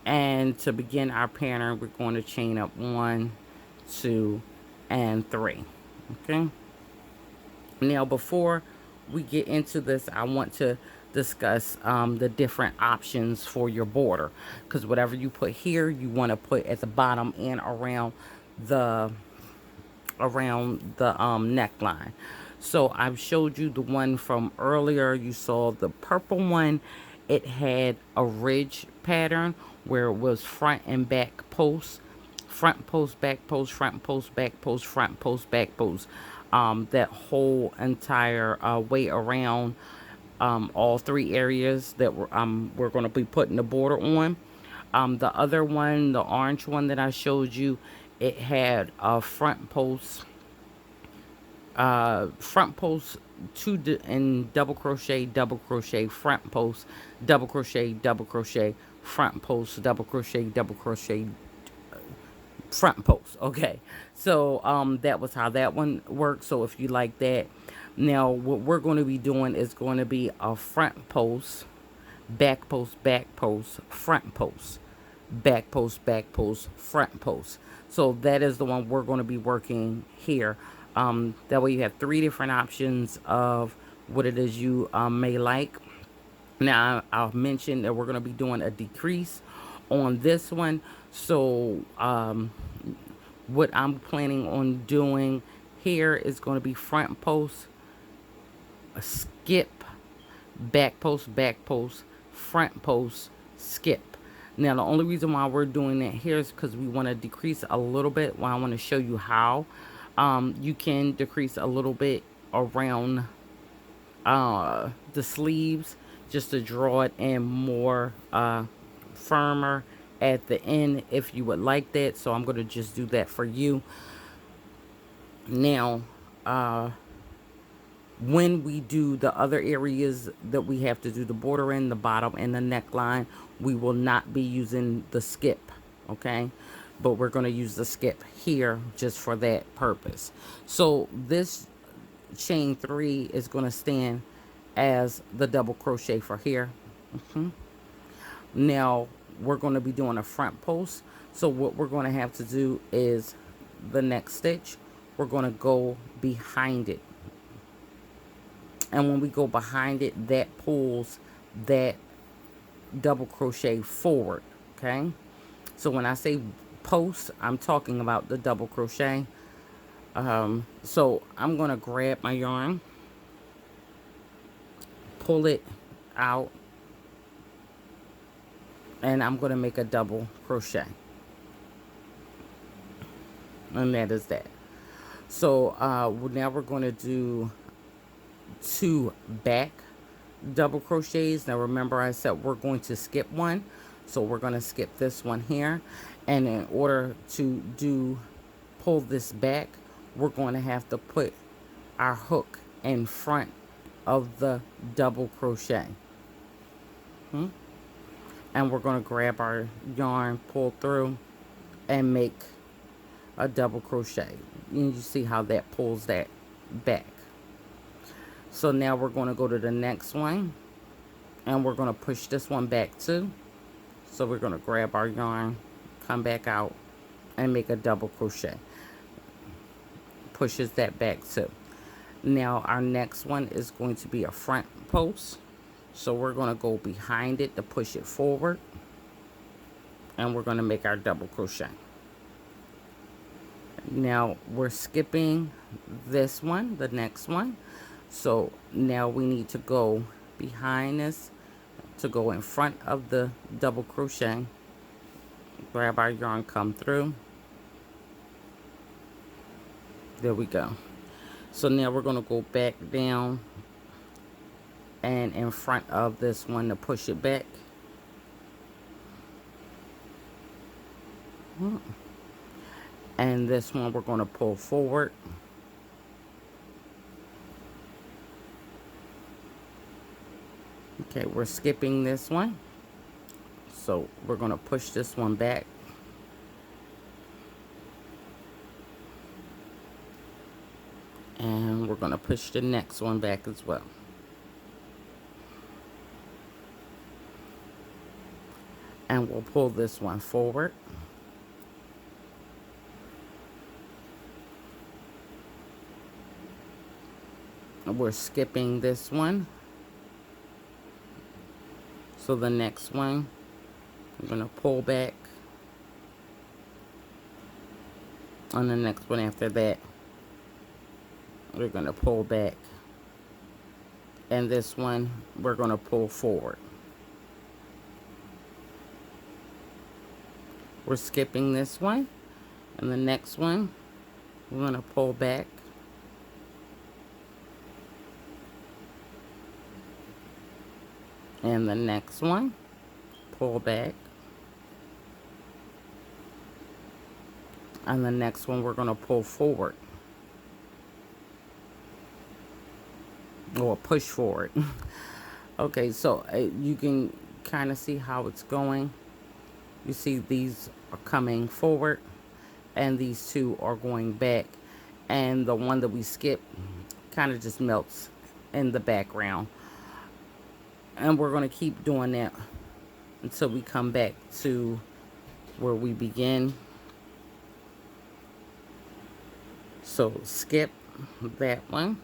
And to begin our pattern, we're going to chain up 1, 2, and 3. Okay. Now, before we get into this, I want to discuss the different options for your border, because whatever you put here, you want to put at the bottom and around the neckline. So I've showed you the one from earlier. You saw the purple one. It had a ridge pattern where it was front and back posts, front post, back post, front post, back post, front post, back post. That whole entire way around all three areas that we're going to be putting the border on. The other one, the orange one that I showed you, it had a front post, and double crochet, front post, double crochet, front post, double crochet, double crochet, front post. Okay, so that was how that one worked. So if you like that, now what we're going to be doing is going to be a front post, back post, back post, front post, back post, back post, front post. So that is the one we're going to be working here. That way you have three different options of what it is you may like. Now I'll mention that we're going to be doing a decrease on this one. So what I'm planning on doing here is going to be front post, a skip, back post, front post, skip. Now the only reason why we're doing that here is because we want to decrease a little bit. Well, I want to show you how you can decrease a little bit around the sleeves, just to draw it in more firmer at the end if you would like that. So I'm going to just do that for you. Now when we do the other areas that we have to do the border in, the bottom and the neckline, we will not be using the skip, okay? But we're going to use the skip here just for that purpose. So this chain 3 is going to stand as the double crochet for here. Now we're going to be doing a front post. So what we're going to have to do is the next stitch, we're going to go behind it. And when we go behind it, that pulls that double crochet forward, okay? So when I say post, I'm talking about the double crochet. So I'm going to grab my yarn, pull it out, and I'm going to make a double crochet. And that is that. So now we're going to do 2 back double crochets. Now remember I said we're going to skip one, so we're going to skip this one here, and in order to pull this back, we're going to have to put our hook in front of the double crochet. And we're going to grab our yarn, pull through, and make a double crochet. And you see how that pulls that back. So now we're going to go to the next one, and we're going to push this one back too. So we're going to grab our yarn, come back out, and make a double crochet. Pushes that back too. Now our next one is going to be a front post. So we're going to go behind it to push it forward, and we're going to make our double crochet. Now we're skipping this one, the next one. So now we need to go behind this to go in front of the double crochet. Grab our yarn, come through. There we go. So now we're going to go back down and in front of this one to push it back. And this one we're going to pull forward. Okay, we're skipping this one. So we're going to push this one back. And we're going to push the next one back as well. And we'll pull this one forward. We're skipping this one. So the next one, I'm going to pull back. On the next one after that, we're going to pull back. And this one, we're going to pull forward. We're skipping this one. And the next one, we're going to pull back. And the next one, pull back. And the next one we're going to pull forward, or push forward. Okay, so you can kind of see how it's going. You see these are coming forward and these two are going back, and the one that we skipped kind of just melts in the background. And we're going to keep doing that until we come back to where we begin. So skip that one.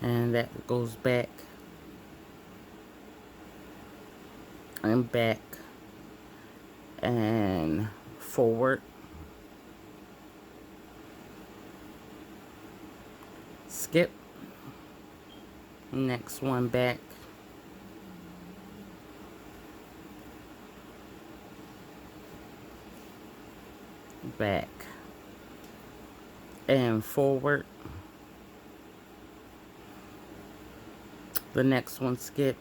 And that goes back and back and forward. Skip. Next one back. Back. And forward. The next one skip.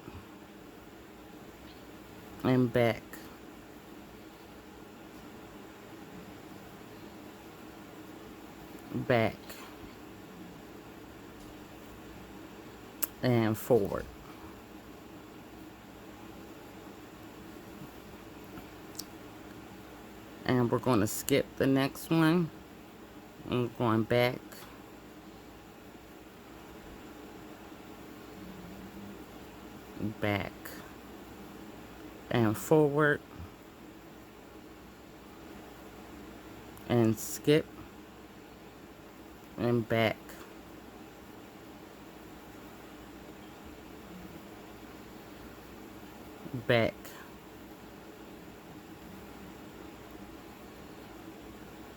And back. Back. And forward. And we're going to skip the next one. And going back. Back. And forward. And skip. And back. Back.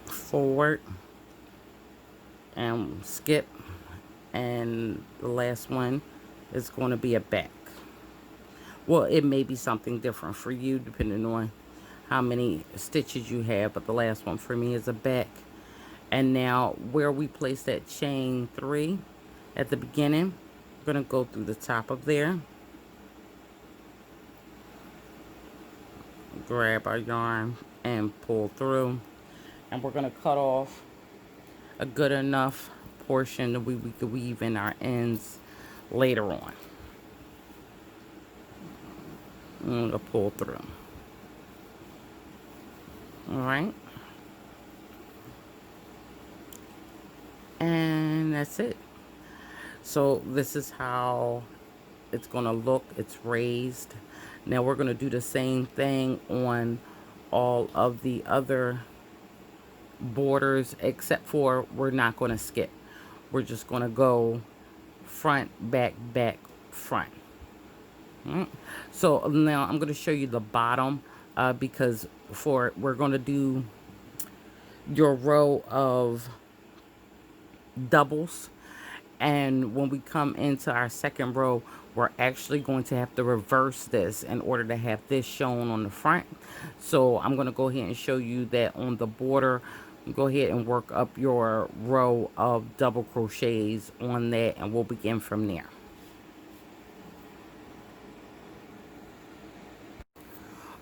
Forward. And skip. And the last one is going to be a back. Well, it may be something different for you depending on how many stitches you have, but the last one for me is a back. And now where we place that chain 3 at the beginning, we're going to go through the top of there, grab our yarn and pull through, and we're going to cut off a good enough portion that we could weave in our ends later on. I'm going to pull through. All right. And that's it. So this is how it's going to look. It's raised. Now we're going to do the same thing on all of the other borders, except for we're not going to skip. We're just going to go front, back, back, front. Right. So now I'm going to show you the bottom because we're going to do your row of doubles, and when we come into our second row, we're actually going to have to reverse this in order to have this shown on the front. So I'm going to go ahead and show you that on the border. Go ahead and work up your row of double crochets on that, and we'll begin from there.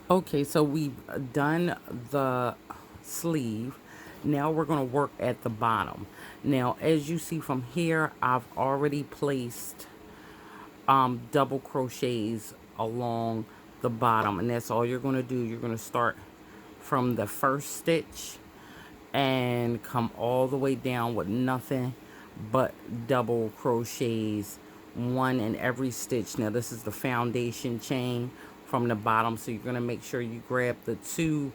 Okay, so we've done the sleeve. Now we're going to work at the bottom. Now, as you see from here, I've already placed double crochets along the bottom, and that's all you're going to do. You're going to start from the first stitch and come all the way down with nothing but double crochets, one in every stitch. Now this is the foundation chain from the bottom, so you're going to make sure you grab the two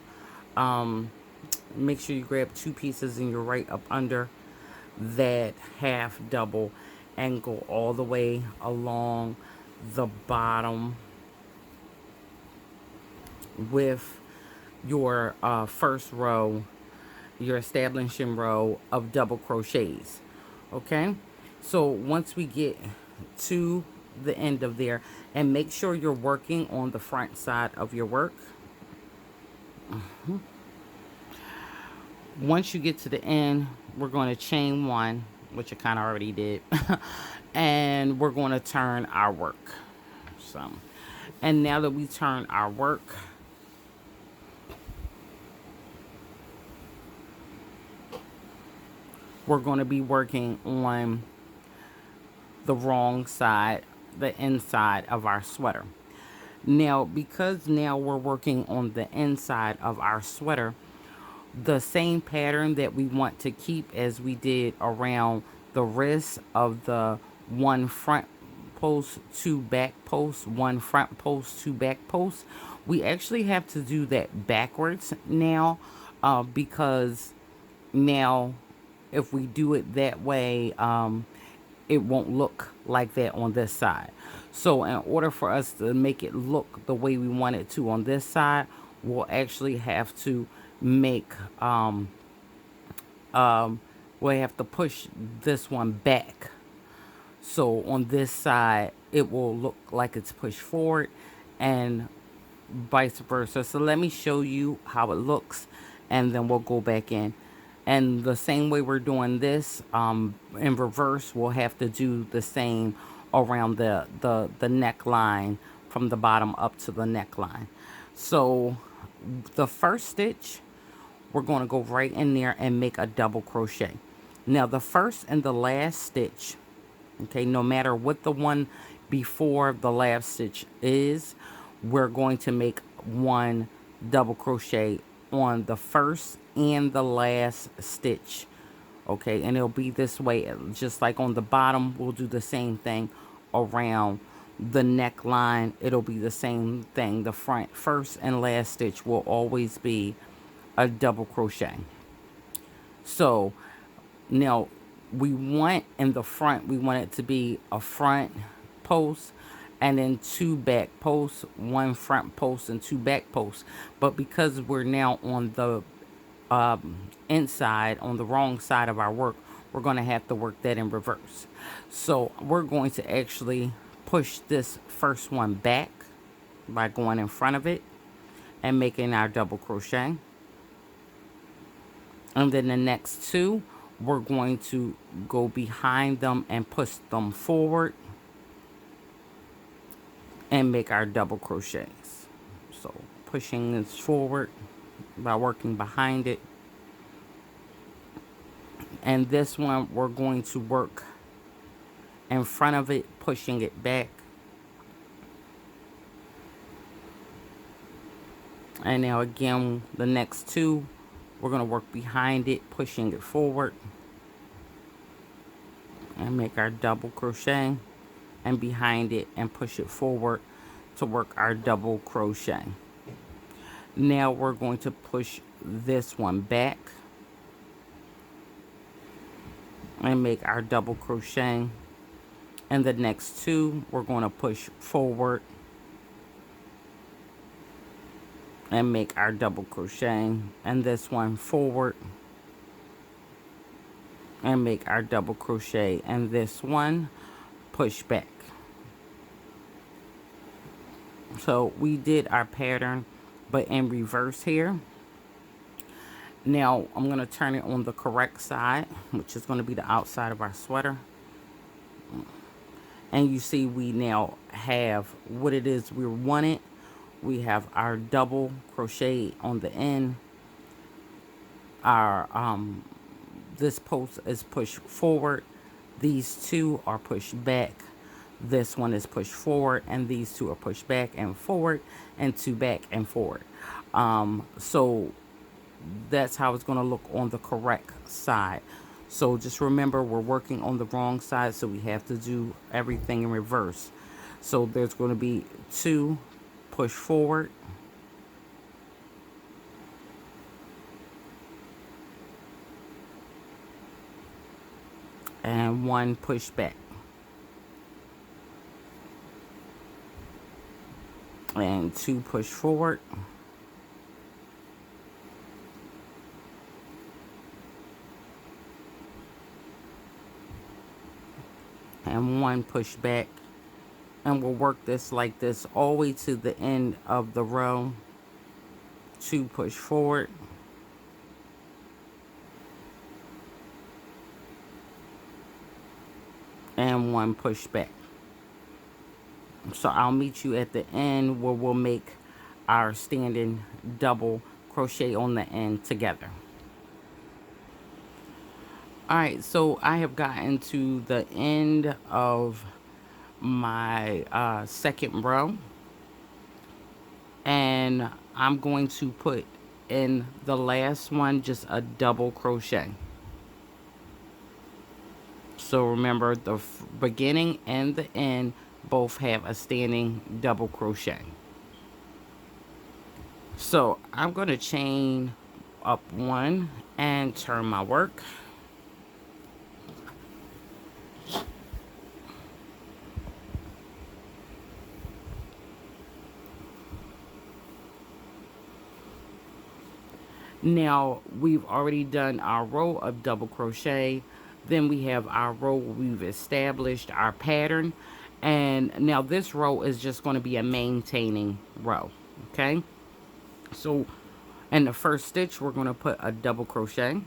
make sure you grab two pieces and you're right up under that half double and go all the way along the bottom with your first row, your establishing row of double crochets. Okay, so once we get to the end of there, and make sure you're working on the front side of your work. Once you get to the end, we're going to chain one which I kind of already did. And we're going to turn our work. So, and now that we turn our work, we're going to be working on the wrong side, the inside of our sweater. Now, because now we're working on the inside of our sweater, the same pattern that we want to keep as we did around the wrist of the one front post, two back posts, one front post, two back posts, we actually have to do that backwards now, because now if we do it that way, it won't look like that on this side. So in order for us to make it look the way we want it to on this side, we'll actually have to make we'll have to push this one back. So on this side, it will look like it's pushed forward and vice versa. So let me show you how it looks, and then we'll go back in. And the same way we're doing this in reverse, we'll have to do the same around the neckline from the bottom up to the neckline. So the first stitch, we're going to go right in there and make a double crochet. Now the first and the last stitch, okay, no matter what the one before the last stitch is, we're going to make one double crochet on the first and the last stitch. Okay, and it'll be this way, just like on the bottom. We'll do the same thing around the neckline. It'll be the same thing. The front first and last stitch will always be a double crochet. So now we want in the front, we want it to be a front post and then two back posts, one front post and two back posts. But because we're now on the inside, on the wrong side of our work, we're going to have to work that in reverse. So we're going to actually push this first one back by going in front of it and making our double crochet. And then the next two, we're going to go behind them and push them forward and make our double crochets. So pushing this forward by working behind it. And this one, we're going to work in front of it, pushing it back. And now again, the next two, we're going to work behind it, pushing it forward. And make our double crochet. And behind it and push it forward to work our double crochet. Now we're going to push this one back and make our double crochet. And the next two, we're going to push forward and make our double crochet. And this one forward and make our double crochet. And this one push back. So we did our pattern but in reverse here. Now I'm going to turn it on the correct side, which is going to be the outside of our sweater. And you see we now have what it is we wanted. We have our double crochet on the end. Our this post is pushed forward. These two are pushed back. This one is pushed forward, and these two are pushed back and forward, and two back and forward. So that's how it's going to look on the correct side. So just remember, we're working on the wrong side, so we have to do everything in reverse. So there's going to be two push forward, and one push back. And two push forward. And one push back. And we'll work this like this all the way to the end of the row. Two push forward. and 1 push back. So I'll meet you at the end where we'll make our standing double crochet on the end together. Alright, so I have gotten to the end of my second row, and I'm going to put in the last one just a double crochet. So remember, the beginning and the end both have a standing double crochet. So I'm going to chain up 1 and turn my work. Now we've already done our row of double crochet. Then we have our row where we've established our pattern. And now this row is just going to be a maintaining row. Okay. So in the first stitch, we're going to put a double crochet.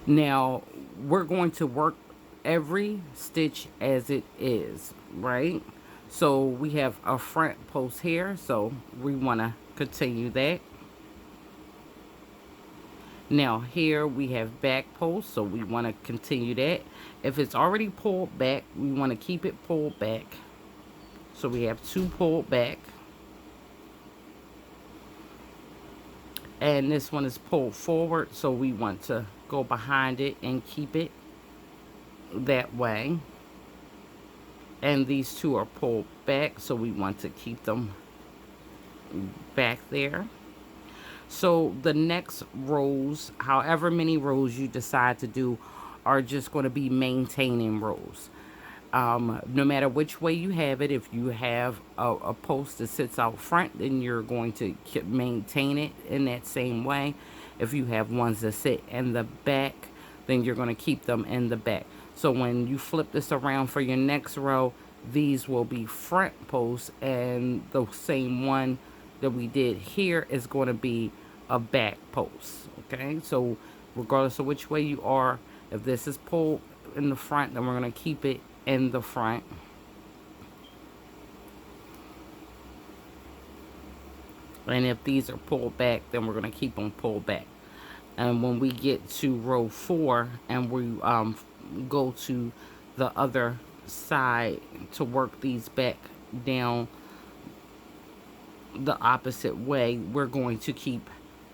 Now we're going to work every stitch as it is, right? So we have a front post here, so we want to continue that. Now here we have back post, so we want to continue that. If it's already pulled back, we want to keep it pulled back. So we have 2 pulled back. And this one is pulled forward, so we want to go behind it and keep it that way. And these 2 are pulled back, so we want to keep them back there. So the next rows, however many rows you decide to do, are just going to be maintaining rows. No matter which way you have it, if you have a post that sits out front, then you're going to maintain it in that same way. If you have ones that sit in the back, then you're going to keep them in the back. So when you flip this around for your next row, these will be front posts, and the same one that we did here is going to be a back post. Okay, so regardless of which way you are, if this is pulled in the front, then we're going to keep it in the front. And if these are pulled back, then we're going to keep them pulled back. And when we get to row 4 and we go to the other side to work these back down the opposite way, we're going to keep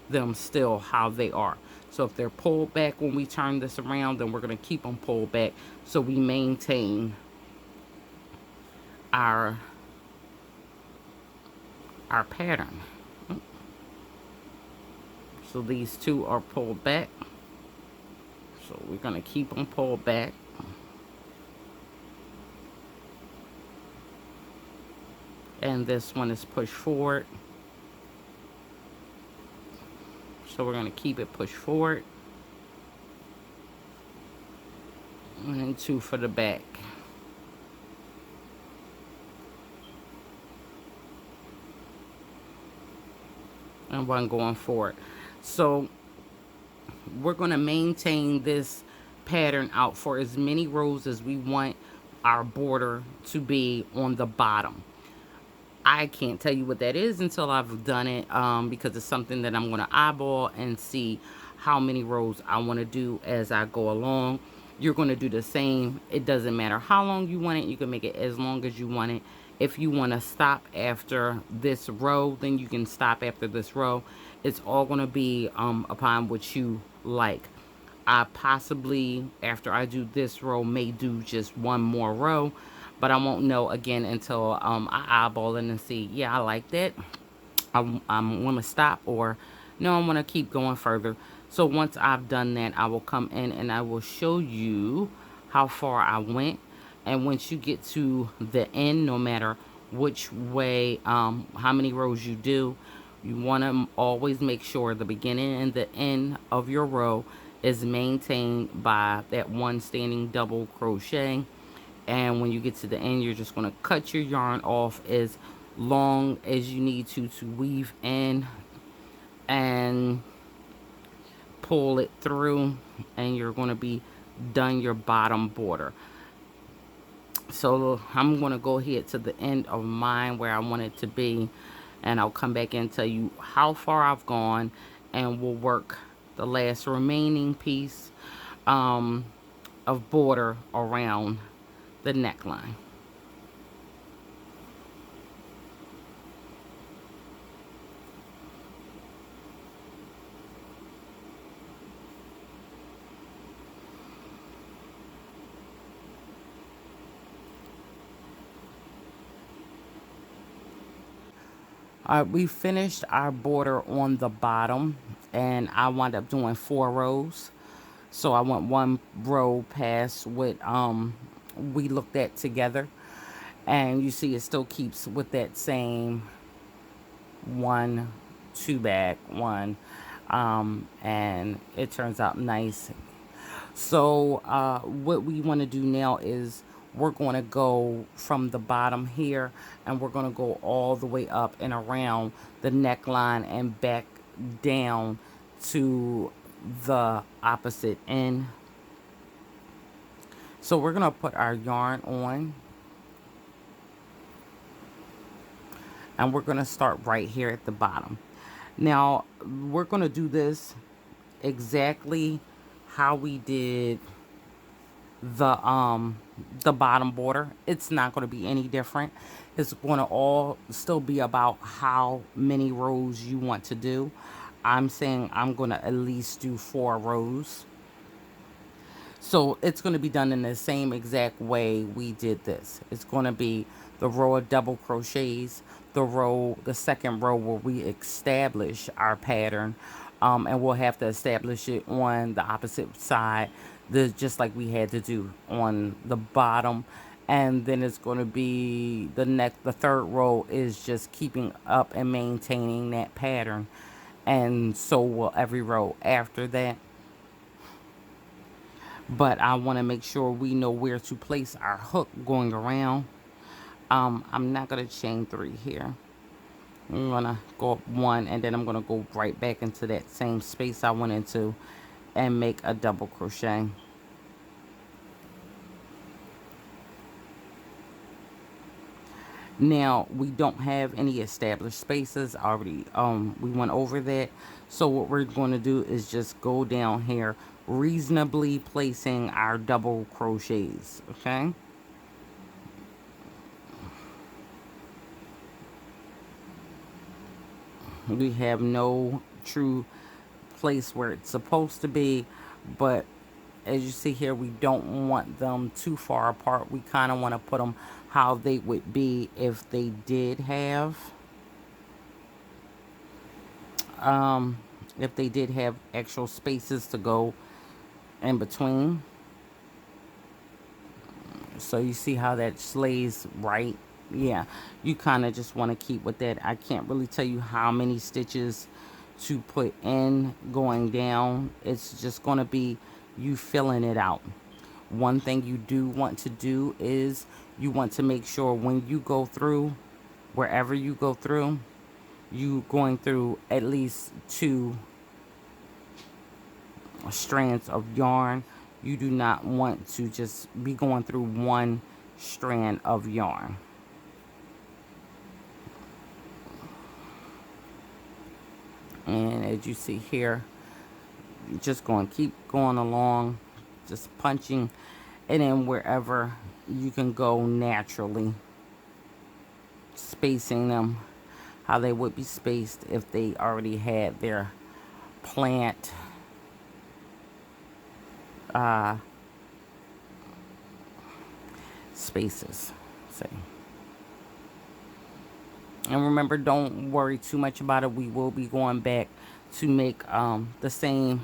them still how they are. So if they're pulled back when we turn this around, then we're going to keep them pulled back, so we maintain our pattern. So these 2 are pulled back, so we're going to keep them pulled back. And this one is pushed forward, so we're going to keep it pushed forward. And 2 for the back. And 1 going forward. So we're going to maintain this pattern out for as many rows as we want our border to be on the bottom. I can't tell you what that is until I've done it, because it's something that I'm going to eyeball and see how many rows I want to do as I go along. You're going to do the same. It doesn't matter how long you want it. You can make it as long as you want it. If you want to stop after this row, then you can stop after this row. It's all going to be upon what you like. I possibly, after I do this row, may do just 1 more row, but I won't know again until I eyeball it and see, yeah, I like that. I'm want to stop, or no, I want to keep going further. So once I've done that, I will come in and I will show you how far I went. And once you get to the end, no matter which way, how many rows you do, you want to always make sure the beginning and the end of your row is maintained by that 1 standing double crochet. And when you get to the end, you're just going to cut your yarn off as long as you need to weave in, and pull it through, and you're going to be done your bottom border. So I'm going to go ahead to the end of mine where I want it to be, and I'll come back and tell you how far I've gone, and we'll work the last remaining piece of border around the neckline. We finished our border on the bottom, and I wound up doing 4 rows. So I went 1 row past what we looked at together, and you see it still keeps with that same 1, 2 back, 1, and it turns out nice. So what we want to do now is we're going to go from the bottom here, and we're going to go all the way up and around the neckline and back down to the opposite end. So we're going to put our yarn on, and we're going to start right here at the bottom. Now we're going to do this exactly how we did the bottom border. It's not going to be any different. It's going to all still be about how many rows you want to do. I'm saying I'm going to at least do 4 rows. So it's going to be done in the same exact way we did this. It's going to be the row of double crochets, the second row where we establish our pattern, and we'll have to establish it on the opposite side, just like we had to do on the bottom. And then it's going to be the third row is just keeping up and maintaining that pattern, and so will every row after that. But I want to make sure we know where to place our hook going around. I'm not going to chain 3 here. I'm going to go up 1, and then I'm going to go right back into that same space I went into and make a double crochet. Now we don't have any established spaces already. We went over that. So what we're going to do is just go down here, reasonably placing our double crochets. Okay. We have no true place where it's supposed to be, but as you see here, we don't want them too far apart. We kind of want to put them how they would be if they did have actual spaces to go in between. So you see how that slays right? Yeah, you kind of just want to keep with that. I can't really tell you how many stitches to put in going down. It's just going to be you filling it out. One thing you do want to do is you want to make sure when you go through, wherever you go through, you going through at least 2 strands of yarn. You do not want to just be going through 1 strand of yarn. And as you see here, you're just going to keep going along, just punching it in wherever you can go naturally, spacing them how they would be spaced if they already had their plant spaces. See. And remember, don't worry too much about it. We will be going back to make the same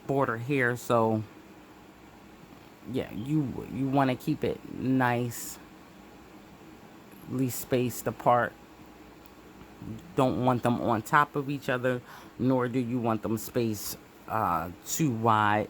border here. So yeah, you want to keep it nicely spaced apart. Don't want them on top of each other, nor do you want them spaced too wide.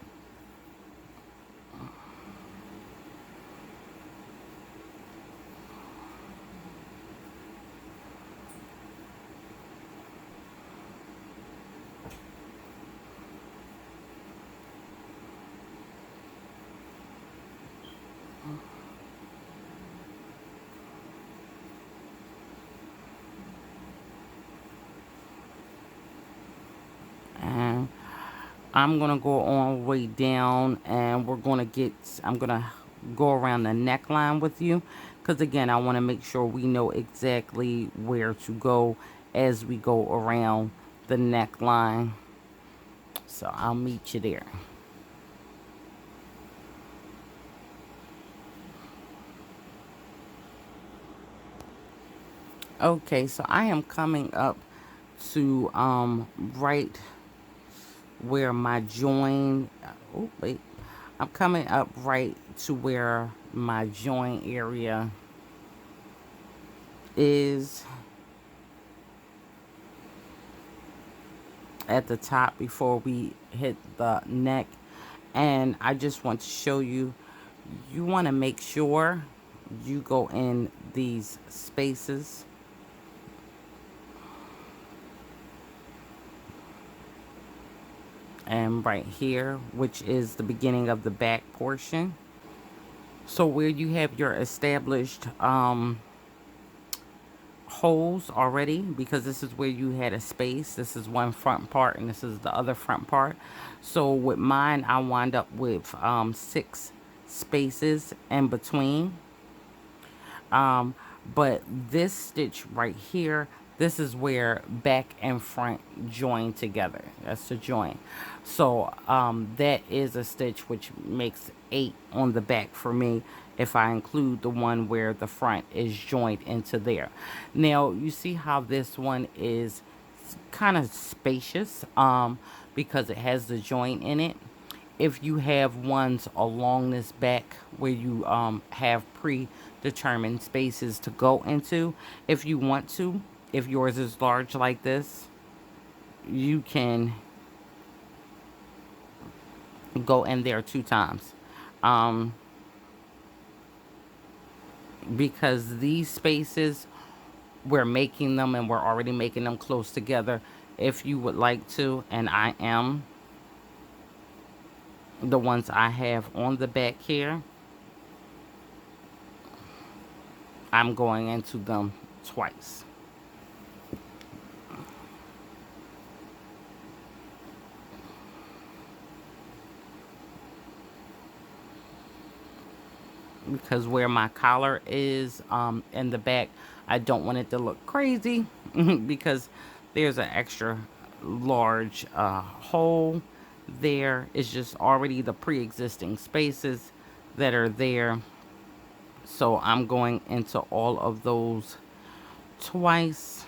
I'm gonna go all the way down, and I'm gonna go around the neckline with you, because again, I want to make sure we know exactly where to go as we go around the neckline. So I'll meet you there. Okay, so I am coming up to right where my join. Oh wait, I'm coming up right to where my join area is at the top before we hit the neck. And I just want to show you, you want to make sure you go in these spaces. And right here, which is the beginning of the back portion. So where you have your established holes already, because this is where you had a space. This is one front part and this is the other front part. So with mine, I wind up with 6 spaces in between. But this stitch right here, this is where back and front join together. That's the join. So that is a stitch which makes 8 on the back for me, if I include the one where the front is joined into there. Now you see how this one is kind of spacious, because it has the joint in it. If you have ones along this back where you have predetermined spaces to go into, if you want to, if yours is large like this, you can go in there 2 times. Um, because these spaces, we're making them and we're already making them close together. If you would like to, and I am, the ones I have on the back here, I'm going into them twice. Because where my collar is in the back, I don't want it to look crazy because there's an extra large hole there. It's just already the pre-existing spaces that are there. So I'm going into all of those twice.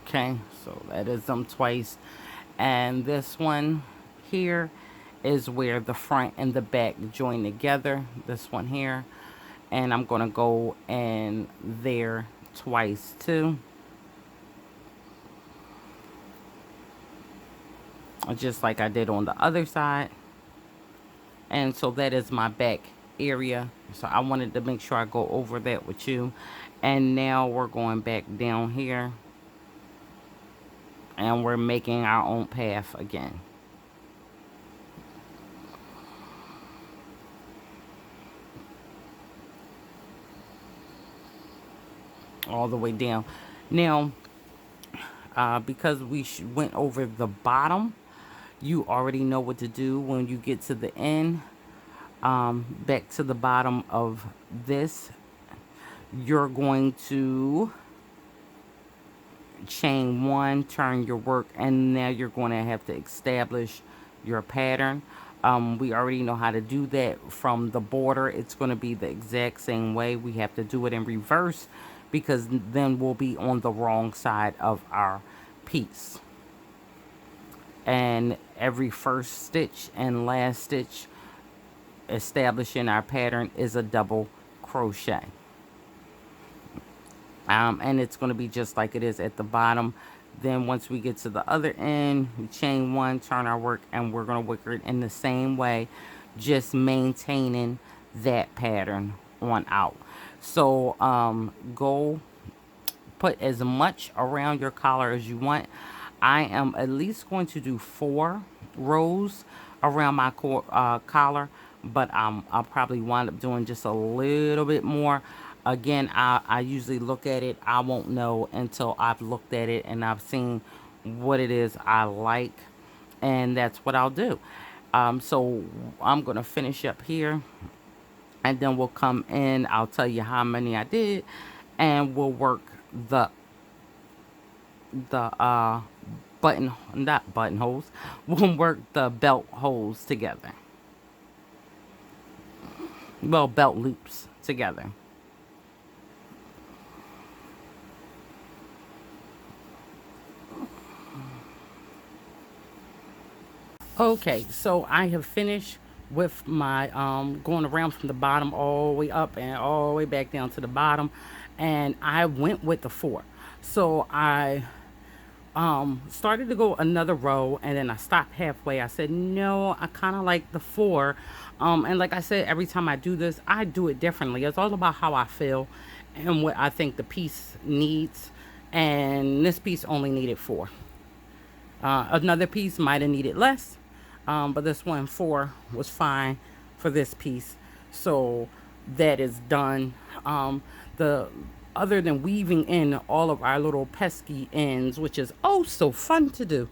Okay, so that is them twice. And this one here is where the front and the back join together. This one here. And I'm going to go in there twice too. Just like I did on the other side. And so that is my back area. So I wanted to make sure I go over that with you. And now we're going back down here. And we're making our own path again. All the way down. Now, because we went over the bottom, you already know what to do when you get to the end. Back to the bottom of this, you're going to chain 1, turn your work, and now you're going to have to establish your pattern. We already know how to do that from the border. It's going to be the exact same way. We have to do it in reverse because then we'll be on the wrong side of our piece. And every first stitch and last stitch establishing our pattern is a double crochet. And it's going to be just like it is at the bottom. Then once we get to the other end, we chain 1, turn our work, and we're going to wicker it in the same way, just maintaining that pattern on out. So go put as much around your collar as you want. I am at least going to do 4 rows around my collar. but I'll probably wind up doing just a little bit more. Again, I usually look at it. I won't know until I've looked at it and I've seen what it is I like, and that's what I'll do. So I'm gonna finish up here, and then we'll come in. I'll tell you how many I did, and we'll work the the button, not buttonholes. We'll work the belt holes together. Well, belt loops together. Okay, so I have finished with my going around from the bottom all the way up and all the way back down to the bottom, and I went with the 4. So I started to go another row, and then I stopped halfway. I said no, I kind of like the 4. And like I said, every time I do this, I do it differently. It's all about how I feel and what I think the piece needs, and this piece only needed 4. Another piece might have needed less, but this one 4 was fine for this piece. So that is done. The Other than weaving in all of our little pesky ends, which is oh so fun to do,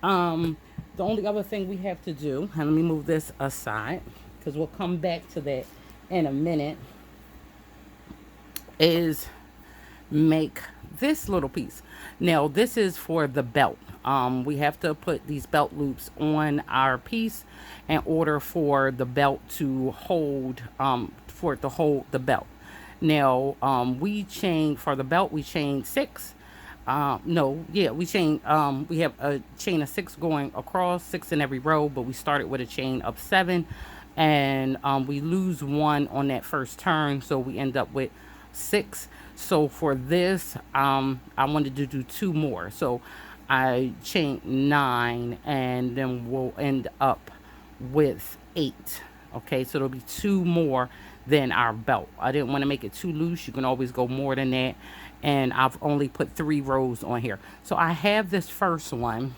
the only other thing we have to do, and let me move this aside because we'll come back to that in a minute, is make this little piece. Now this is for the belt. We have to put these belt loops on our piece in order for the belt to hold, for it to hold the belt. Now we chain for the belt, we chain 6. No, yeah, we chain, we have a chain of 6 going across, 6 in every row, but we started with a chain of 7, and we lose 1 on that first turn, so we end up with 6. So for this, I wanted to do 2 more. So I chain 9, and then we'll end up with 8. Okay, so there'll be 2 more than our belt. I didn't want to make it too loose. You can always go more than that. And I've only put 3 rows on here. So I have this first one.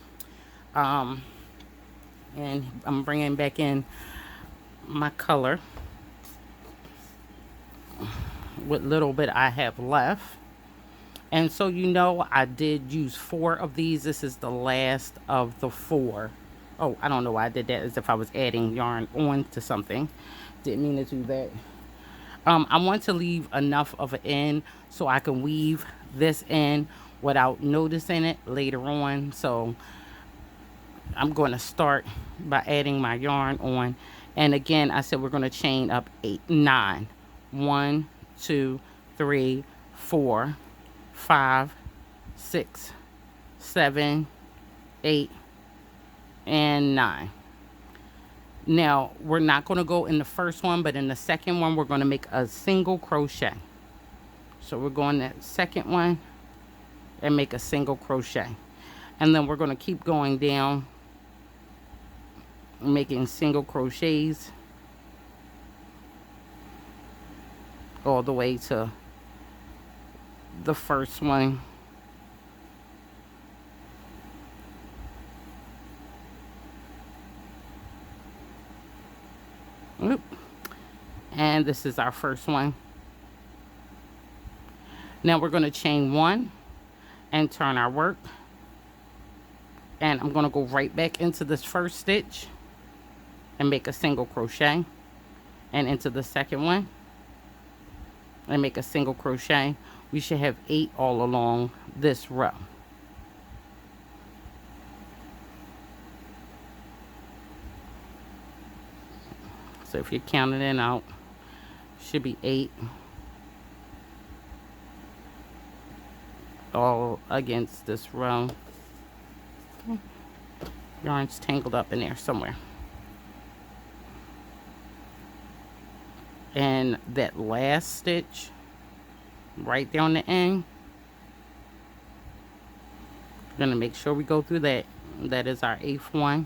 And I'm bringing back in my color. What little bit I have left. And so you know I did use 4 of these. This is the last of the 4. Oh, I don't know why I did that, as if I was adding yarn on to something. Didn't mean to do that. I want to leave enough of an end so I can weave this in without noticing it later on. So I'm going to start by adding my yarn on. And again, I said we're going to chain up 8, 9. 1, 2, 3, 4, 5, 6, 7, 8, and 9. Now we're not going to go in the first one, but in the second one we're going to make a single crochet. So we're going that second one and make a single crochet, and then we're going to keep going down making single crochets all the way to the first one. Oop. And this is our first one. Now we're going to chain 1 and turn our work, and I'm going to go right back into this first stitch and make a single crochet, and into the second one and make a single crochet. We should have 8 all along this row. So if you're counting it out, should be 8 all against this row. Yarn's tangled up in there somewhere. And that last stitch right there on the end, we're gonna make sure we go through that. That is our 8th one.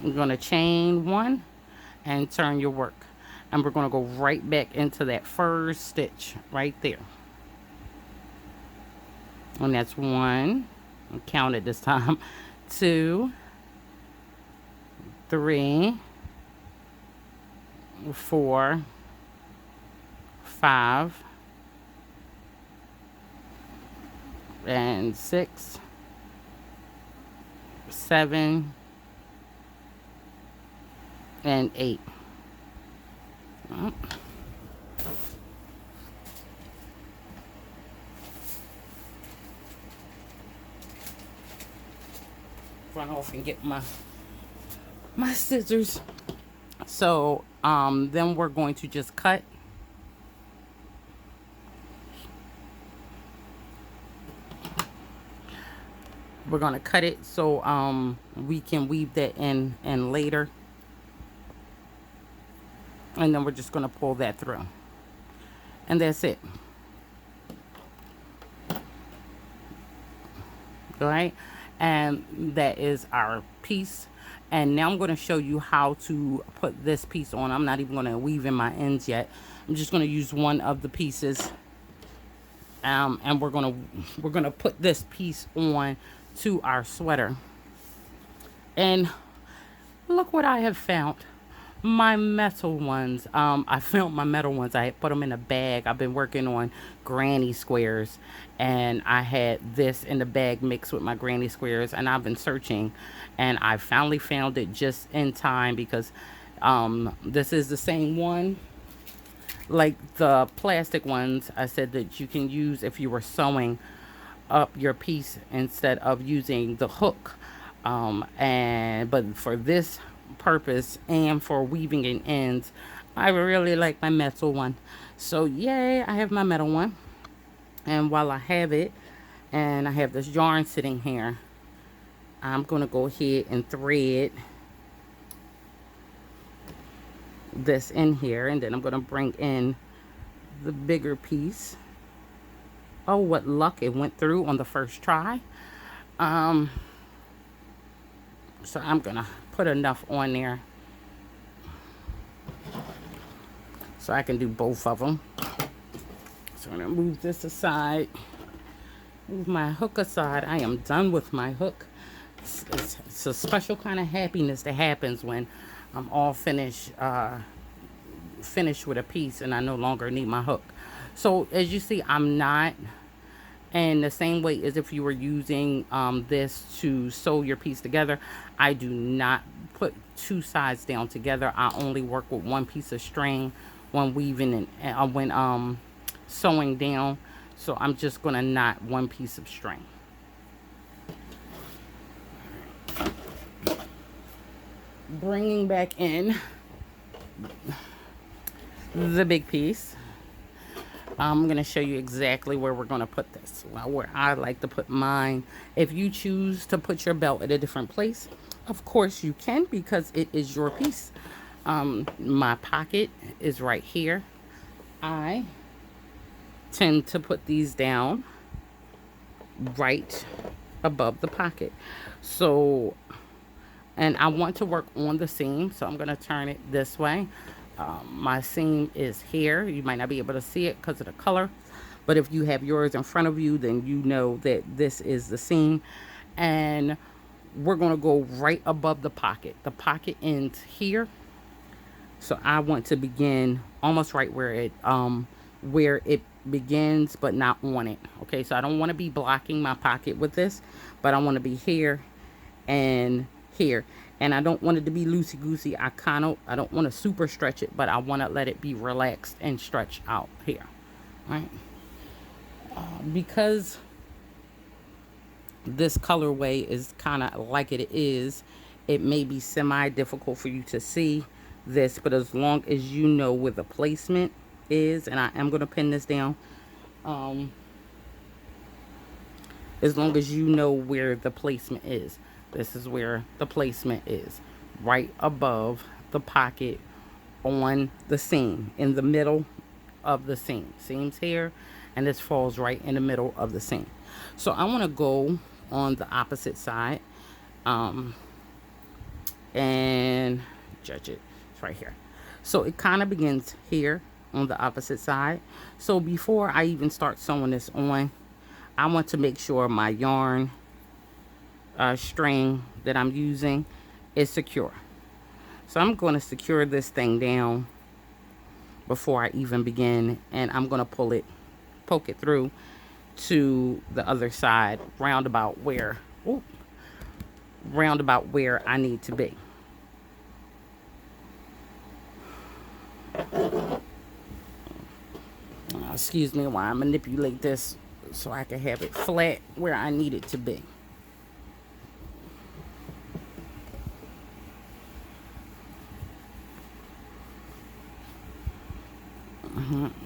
We're going to chain 1 and turn your work, and we're going to go right back into that first stitch right there, and that's 1, count it this time, 2, 3, 4, 5, and 6, 7, and 8. Oh. Run off and get my scissors. So then we're going to just cut. We're going to cut it so we can weave that in later. And then we're just going to pull that through. And that's it. All right. And that is our piece. And now I'm going to show you how to put this piece on. I'm not even going to weave in my ends yet. I'm just going to use one of the pieces. And we're gonna put this piece on to our sweater. And look what I have found. My metal ones. I found my metal ones. I put them in a bag. I've been working on granny squares, and I had this in the bag mixed with my granny squares, and I've been searching, and I finally found it just in time because this is the same one like the plastic ones I said that you can use if you were sewing up your piece instead of using the hook. But for this purpose and for weaving in ends, I really like my metal one. So yay, I have my metal one. And while I have it, and I have this yarn sitting here, I'm going to go ahead and thread this in here, and then I'm going to bring in the bigger piece. Oh, what luck, it went through on the first try. So I'm going to put enough on there so I can do both of them. So I'm going to move this aside, move my hook aside. I am done with my hook. It's a special kind of happiness that happens when I'm all finished with a piece and I no longer need my hook. So as you see, I'm not, and the same way as if you were using this to sew your piece together, I do not put two sides down together. I only work with one piece of string when weaving and when sewing down. So I'm just gonna knot one piece of string. Bringing back in the big piece, I'm going to show you exactly where we're going to put this. Well, where I like to put mine. If you choose to put your belt at a different place, of course you can, because it is your piece. My pocket is right here. I tend to put these down right above the pocket. So, and I want to work on the seam, so I'm going to turn it this way. My seam is here. You might not be able to see it because of the color, but if you have yours in front of you, then you know that this is the seam. And we're going to go right above the pocket. The pocket ends here, so I want to begin almost right where it begins, but not on it. Okay, so I don't want to be blocking my pocket with this, but I want to be here and here. And I don't want it to be loosey-goosey. I don't want to super stretch it, but I want to let it be relaxed and stretch out here. Right? Because this colorway is kind of like it is, it may be semi-difficult for you to see this, but as long as you know where the placement is, and I am going to pin this down, as long as you know where the placement is. This is where the placement is, right above the pocket on the seam, in the middle of the seam. Seam's here, and this falls right in the middle of the seam. So I want to go on the opposite side and judge it. It's right here. So it kind of begins here on the opposite side. So before I even start sewing this on, I want to make sure my yarn string that I'm using is secure. So I'm going to secure this thing down before I even begin, and I'm going to poke it through to the other side, roundabout where I need to be. Excuse me while I manipulate this so I can have it flat where I need it to be.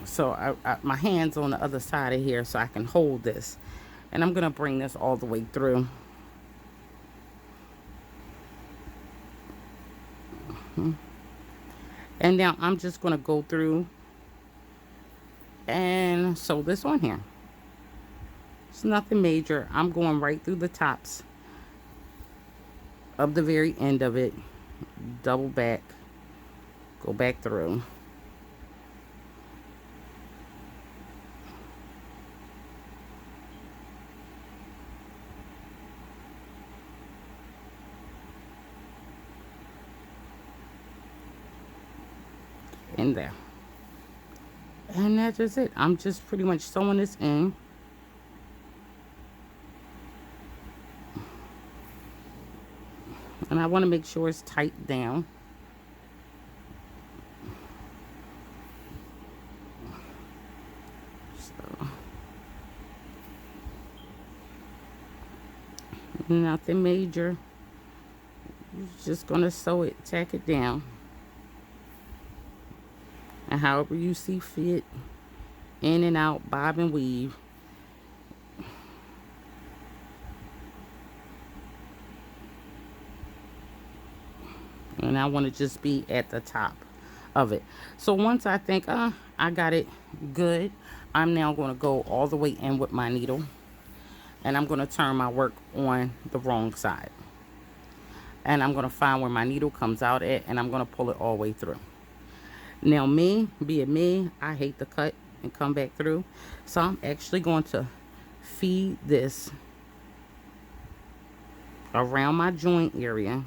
So my hand's on the other side of here so I can hold this. And I'm going to bring this all the way through. And now I'm just going to go through and sew this on here. It's nothing major. I'm going right through the tops of the very end of it. Double back. Go back through. In there. And that's just it. I'm just pretty much sewing this in. And I want to make sure it's tight down. So, nothing major. You're just going to sew it, tack it down. And however you see fit, in and out, bob and weave. And I want to just be at the top of it. So once I think, I got it good, I'm now going to go all the way in with my needle. And I'm going to turn my work on the wrong side. And I'm going to find where my needle comes out at, and I'm going to pull it all the way through. Now being me, I hate to cut and come back through. So I'm actually going to feed this around my joint area.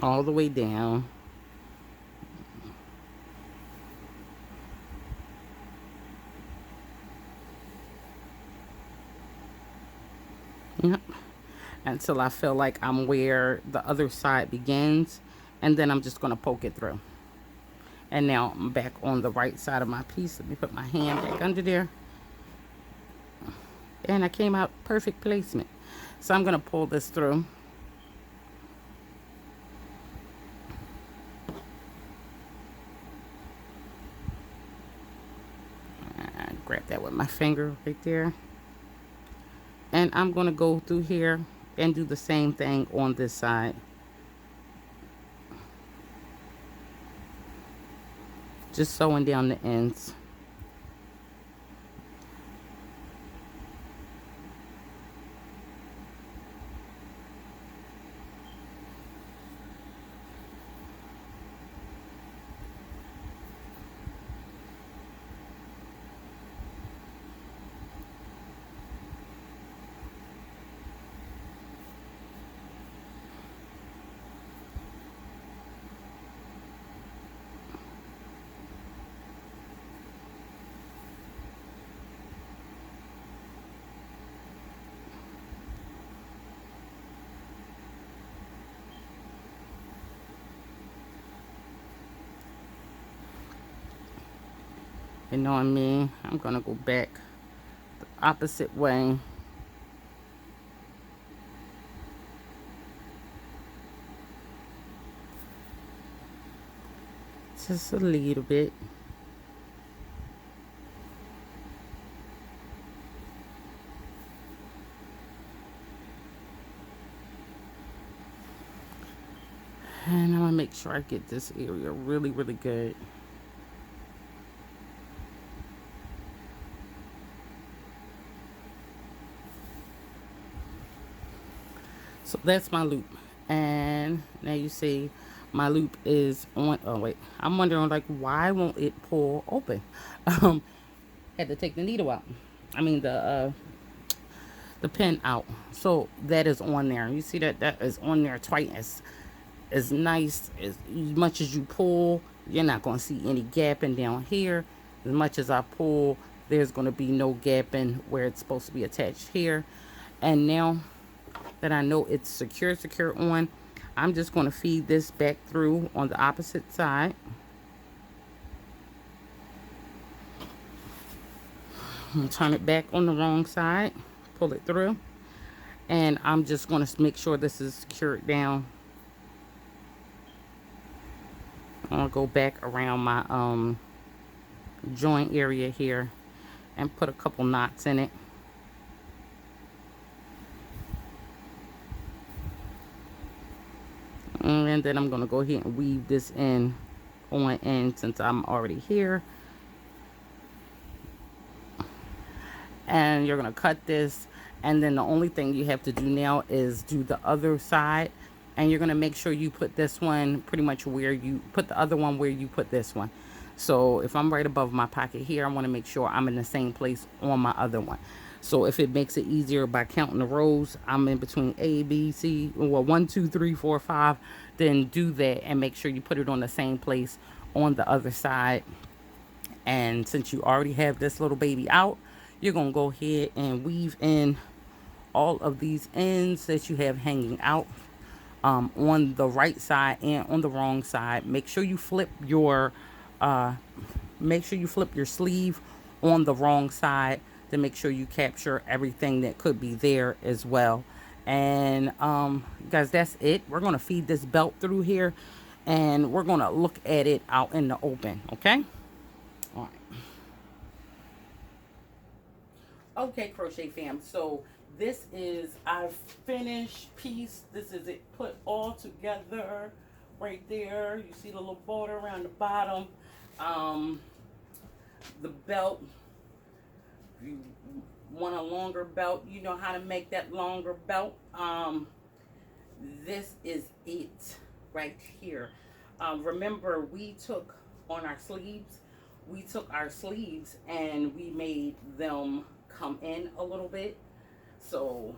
All the way down. Yep. Until I feel like I'm where the other side begins, and then I'm just going to poke it through. And now I'm back on the right side of my piece. Let me put my hand back under there. And I came out perfect placement. So I'm going to pull this through. Grab that with my finger right there. And I'm going to go through here and do the same thing on this side. Just sewing down the ends. You know what I mean? I'm going to go back the opposite way. Just a little bit. And I'm going to make sure I get this area really, really good. So that's my loop. And now you see My loop is on. Oh wait, I'm wondering like why won't it pull open? Um, had to take the needle out. I mean the pin out. So that is on there. You see that that is on there twice. As nice as much as you pull, you're not going to see any gapping down here. As much as I pull, there's going to be no gapping where it's supposed to be attached here. And now that I know it's secure on, I'm just going to feed this back through on the opposite side. Turn it back on the wrong side, pull it through, and I'm just going to make sure this is secured down. I'm going to go back around my joint area here and put a couple knots in it. And then I'm going to go ahead and weave this in on end since I'm already here. And you're going to cut this, and then the only thing you have to do now is do the other side, and you're going to make sure you put this one pretty much where you put the other one where you put this one. So if I'm right above my pocket here, I want to make sure I'm in the same place on my other one. So if it makes it easier by counting the rows, I'm in between A, B, C, well, 1, 2, 3, 4, 5, then do that and make sure you put it on the same place on the other side. And since you already have this little baby out, you're going to go ahead and weave in all of these ends that you have hanging out on the right side and on the wrong side. Make sure you flip your sleeve on the wrong side to make sure you capture everything that could be there as well. And guys, that's it. We're going to feed this belt through here, and we're going to look at it out in the open. Okay. All right. Okay, crochet fam, so this is our finished piece. This is it put all together right there. You see the little border around the bottom. The belt, if you want a longer belt, you know how to make that longer belt. This is it right here. Remember, we took our sleeves and we made them come in a little bit. So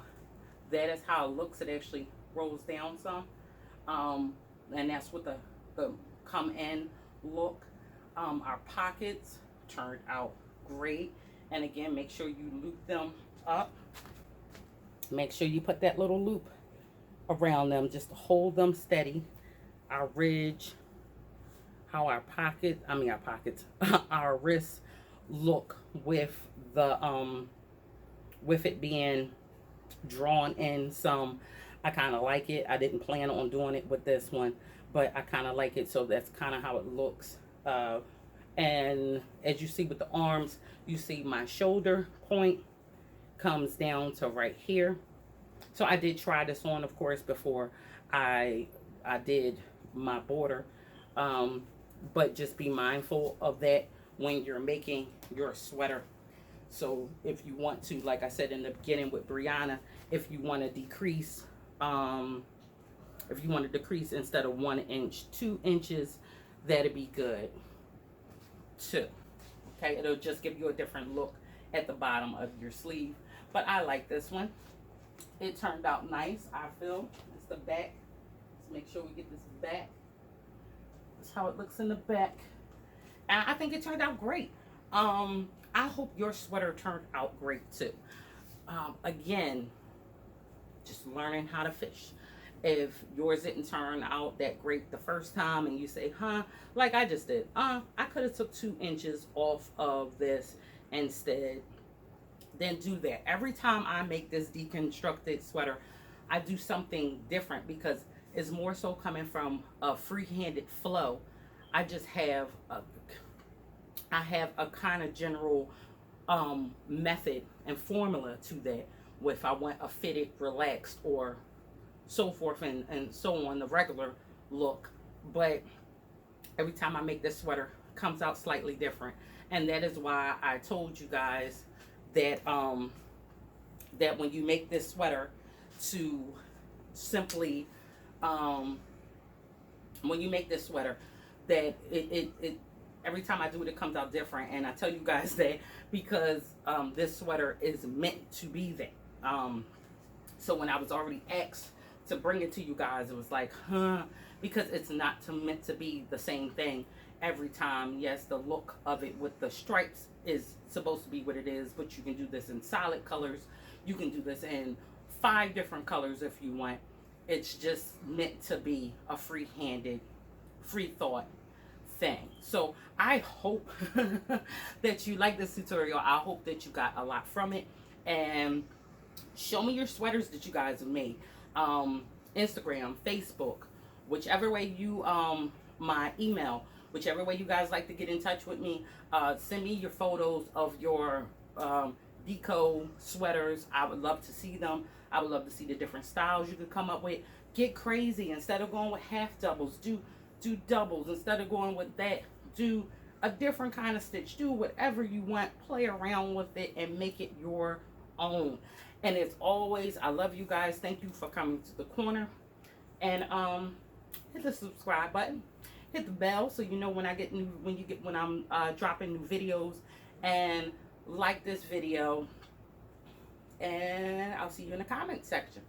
that is how it looks. It actually rolls down some. And that's what the come in look. Our pockets turned out great. And again, make sure you loop them up. Make sure you put that little loop around them just to hold them steady. Our ridge, how our our wrists look with the with it being drawn in some. I kind of like it. I didn't plan on doing it with this one, but I kind of like it, so that's kind of how it looks. And as you see with the arms, you see my shoulder point comes down to right here. So I did try this on, of course, before I did my border. But just be mindful of that when you're making your sweater. So if you want to, like I said in the beginning with Brianna, if you want to decrease, instead of 1 inch, 2 inches, that'd be good too. Okay, it'll just give you a different look at the bottom of your sleeve. But I like this one. It turned out nice, I feel. It's the back. Let's make sure we get this back. That's how it looks in the back. And I think it turned out great. I hope your sweater turned out great too. Again, just learning how to fish. If yours didn't turn out that great the first time and you say, like I just did, I could have took 2 inches off of this instead, then do that. Every time I make this deconstructed sweater, I do something different because it's more so coming from a free-handed flow. I just have a kind of general method and formula to that, if I want a fitted, relaxed, or so forth and so on, the regular look. But every time I make this sweater, it comes out slightly different. And that is why I told you guys that that when you make this sweater, to simply when you make this sweater, that it every time I do it, it comes out different. And I tell you guys that because this sweater is meant to be that. So when I was already asked to bring it to you guys, it was like, huh, because it's not meant to be the same thing every time. Yes, the look of it with the stripes is supposed to be what it is, but you can do this in solid colors. You can do this in 5 different colors if you want. It's just meant to be a free-handed, free thought thing. So I hope that you like this tutorial. I hope that you got a lot from it. And show me your sweaters that you guys have made. Instagram, Facebook, whichever way you, my email, whichever way you guys like to get in touch with me. Send me your photos of your deco sweaters. I would love to see them. I would love to see the different styles you could come up with. Get crazy. Instead of going with half doubles, do doubles. Instead of going with that, do a different kind of stitch. Do whatever you want. Play around with it and make it your own. And as always, I love you guys. Thank you for coming to the corner. And hit the subscribe button. Hit the bell so you know when I get new, when I'm dropping new videos. And like this video. And I'll see you in the comment section.